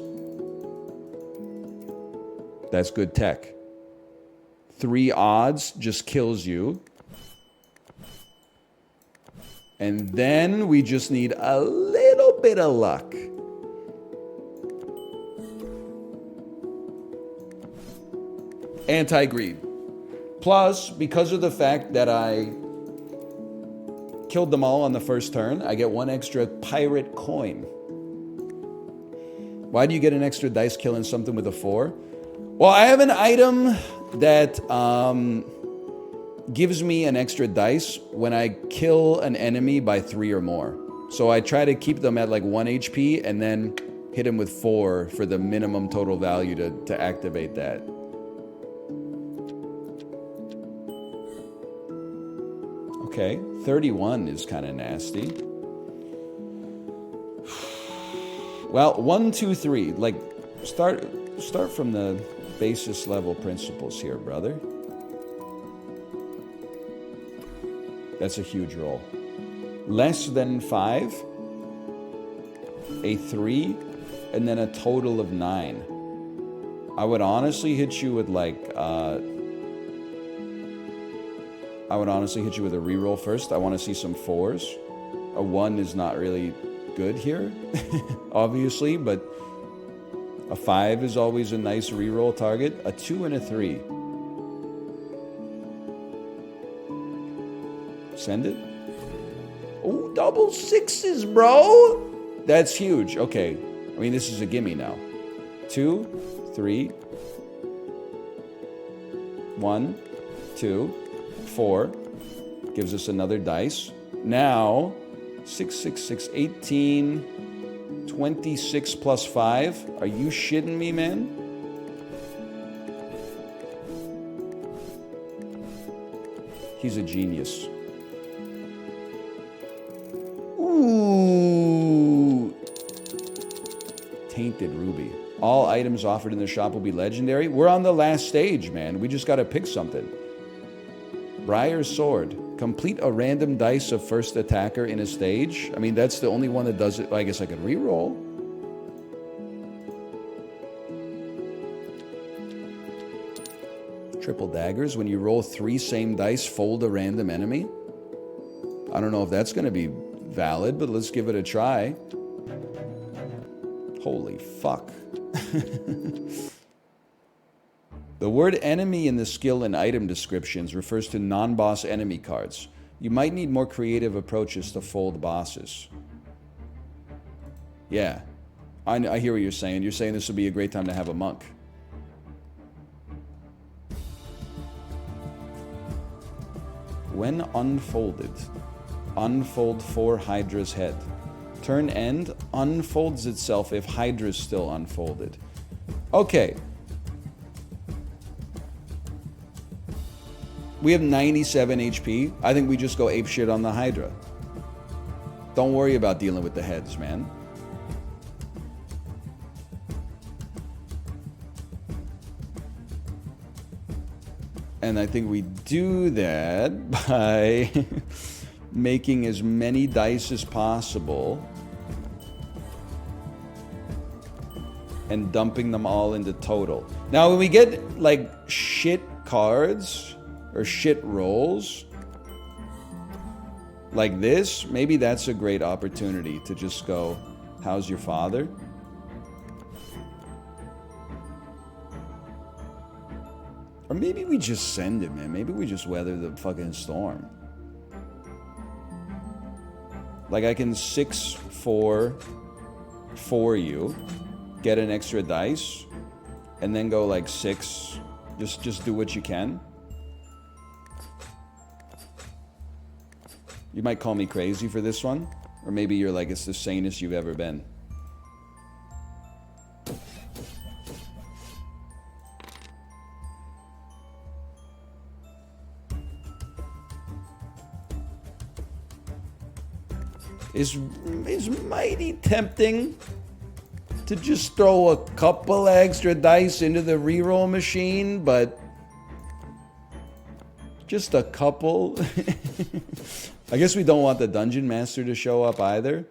A: That's good tech. 3 odds just kills you. And then we just need a little bit of luck. Anti-greed. Plus, because of the fact that I killed them all on the first turn, I get 1 extra pirate coin. Why do you get an extra dice killing something with a 4? Well, I have an item that gives me an extra dice when I kill an enemy by 3 or more. So I try to keep them at like 1 HP and then hit him with 4 for the minimum total value to activate that. Okay, 31 is kind of nasty. Well, 1, 2, 3. Like, start from the basis level principles here, brother. That's a huge roll. Less than 5, a 3, and then a total of 9. I would honestly hit you with like, I would honestly hit you with a reroll first. I want to see some 4s. A 1 is not really good here, obviously, but a 5 is always a nice reroll target. A 2 and a 3. Send it. Oh, double 6s, bro. That's huge. Okay. I mean, this is a gimme now. 2, 3. 1, 2, 4. Gives us another dice. Now, 6, 6, 6, 18... 26 plus 5. Are you shitting me, man? He's a genius. Ooh. Tainted ruby. All items offered in the shop will be legendary. We're on the last stage, man. We just got to pick something. Briar's sword. Complete a random dice of first attacker in a stage. I mean, that's the only one that does it. I guess I could reroll. Triple daggers. When you roll 3 same dice, fold a random enemy. I don't know if that's going to be valid, but let's give it a try. Holy fuck. The word enemy in the skill and item descriptions refers to non-boss enemy cards. You might need more creative approaches to fold bosses. Yeah, I hear what you're saying. You're saying this would be a great time to have a monk. When unfolded, unfold 4 Hydra's head. Turn end unfolds itself if Hydra's still unfolded. Okay. We have 97 HP. I think we just go apeshit on the Hydra. Don't worry about dealing with the heads, man. And I think we do that by making as many dice as possible and dumping them all into total. Now, when we get, like, shit cards or shit rolls like this, maybe that's a great opportunity to just go, how's your father? Or maybe we just send it, man. Maybe we just weather the fucking storm. Like, I can 6-4 for you, get an extra dice, and then go like 6. Just do what you can. You might call me crazy for this one, or maybe you're like, it's the sanest you've ever been. Is mighty tempting to just throw a couple extra dice into the reroll machine, but just a couple. I guess we don't want the dungeon master to show up either.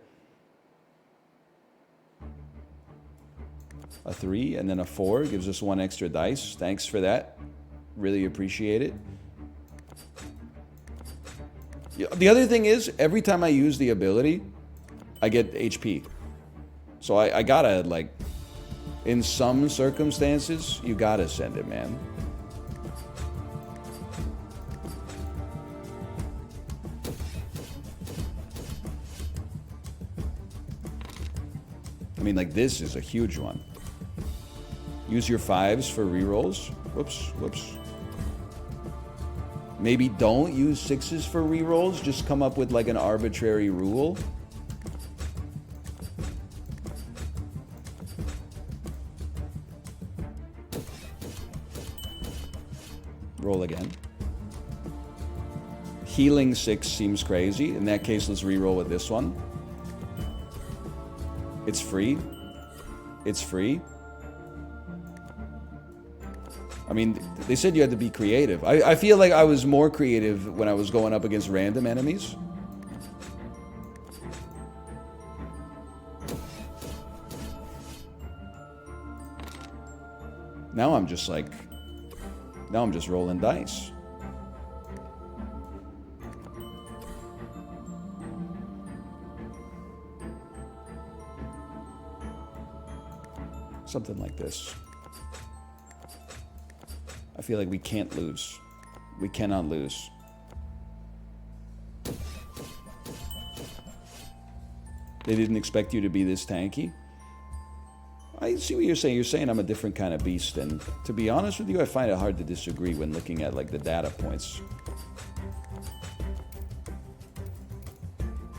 A: A 3 and then a 4 gives us 1 extra dice. Thanks for that. Really appreciate it. The other thing is, every time I use the ability, I get HP. So I gotta, like, in some circumstances, you gotta send it, man. I mean, like, this is a huge one. Use your 5s for rerolls. Whoops. Maybe don't use 6s for rerolls. Just come up with, like, an arbitrary rule. Roll again. Healing 6 seems crazy. In that case, let's reroll with this one. It's free. It's free. I mean, they said you had to be creative. I feel like I was more creative when I was going up against random enemies. Now I'm just like... Now I'm just rolling dice. Something like this. I feel like we can't lose. We cannot lose. They didn't expect you to be this tanky. I see what you're saying. You're saying I'm a different kind of beast, and to be honest with you, I find it hard to disagree when looking at, like, the data points.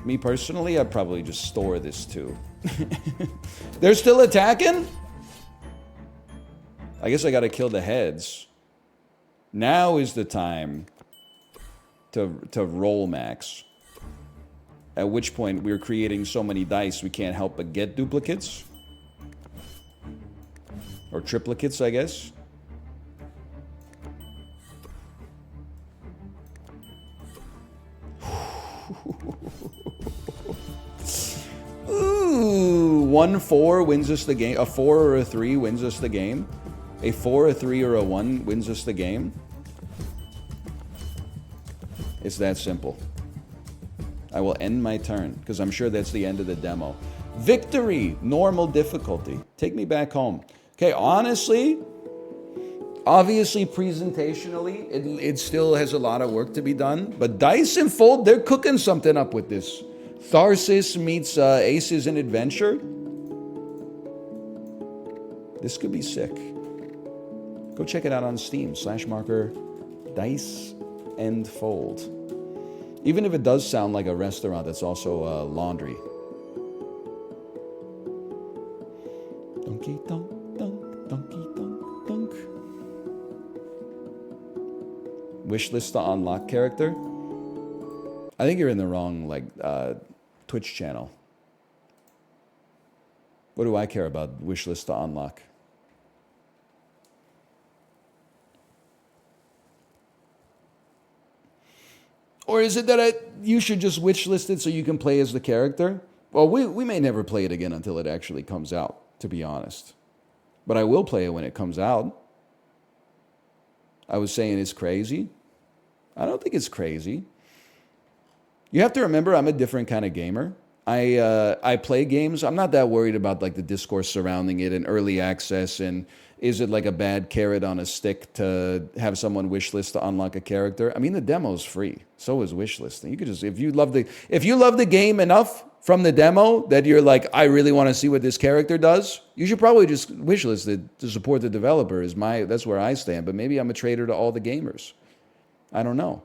A: Me personally, I'd probably just store this too. They're still attacking? I guess I gotta kill the heads. Now is the time to roll max. At which point we're creating so many dice we can't help but get duplicates. Or triplicates, I guess. 1-4 wins us the game. A 4 or a 3 wins us the game. A 4, a 3, or a 1 wins us the game. It's that simple. I will end my turn, because I'm sure that's the end of the demo. Victory! Normal difficulty. Take me back home. Okay, honestly, obviously, presentationally, it still has a lot of work to be done. But Dice and Fold, they're cooking something up with this. Tharsis meets Aces in Adventure. This could be sick. Go check it out on Steam. /marker Dice and Fold. Even if it does sound like a restaurant, that's also laundry. Donkey donk, donk, donkey donk, donk. Wishlist to unlock character. I think you're in the wrong Twitch channel. What do I care about wishlist to unlock? Or is it that you should just wishlist it so you can play as the character? Well, we may never play it again until it actually comes out, to be honest. But I will play it when it comes out. I was saying it's crazy. I don't think it's crazy. You have to remember, I'm a different kind of gamer. I play games. I'm not that worried about like the discourse surrounding it and early access and is it like a bad carrot on a stick to have someone wishlist to unlock a character? I mean, the demo's free. So is wishlisting. You could just if you love the game enough from the demo that you're like, I really want to see what this character does, you should probably just wishlist it to support the developer. That's where I stand. But maybe I'm a traitor to all the gamers. I don't know.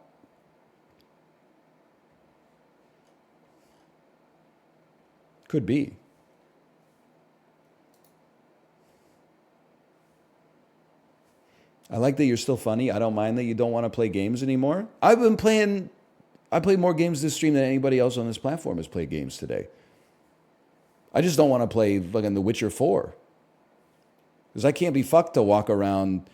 A: Could be. I like that you're still funny. I don't mind that you don't want to play games anymore. I played more games this stream than anybody else on this platform has played games today. I just don't want to play fucking The Witcher 4. Because I can't be fucked to walk around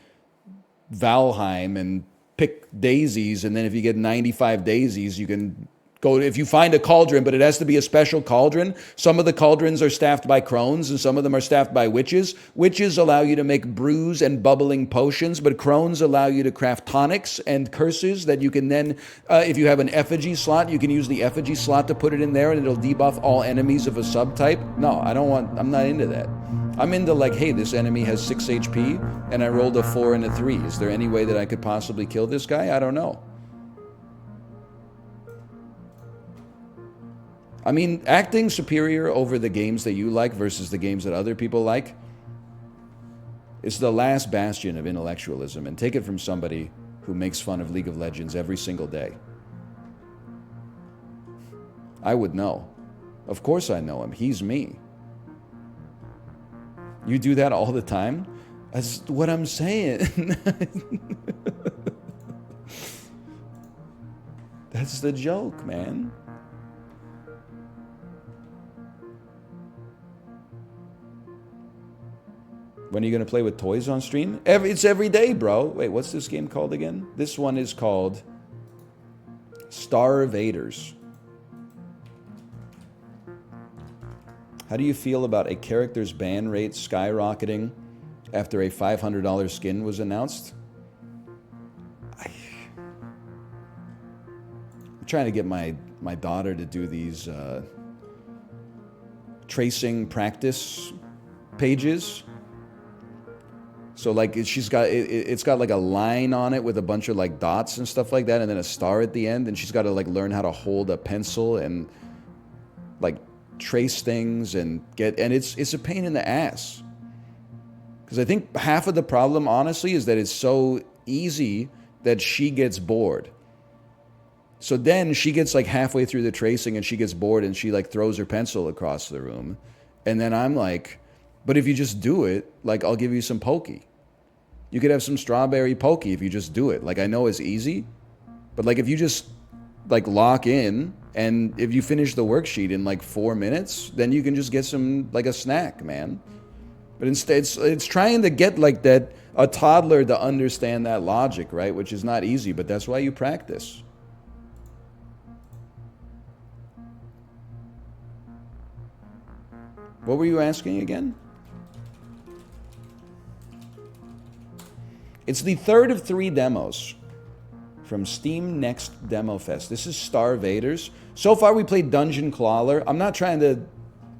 A: Valheim and pick daisies, and then if you get 95 daisies, you can go, if you find a cauldron, but it has to be a special cauldron. Some of the cauldrons are staffed by crones, and some of them are staffed by witches. Witches allow you to make brews and bubbling potions, but crones allow you to craft tonics and curses that you can then, if you have an effigy slot, you can use the effigy slot to put it in there, and it'll debuff all enemies of a subtype. No, I'm not into that. I'm into like, hey, this enemy has 6 HP, and I rolled a 4 and a 3. Is there any way that I could possibly kill this guy? I don't know. I mean, acting superior over the games that you like versus the games that other people like is the last bastion of intellectualism, and take it from somebody who makes fun of League of Legends every single day. I would know. Of course I know him. He's me. You do that all the time? That's what I'm saying. That's the joke, man. When are you going to play with toys on stream? It's every day, bro. Wait, what's this game called again? This one is called Starvaders. How do you feel about a character's ban rate skyrocketing after a $500 skin was announced? I'm trying to get my daughter to do these tracing practice pages. So like it's got like a line on it with a bunch of like dots and stuff like that, and then a star at the end, and she's got to like learn how to hold a pencil and like trace things and it's a pain in the ass. Because I think half of the problem, honestly, is that it's so easy that she gets bored. So then she gets like halfway through the tracing and she gets bored and she like throws her pencil across the room, and then I'm like, but if you just do it, like I'll give you some pokey. You could have some strawberry pokey if you just do it. Like I know it's easy, but like if you just like lock in and if you finish the worksheet in like 4 minutes, then you can just get some like a snack, man. But instead it's trying to get like that a toddler to understand that logic, right? Which is not easy, but that's why you practice. What were you asking again? It's the third of 3 demos from Steam Next Demo Fest. This is Star Vaders. So far we played Dungeon Crawler. I'm not trying to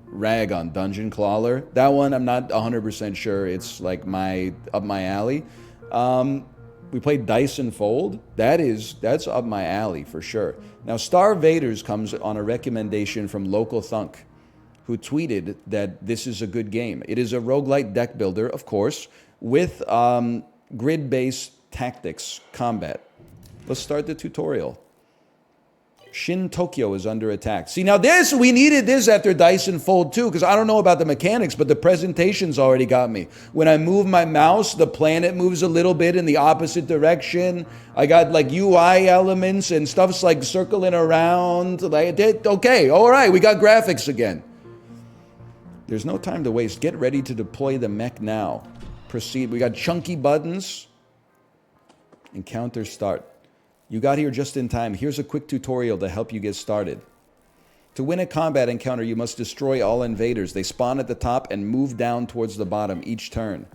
A: rag on Dungeon Crawler. That one I'm not 100% sure it's like up my alley. We played Dice and Fold. That's up my alley for sure. Now Star Vaders comes on a recommendation from Local Thunk, who tweeted that this is a good game. It is a roguelite deck builder, of course, with grid-based tactics combat. Let's start the tutorial. Shin Tokyo is under attack. See, now we needed this after Dice and Fold too, because I don't know about the mechanics, but the presentation's already got me. When I move my mouse, the planet moves a little bit in the opposite direction. I got like UI elements and stuff's like circling around. Okay, all right, we got graphics again. There's no time to waste. Get ready to deploy the mech now. Proceed. We got chunky buttons. Encounter start. You got here just in time. Here's a quick tutorial to help you get started. To win a combat encounter, you must destroy all invaders. They spawn at the top and move down towards the bottom each turn.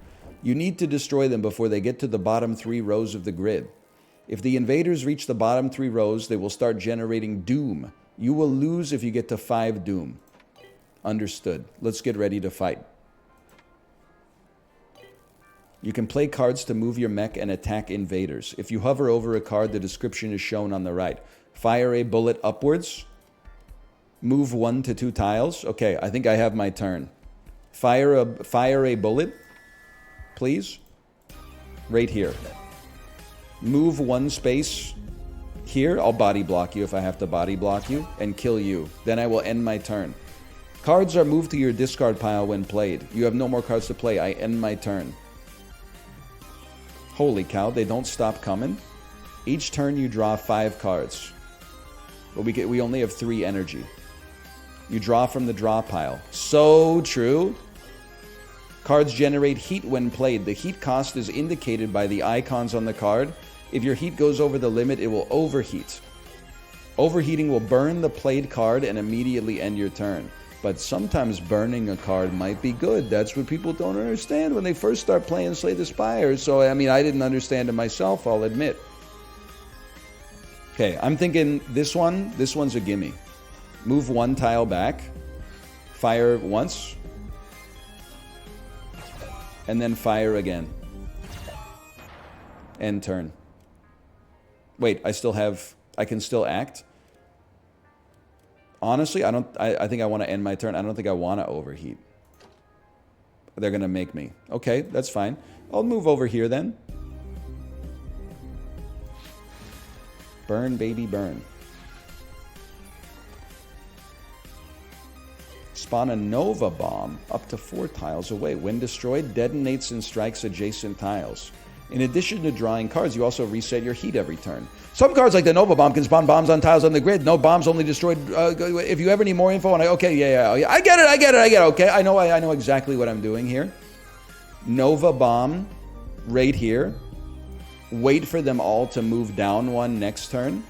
A: You need to destroy them before they get to the bottom 3 rows of the grid. If the invaders reach the bottom 3 rows, they will start generating doom. You will lose if you get to 5 doom. Understood. Let's get ready to fight. You can play cards to move your mech and attack invaders. If you hover over a card, the description is shown on the right. Fire a bullet upwards. Move 1 to 2 tiles. Okay, I think I have my turn. Fire a bullet, please. Right here. Move 1 space here. I'll body block you if I have to body block you, and kill you. Then I will end my turn. Cards are moved to your discard pile when played. You have no more cards to play. I end my turn. Holy cow, they don't stop coming. Each turn you draw 5 cards. But we only have 3 energy. You draw from the draw pile. So true. Cards generate heat when played. The heat cost is indicated by the icons on the card. If your heat goes over the limit, it will overheat. Overheating will burn the played card and immediately end your turn. But sometimes burning a card might be good. That's what people don't understand when they first start playing Slay the Spire. So, I mean, I didn't understand it myself, I'll admit. Okay, I'm thinking this one's a gimme. Move 1 tile back. Fire once. And then fire again. End turn. Wait, I can still act? Honestly, I think I want to end my turn. I don't think I want to overheat. They're going to make me. Okay, that's fine. I'll move over here then. Burn, baby, burn. Spawn a Nova Bomb up to 4 tiles away. When destroyed, detonates and strikes adjacent tiles. In addition to drawing cards, you also reset your heat every turn. Some cards like the Nova Bomb can spawn bombs on tiles on the grid. No bombs only destroyed. If you ever need more info, okay, yeah, I get it. Okay, I know exactly what I'm doing here. Nova Bomb, right here. Wait for them all to move down 1 next turn.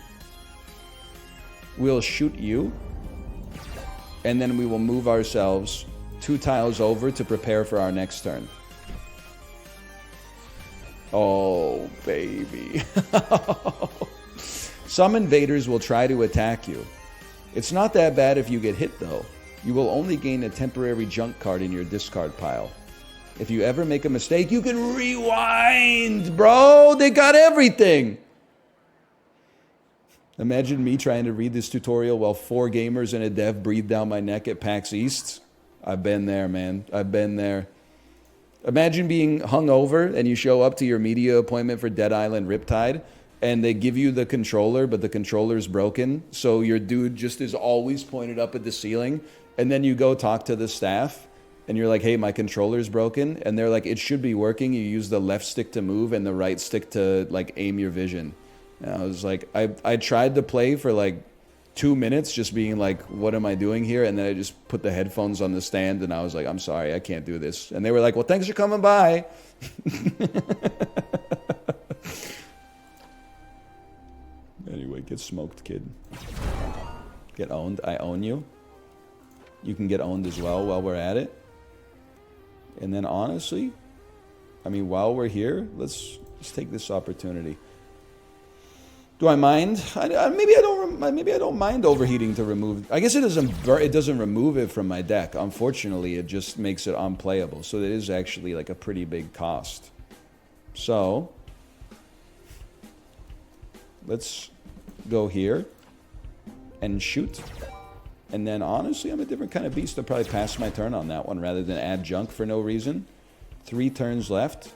A: We'll shoot you, and then we will move ourselves 2 tiles over to prepare for our next turn. Oh, baby. Some invaders will try to attack you. It's not that bad if you get hit, though. You will only gain a temporary junk card in your discard pile. If you ever make a mistake, you can rewind, bro. They got everything. Imagine me trying to read this tutorial while 4 gamers and a dev breathe down my neck at PAX East. I've been there, man. I've been there. Imagine being hungover and you show up to your media appointment for Dead Island Riptide and they give you the controller, but the controller's broken. So your dude just is always pointed up at the ceiling. And then you go talk to the staff and you're like, hey, my controller's broken. And they're like, it should be working. You use the left stick to move and the right stick to like aim your vision. And I was like, I tried to play for like 2 minutes just being like, what am I doing here? And then I just put the headphones on the stand and I was like, I'm sorry, I can't do this. And they were like, well, thanks for coming by. Anyway, get smoked, kid. Get owned. I own you. You can get owned as well while we're at it. And then honestly, I mean, while we're here, let's take this opportunity. Do I mind? Maybe I don't mind overheating to remove. I guess it doesn't remove it from my deck. Unfortunately, it just makes it unplayable. So it is actually like a pretty big cost. So let's go here and shoot. And then honestly, I'm a different kind of beast. I'll probably pass my turn on that one rather than add junk for no reason. 3 turns left.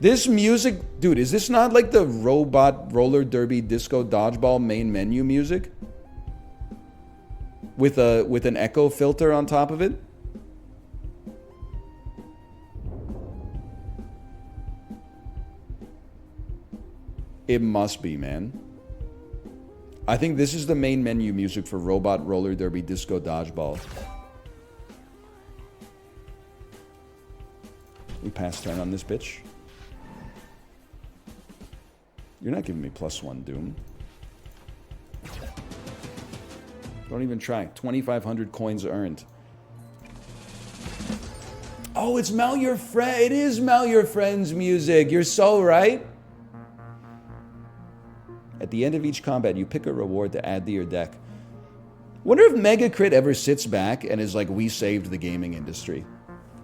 A: This music, dude, is this not like the robot roller derby disco dodgeball main menu music? With an echo filter on top of it? It must be, man. I think this is the main menu music for Robot Roller Derby Disco Dodgeball. We pass turn on this bitch. You're not giving me +1, Doom. Don't even try. 2,500 coins earned. Oh, it's Mal Your Friend. It is Mal Your Friend's music. You're so right. At the end of each combat, you pick a reward to add to your deck. Wonder if Mega Crit ever sits back and is like, we saved the gaming industry.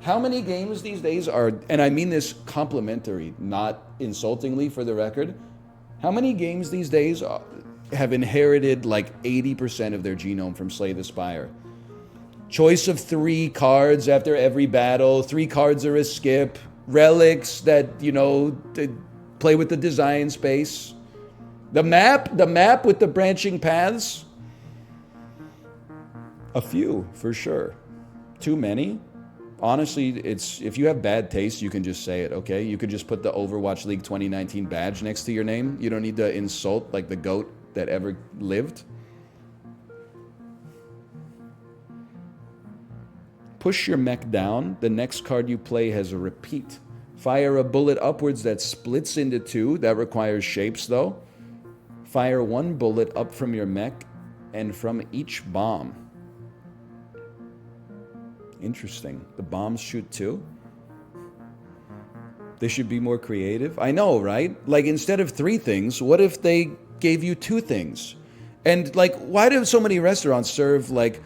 A: How many games these days are, and I mean this complimentary, not insultingly for the record, how many games these days have inherited like 80% of their genome from Slay the Spire? Choice of 3 cards after every battle, 3 cards are a skip, relics that, you know, play with the design space. The map with the branching paths. A few, for sure. Too many? Honestly, it's if you have bad taste, you can just say it, okay? You could just put the Overwatch League 2019 badge next to your name. You don't need to insult like the GOAT that ever lived. Push your mech down. The next card you play has a repeat. Fire a bullet upwards that splits into 2. That requires shapes, though. Fire 1 bullet up from your mech and from each bomb. Interesting. The bombs shoot 2? They should be more creative. I know, right? Like, instead of 3 things, what if they gave you 2 things? And, like, why do so many restaurants serve, like,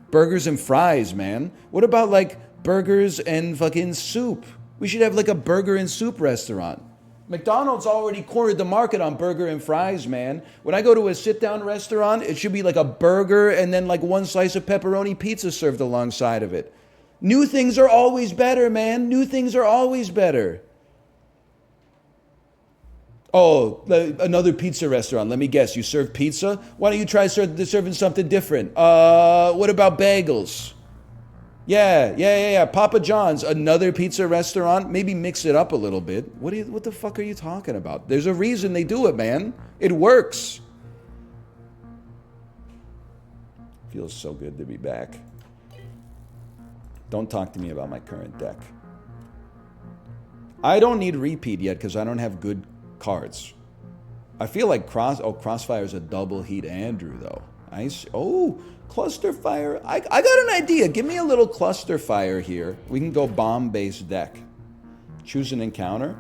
A: burgers and fries, man? What about, like, burgers and fucking soup? We should have, like, a burger and soup restaurant. McDonald's already cornered the market on burger and fries, man. When I go to a sit-down restaurant, it should be like a burger and then like 1 slice of pepperoni pizza served alongside of it. New things are always better, man. New things are always better. Oh, another pizza restaurant. Let me guess. You serve pizza? Why don't you try serving something different? What about bagels? Yeah. Papa John's, another pizza restaurant. Maybe mix it up a little bit. What the fuck are you talking about? There's a reason they do it, man. It works. Feels so good to be back. Don't talk to me about my current deck. I don't need repeat yet because I don't have good cards. I feel like Crossfire's a double heat Andrew, though. Cluster Fire. I got an idea. Give me a little Cluster Fire here. We can go bomb-based deck. Choose an encounter.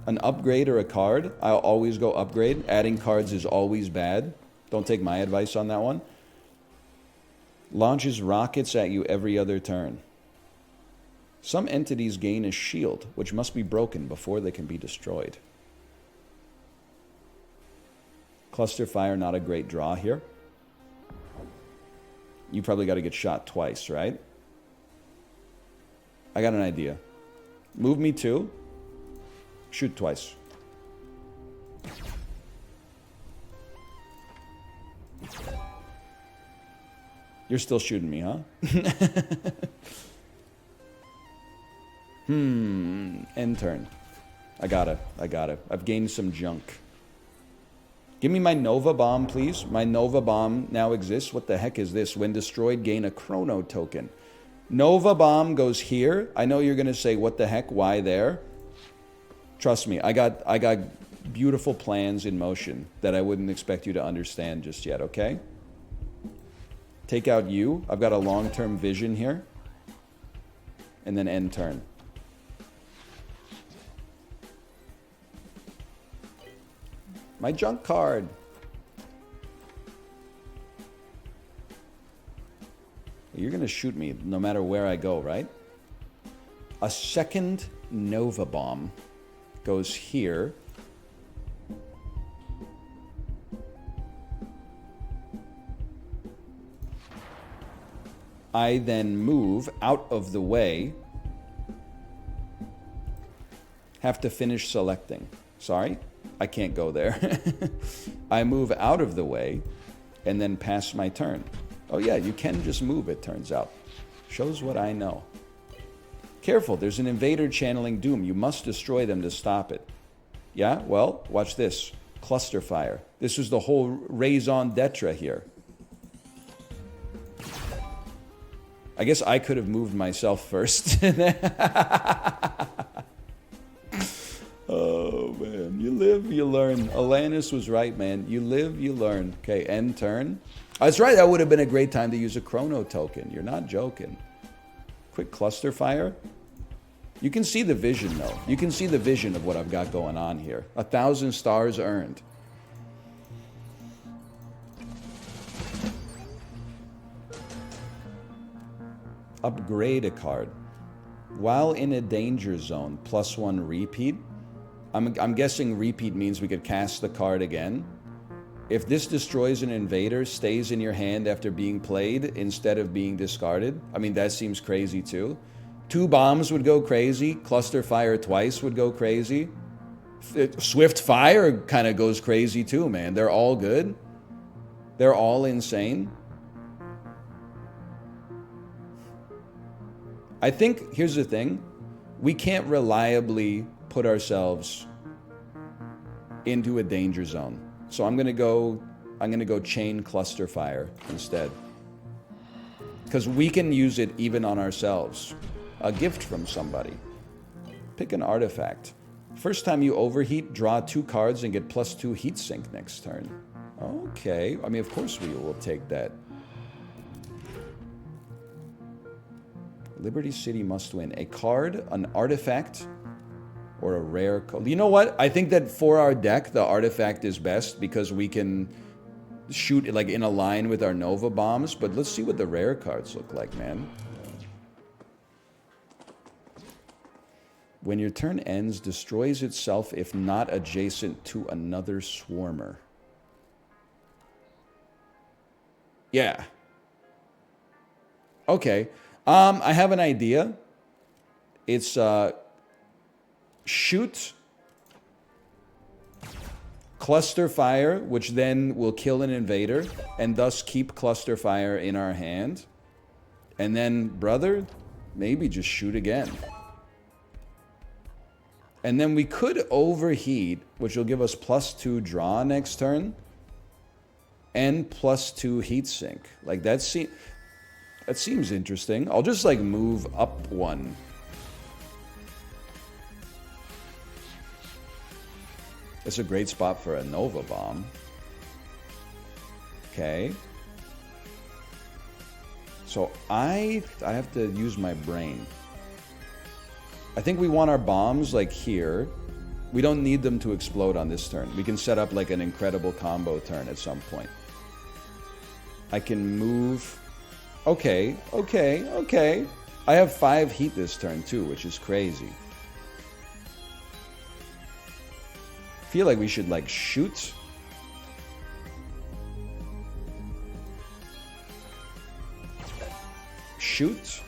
A: An upgrade or a card. I'll always go upgrade. Adding cards is always bad. Don't take my advice on that one. Launches rockets at you every other turn. Some entities gain a shield, which must be broken before they can be destroyed. Cluster Fire, not a great draw here. You probably got to get shot twice, right? I got an idea. Move me 2. Shoot twice. You're still shooting me, huh? End turn. I got it. I've gained some junk. Give me my Nova Bomb, please. My Nova Bomb now exists. What the heck is this? When destroyed, gain a Chrono token. Nova Bomb goes here. I know you're going to say, what the heck? Why there? Trust me, I got beautiful plans in motion that I wouldn't expect you to understand just yet, okay? Take out you. I've got a long-term vision here. And then end turn. My junk card. You're going to shoot me no matter where I go, right? A second Nova Bomb goes here. I then move out of the way. Have to finish selecting. Sorry, I can't go there. I move out of the way and then pass my turn. Oh yeah, you can just move, it turns out. Shows what I know. Careful, there's an invader channeling doom. You must destroy them to stop it. Yeah, well, watch this. Cluster fire. This was the whole raison d'etre here. I guess I could have moved myself first. Oh, man. You live, you learn. Alanis was right, man. You live, you learn. Okay, end turn. That's right, that would have been a great time to use a chrono token. You're not joking. Quick cluster fire. You can see the vision, though. You can see the vision of what I've got going on here. 1,000 stars earned. Upgrade a card. While in a danger zone, +1 repeat. I'm guessing repeat means we could cast the card again. If this destroys an invader, stays in your hand after being played instead of being discarded. I mean, that seems crazy too. 2 bombs would go crazy. Cluster fire twice would go crazy. Swift fire kind of goes crazy too, man. They're all good. They're all insane. I think, here's the thing. We can't reliably put ourselves into a danger zone. So I'm gonna go chain cluster fire instead. Because we can use it even on ourselves. A gift from somebody. Pick an artifact. First time you overheat, draw 2 cards and get +2 heat sink next turn. Okay, I mean, of course we will take that. Liberty City must win. A card, an artifact, or a rare card. You know what? I think that for our deck, the artifact is best because we can shoot like in a line with our Nova bombs. But let's see what the rare cards look like, man. When your turn ends, destroys itself if not adjacent to another swarmer. Yeah. Okay. I have an idea. It's shoot cluster fire, which then will kill an invader, and thus keep cluster fire in our hand. And then, brother, maybe just shoot again. And then we could overheat, which will give us +2 draw next turn, and +2 heat sink. Like that seems interesting. I'll just like move up 1. It's a great spot for a Nova Bomb. Okay. So I have to use my brain. I think we want our bombs like here. We don't need them to explode on this turn. We can set up like an incredible combo turn at some point. I can move. Okay. I have 5 heat this turn too, which is crazy. Feel like we should like shoot. Shoot.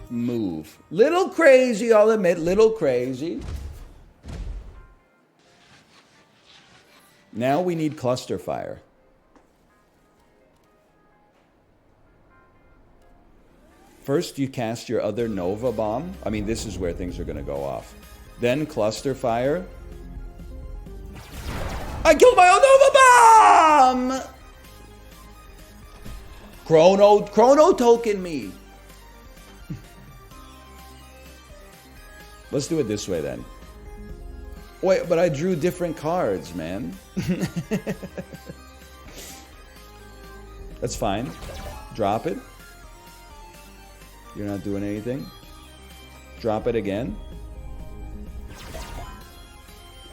A: Move. Little crazy, I'll admit, little crazy. Now we need cluster fire. First, you cast your other Nova Bomb. I mean, this is where things are going to go off. Then cluster fire. I killed my own Nova Bomb! Chrono token me. Let's do it this way then. Wait, but I drew different cards, man. That's fine. Drop it. You're not doing anything. Drop it again.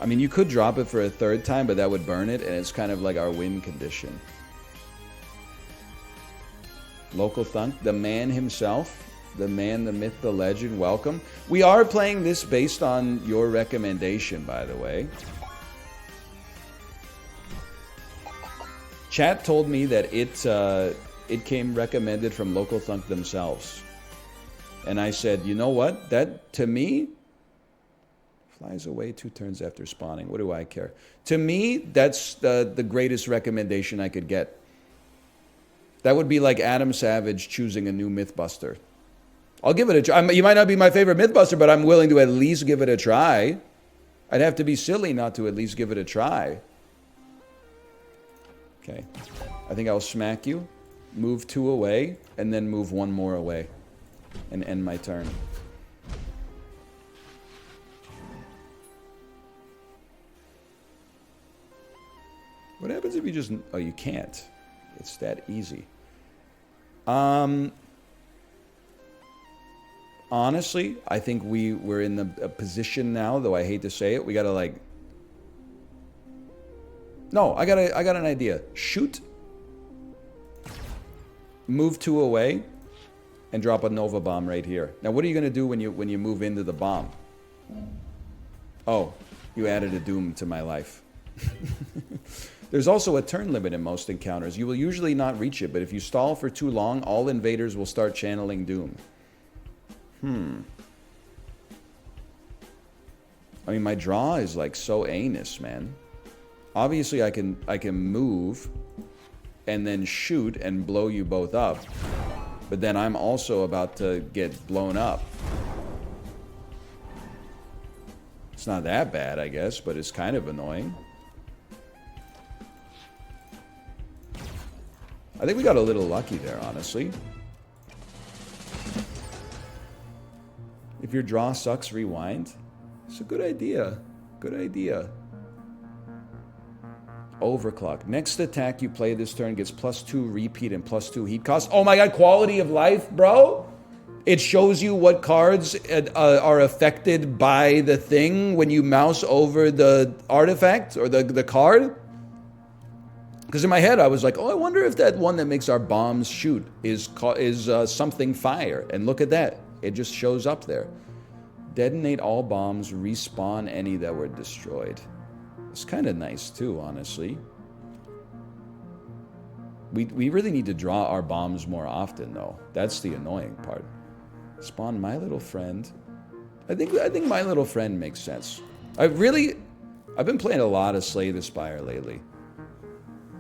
A: I mean, you could drop it for a third time, but that would burn it, and it's kind of like our win condition. Local Thunk, the man himself. The man, the myth, the legend, welcome. We are playing this based on your recommendation, by the way. Chat told me that it came recommended from Local Thunk themselves. And I said, you know what? That, to me, flies away 2 turns after spawning. What do I care? To me, that's the greatest recommendation I could get. That would be like Adam Savage choosing a new Mythbuster. I'll give it a try. You might not be my favorite Mythbuster, but I'm willing to at least give it a try. I'd have to be silly not to at least give it a try. Okay. I think I'll smack you, move 2 away, and then move 1 more away. And end my turn. What happens if you just... Oh, you can't. It's that easy. Honestly, I think we're in a position now, though I hate to say it, we gotta like... No, I got an idea. Shoot. Move 2 away. And drop a Nova Bomb right here. Now, what are you gonna do when you move into the bomb? Oh, you added a doom to my life. There's also a turn limit in most encounters. You will usually not reach it, but if you stall for too long, all invaders will start channeling doom. I mean, my draw is like so anus, man. Obviously, I can move and then shoot and blow you both up. But then I'm also about to get blown up. It's not that bad, I guess, but it's kind of annoying. I think we got a little lucky there, honestly. If your draw sucks, rewind. It's a good idea. Good idea. Overclock. Next attack you play this turn gets +2 repeat and +2 heat cost. Oh my god, quality of life, bro? It shows you what cards are affected by the thing when you mouse over the artifact or the card? Because in my head I was like, oh, I wonder if that one that makes our bombs shoot is something fire. And look at that. It just shows up there. Detonate all bombs, respawn any that were destroyed. It's kind of nice too, honestly. We really need to draw our bombs more often, though. That's the annoying part. Spawn My Little Friend. I think My Little Friend makes sense. I've been playing a lot of Slay the Spire lately.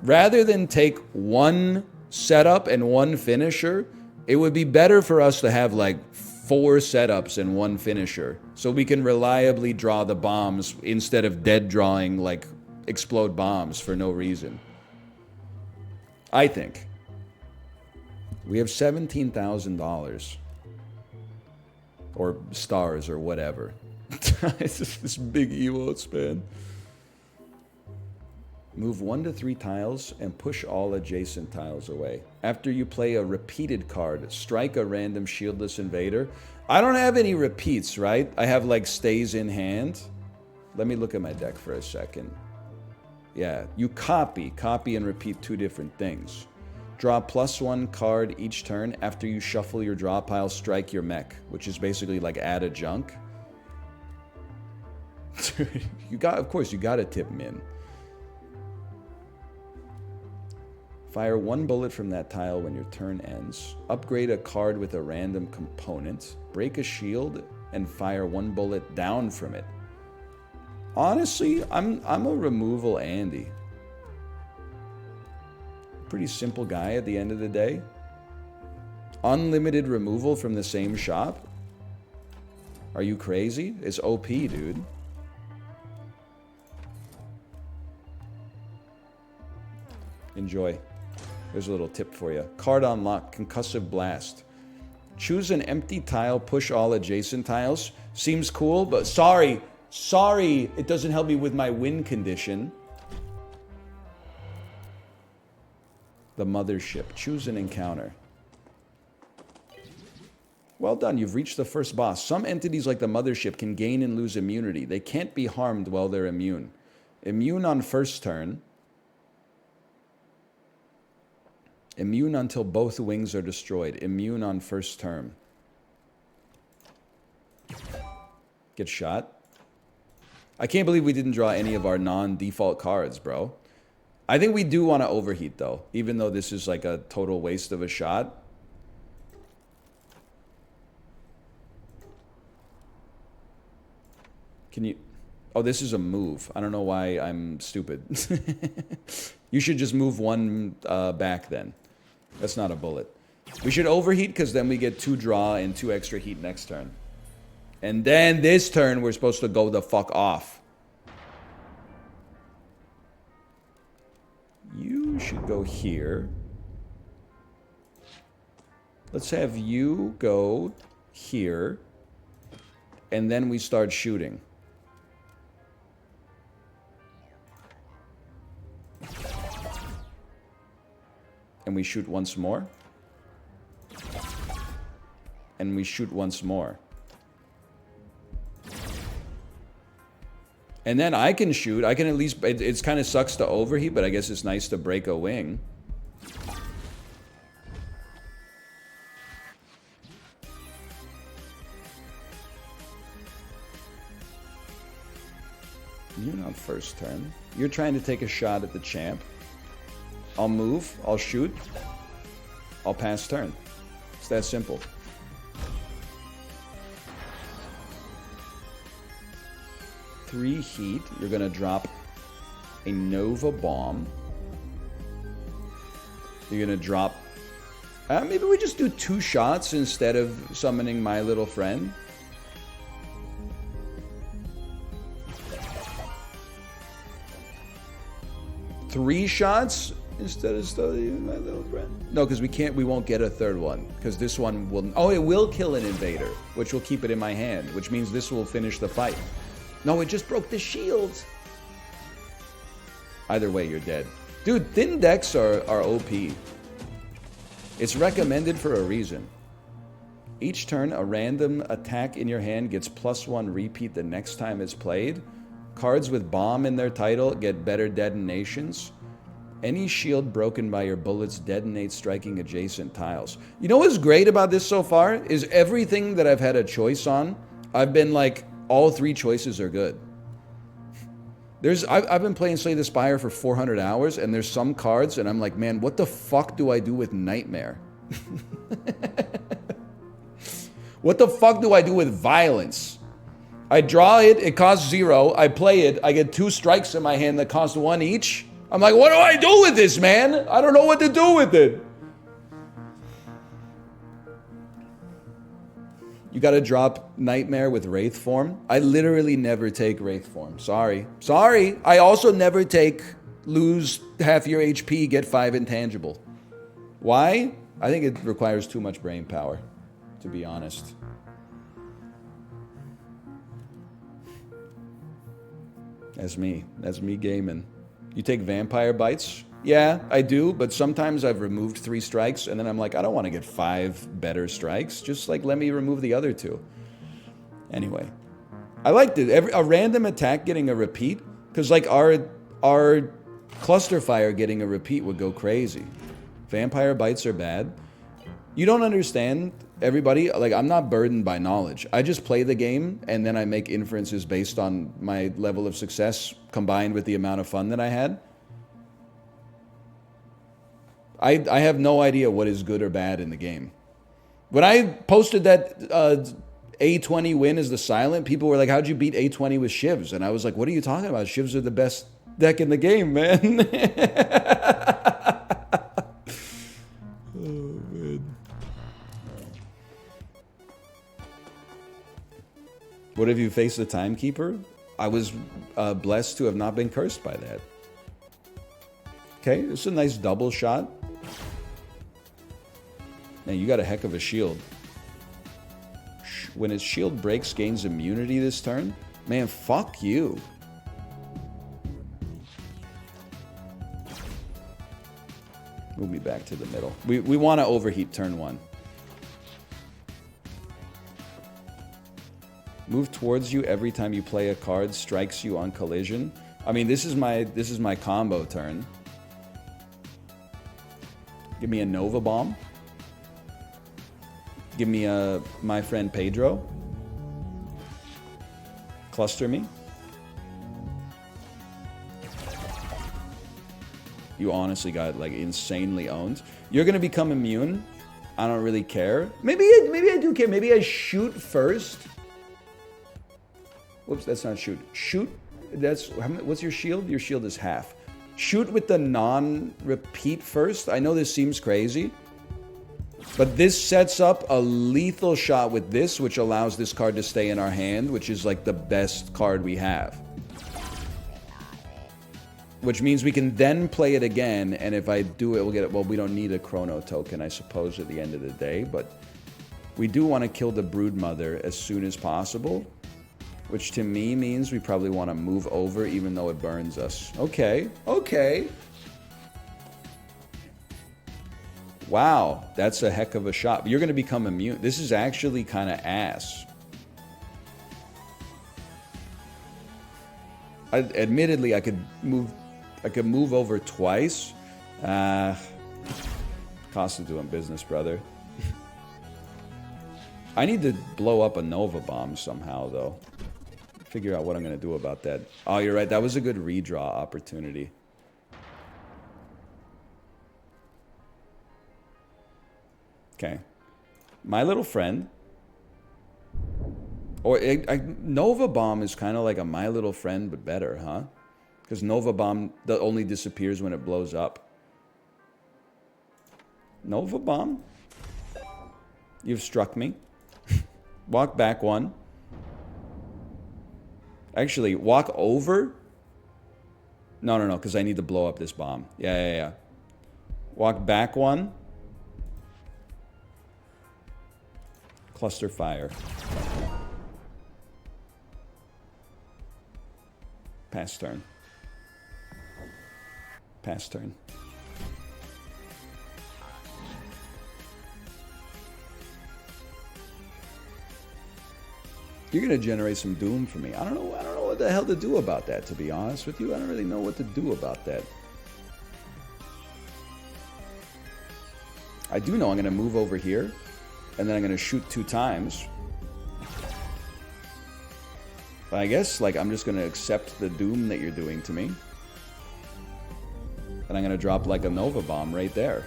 A: Rather than take one setup and one finisher, it would be better for us to have like 4 setups and 1 finisher, so we can reliably draw the bombs instead of dead drawing like explode bombs for no reason. I think. We have $17,000. Or stars or whatever. It's just this big emotes, man. Move 1 to 3 tiles and push all adjacent tiles away. After you play a repeated card, strike a random shieldless invader. I don't have any repeats, right? I have like stays in hand. Let me look at my deck for a second. Yeah, you copy and repeat 2 different things. Draw +1 card each turn. After you shuffle your draw pile, strike your mech, which is basically like add a junk. Of course, you gotta tip min. Fire 1 bullet from that tile when your turn ends. Upgrade a card with a random component. Break a shield and fire 1 bullet down from it. Honestly, I'm a removal Andy. Pretty simple guy at the end of the day. Unlimited removal from the same shop? Are you crazy? It's OP, dude. Enjoy. There's a little tip for you. Card unlock, Concussive Blast. Choose an empty tile, push all adjacent tiles. Seems cool, but sorry, it doesn't help me with my win condition. The Mothership. Choose an encounter. Well done, you've reached the first boss. Some entities like the Mothership can gain and lose immunity. They can't be harmed while they're immune. Immune on first turn. Immune until both wings are destroyed. Immune on first turn. Get shot. I can't believe we didn't draw any of our non-default cards, bro. I think we do want to overheat, though. Even though this is like a total waste of a shot. Can you... Oh, this is a move. I don't know why I'm stupid. You should just move one back then. That's not a bullet. We should overheat because then we get 2 draw and 2 extra heat next turn. And then this turn, we're supposed to go the fuck off. You should go here. Let's have you go here. And then we start shooting. And we shoot once more. And we shoot once more. And then I can shoot. I can at least... It's kind of sucks to overheat, but I guess it's nice to break a wing. You're not first turn. You're trying to take a shot at the champ. I'll move. I'll shoot. I'll pass turn. It's that simple. Three heat. You're going to drop a Nova Bomb. You're going to drop... maybe we just do 2 shots instead of summoning my little friend. Three shots instead of studying my little friend. No, because we won't get a third one. Because this one will... Oh, it will kill an invader, which will keep it in my hand, which means this will finish the fight. No, it just broke the shield. Either way, you're dead. Dude, thin decks are OP. It's recommended for a reason. Each turn, a random attack in your hand gets +1 repeat the next time it's played. Cards with bomb in their title get better detonations. Any shield broken by your bullets detonates striking adjacent tiles. You know what's great about this so far? Is everything that I've had a choice on, I've been like, all 3 choices are good. I've been playing Slay the Spire for 400 hours, and there's some cards, and I'm like, man, what the fuck do I do with Nightmare? What the fuck do I do with Violence? I draw it, it costs 0. I play it, I get 2 strikes in my hand that cost 1 each. I'm like, what do I do with this, man? I don't know what to do with it. You gotta drop Nightmare with Wraith form. I literally never take Wraith form. Sorry. Sorry. I also never take lose half your HP, get 5 intangible. Why? I think it requires too much brain power, to be honest. That's me. That's me gaming. You take Vampire Bites? Yeah, I do, but sometimes I've removed 3 strikes, and then I'm like, I don't want to get 5 better strikes. Just, like, let me remove the other 2. Anyway. I liked it. A random attack getting a repeat, because, like, our Cluster Fire getting a repeat would go crazy. Vampire Bites are bad. You don't understand, everybody. Like, I'm not burdened by knowledge. I just play the game, and then I make inferences based on my level of success combined with the amount of fun that I had. I have no idea what is good or bad in the game. When I posted that A20 win as the silent, people were like, how'd you beat A20 with Shivs? And I was like, what are you talking about? Shivs are the best deck in the game, man. Oh, man. What if you faced the Timekeeper? I was blessed to have not been cursed by that. Okay, it's a nice double shot. Man, you got a heck of a shield. When its shield breaks, gains immunity this turn? Man, fuck you. Move me back to the middle. We want to overheat turn 1. Move towards you every time you play a card strikes you on collision. I mean, this is my combo turn. Give me a Nova Bomb. Give me a my friend Pedro. Cluster me. You honestly got like insanely owned. You're gonna become immune. I don't really care. Maybe I do care. Maybe I shoot first. Whoops, that's not shoot. Shoot. What's your shield? Your shield is half. Shoot with the non-repeat first. I know this seems crazy, but this sets up a lethal shot with this, which allows this card to stay in our hand, which is like the best card we have. Which means we can then play it again, and if I do it, we'll get it. Well, we don't need a chrono token, I suppose, at the end of the day, but we do want to kill the Broodmother as soon as possible, which to me means we probably want to move over even though it burns us. Okay, okay. Wow, that's a heck of a shot. You're going to become immune. This is actually kind of ass. Admittedly, I could move over twice. Cost of doing business, brother. I need to blow up a Nova Bomb somehow, though. Figure out what I'm going to do about that. Oh, you're right. That was a good redraw opportunity. Okay. My little friend. Or Nova Bomb is kind of like a My Little Friend, but better, huh? Because Nova Bomb only disappears when it blows up. Nova Bomb? You've struck me. Walk back 1. Actually, walk over. No, because I need to blow up this bomb. Yeah. Walk back 1. Cluster fire. Pass turn. Pass turn. You're gonna generate some doom for me. I don't know what the hell to do about that, to be honest with you. I don't really know what to do about that. I do know I'm gonna move over here, and then I'm gonna shoot 2 times. But I guess, like, I'm just gonna accept the doom that you're doing to me. And I'm gonna drop, like, a Nova Bomb right there.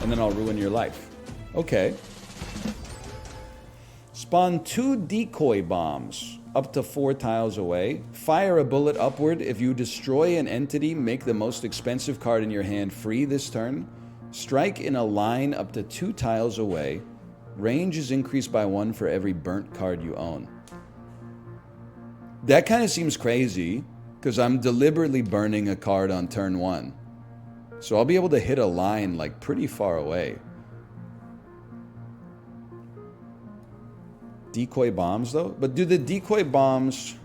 A: And then I'll ruin your life. Okay. Spawn 2 decoy bombs up to 4 tiles away. Fire a bullet upward. If you destroy an entity, make the most expensive card in your hand free this turn. Strike in a line up to 2 tiles away. Range is increased by 1 for every burnt card you own. That kind of seems crazy, because I'm deliberately burning a card on turn 1. So I'll be able to hit a line, like, pretty far away. Decoy bombs, though? But do the decoy bombs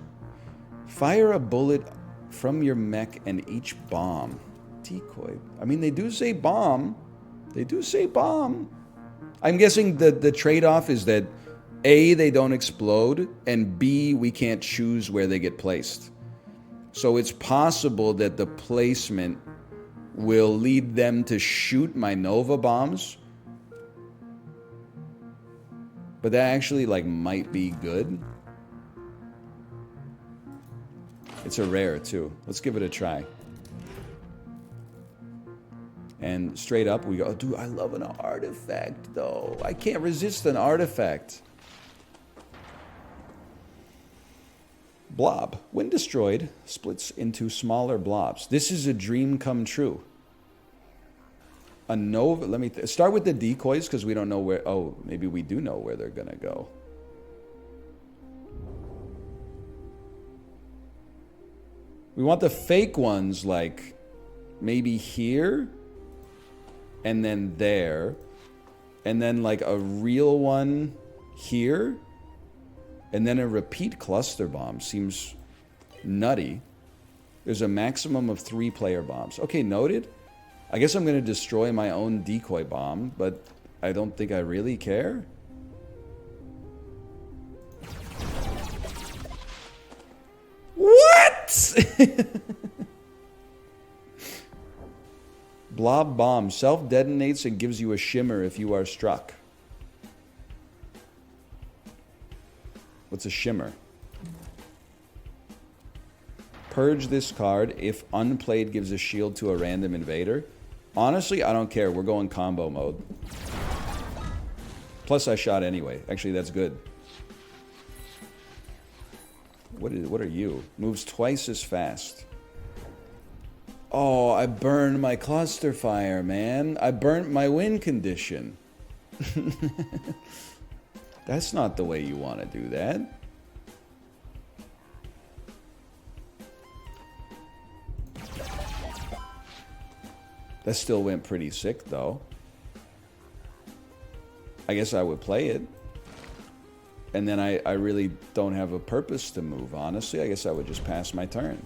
A: fire a bullet from your mech and each bomb? Decoy. I mean, they do say bomb. They do say bomb. I'm guessing the trade-off is that A, they don't explode, and B, we can't choose where they get placed. So it's possible that the placement will lead them to shoot my Nova Bombs. But that actually, like, might be good. It's a rare, too. Let's give it a try. And straight up, we go, dude, I love an artifact, though. I can't resist an artifact. Blob. When destroyed, splits into smaller blobs. This is a dream come true. A Nova... Let me... start with the decoys, because we don't know where... Oh, maybe we do know where they're going to go. We want the fake ones like maybe here and then there. And then like a real one here. And then a repeat cluster bomb. Seems nutty. There's a maximum of 3 player bombs. Okay, noted. I guess I'm going to destroy my own decoy bomb, but I don't think I really care. What? Blob bomb. Self-detonates and gives you a shimmer if you are struck. What's a shimmer? Purge this card. If unplayed, gives a shield to a random invader. Honestly, I don't care. We're going combo mode. Plus, I shot anyway. Actually, that's good. What are you? Moves twice as fast. Oh, I burned my cluster fire, man. I burnt my win condition. That's not the way you want to do that. That still went pretty sick, though. I guess I would play it. And then I really don't have a purpose to move, honestly. I guess I would just pass my turn.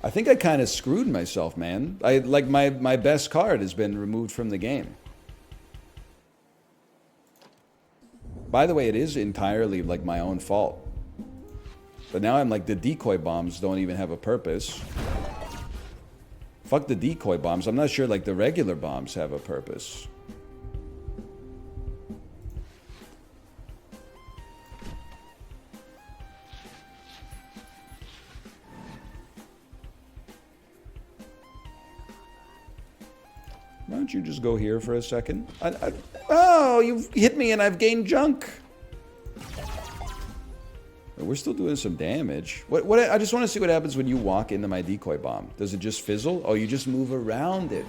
A: I think I kind of screwed myself, man. Like my best card has been removed from the game. By the way, it is entirely like my own fault. But now I'm like, the decoy bombs don't even have a purpose. Fuck the decoy bombs. I'm not sure like the regular bombs have a purpose. Why don't you just go here for a second? Oh, you've hit me and I've gained junk. We're still doing some damage. What? I just want to see what happens when you walk into my decoy bomb. Does it just fizzle? Oh, you just move around it.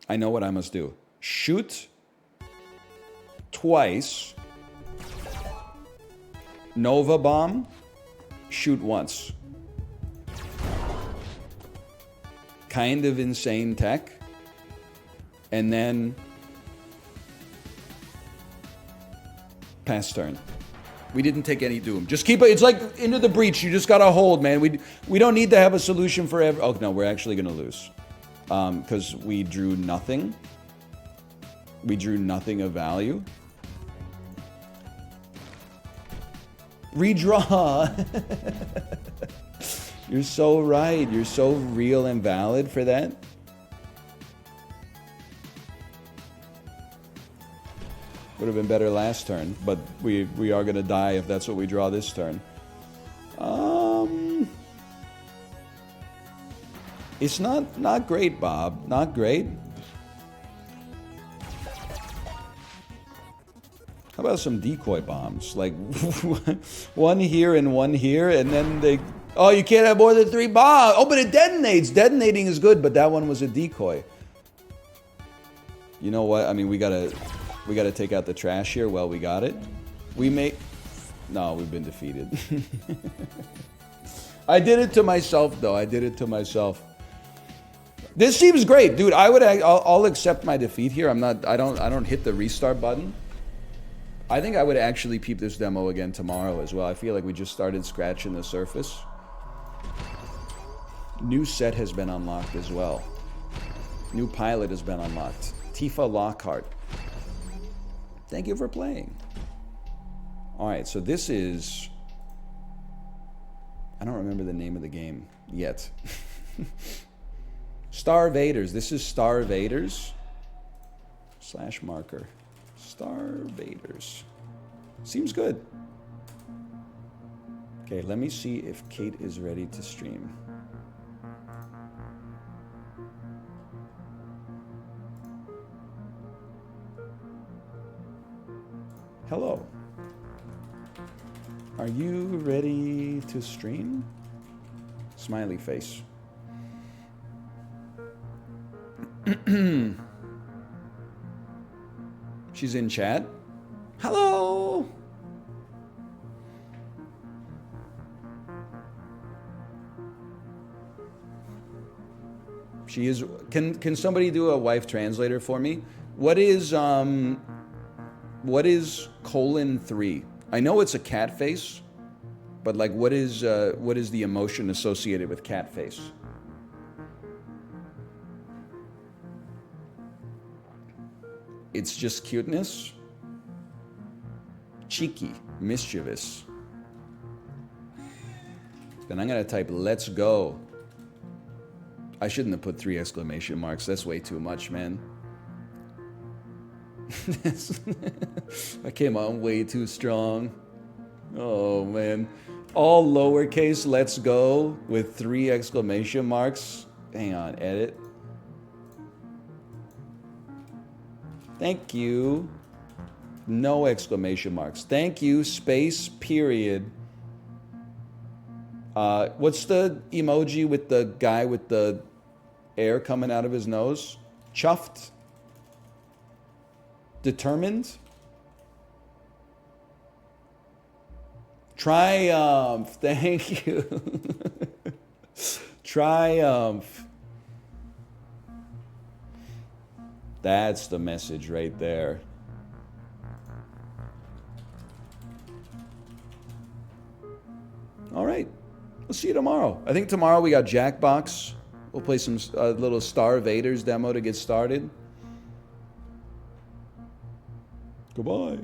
A: I know what I must do. Shoot twice. Nova bomb. Shoot once. Kind of insane tech. And then pass turn. We didn't take any doom. Just keep it. It's like into the breach. You just gotta hold, man. We don't need to have a solution for every. Oh no, we're actually gonna lose because we drew nothing. We drew nothing of value. Redraw. You're so right. You're so real and valid for that. Would have been better last turn, but we are gonna die if that's what we draw this turn. It's not great, Bob. Not great. How about some decoy bombs? Like one here and one here, and then they. Oh, you can't have more than 3 bombs. Oh, but it detonates. Detonating is good, but that one was a decoy. You know what? I mean, we gotta take out the trash here. Well, we got it. No, we've been defeated. I did it to myself, though. I did it to myself. This seems great, dude. I'll accept my defeat here. I don't hit the restart button. I think I would actually peep this demo again tomorrow as well. I feel like we just started scratching the surface. New set has been unlocked as well. New pilot has been unlocked. Tifa Lockhart. Thank you for playing. Alright, so this is... I don't remember the name of the game yet. Star Vaders. This is Star Vaders. / marker. Star Vaders. Seems good. Okay, let me see if Kate is ready to stream. Hello. Are you ready to stream? Smiley face. She's in chat. Hello. She is. Can somebody do a wife translator for me? What is :3? I know it's a cat face, but like what is the emotion associated with cat face? It's just cuteness. Cheeky, mischievous. Then I'm gonna type let's go. I shouldn't have put 3 exclamation marks. That's way too much, man. I came on way too strong. Oh, man. All lowercase let's go with 3 exclamation marks. Hang on, edit. Thank you. No exclamation marks. Thank you, space, period. What's the emoji with the guy with the air coming out of his nose? Chuffed? Determined? Triumph. Thank you. Triumph. That's the message right there. All right. We'll see you tomorrow. I think tomorrow we got Jackbox. We'll play some little Star Invaders demo to get started. Goodbye.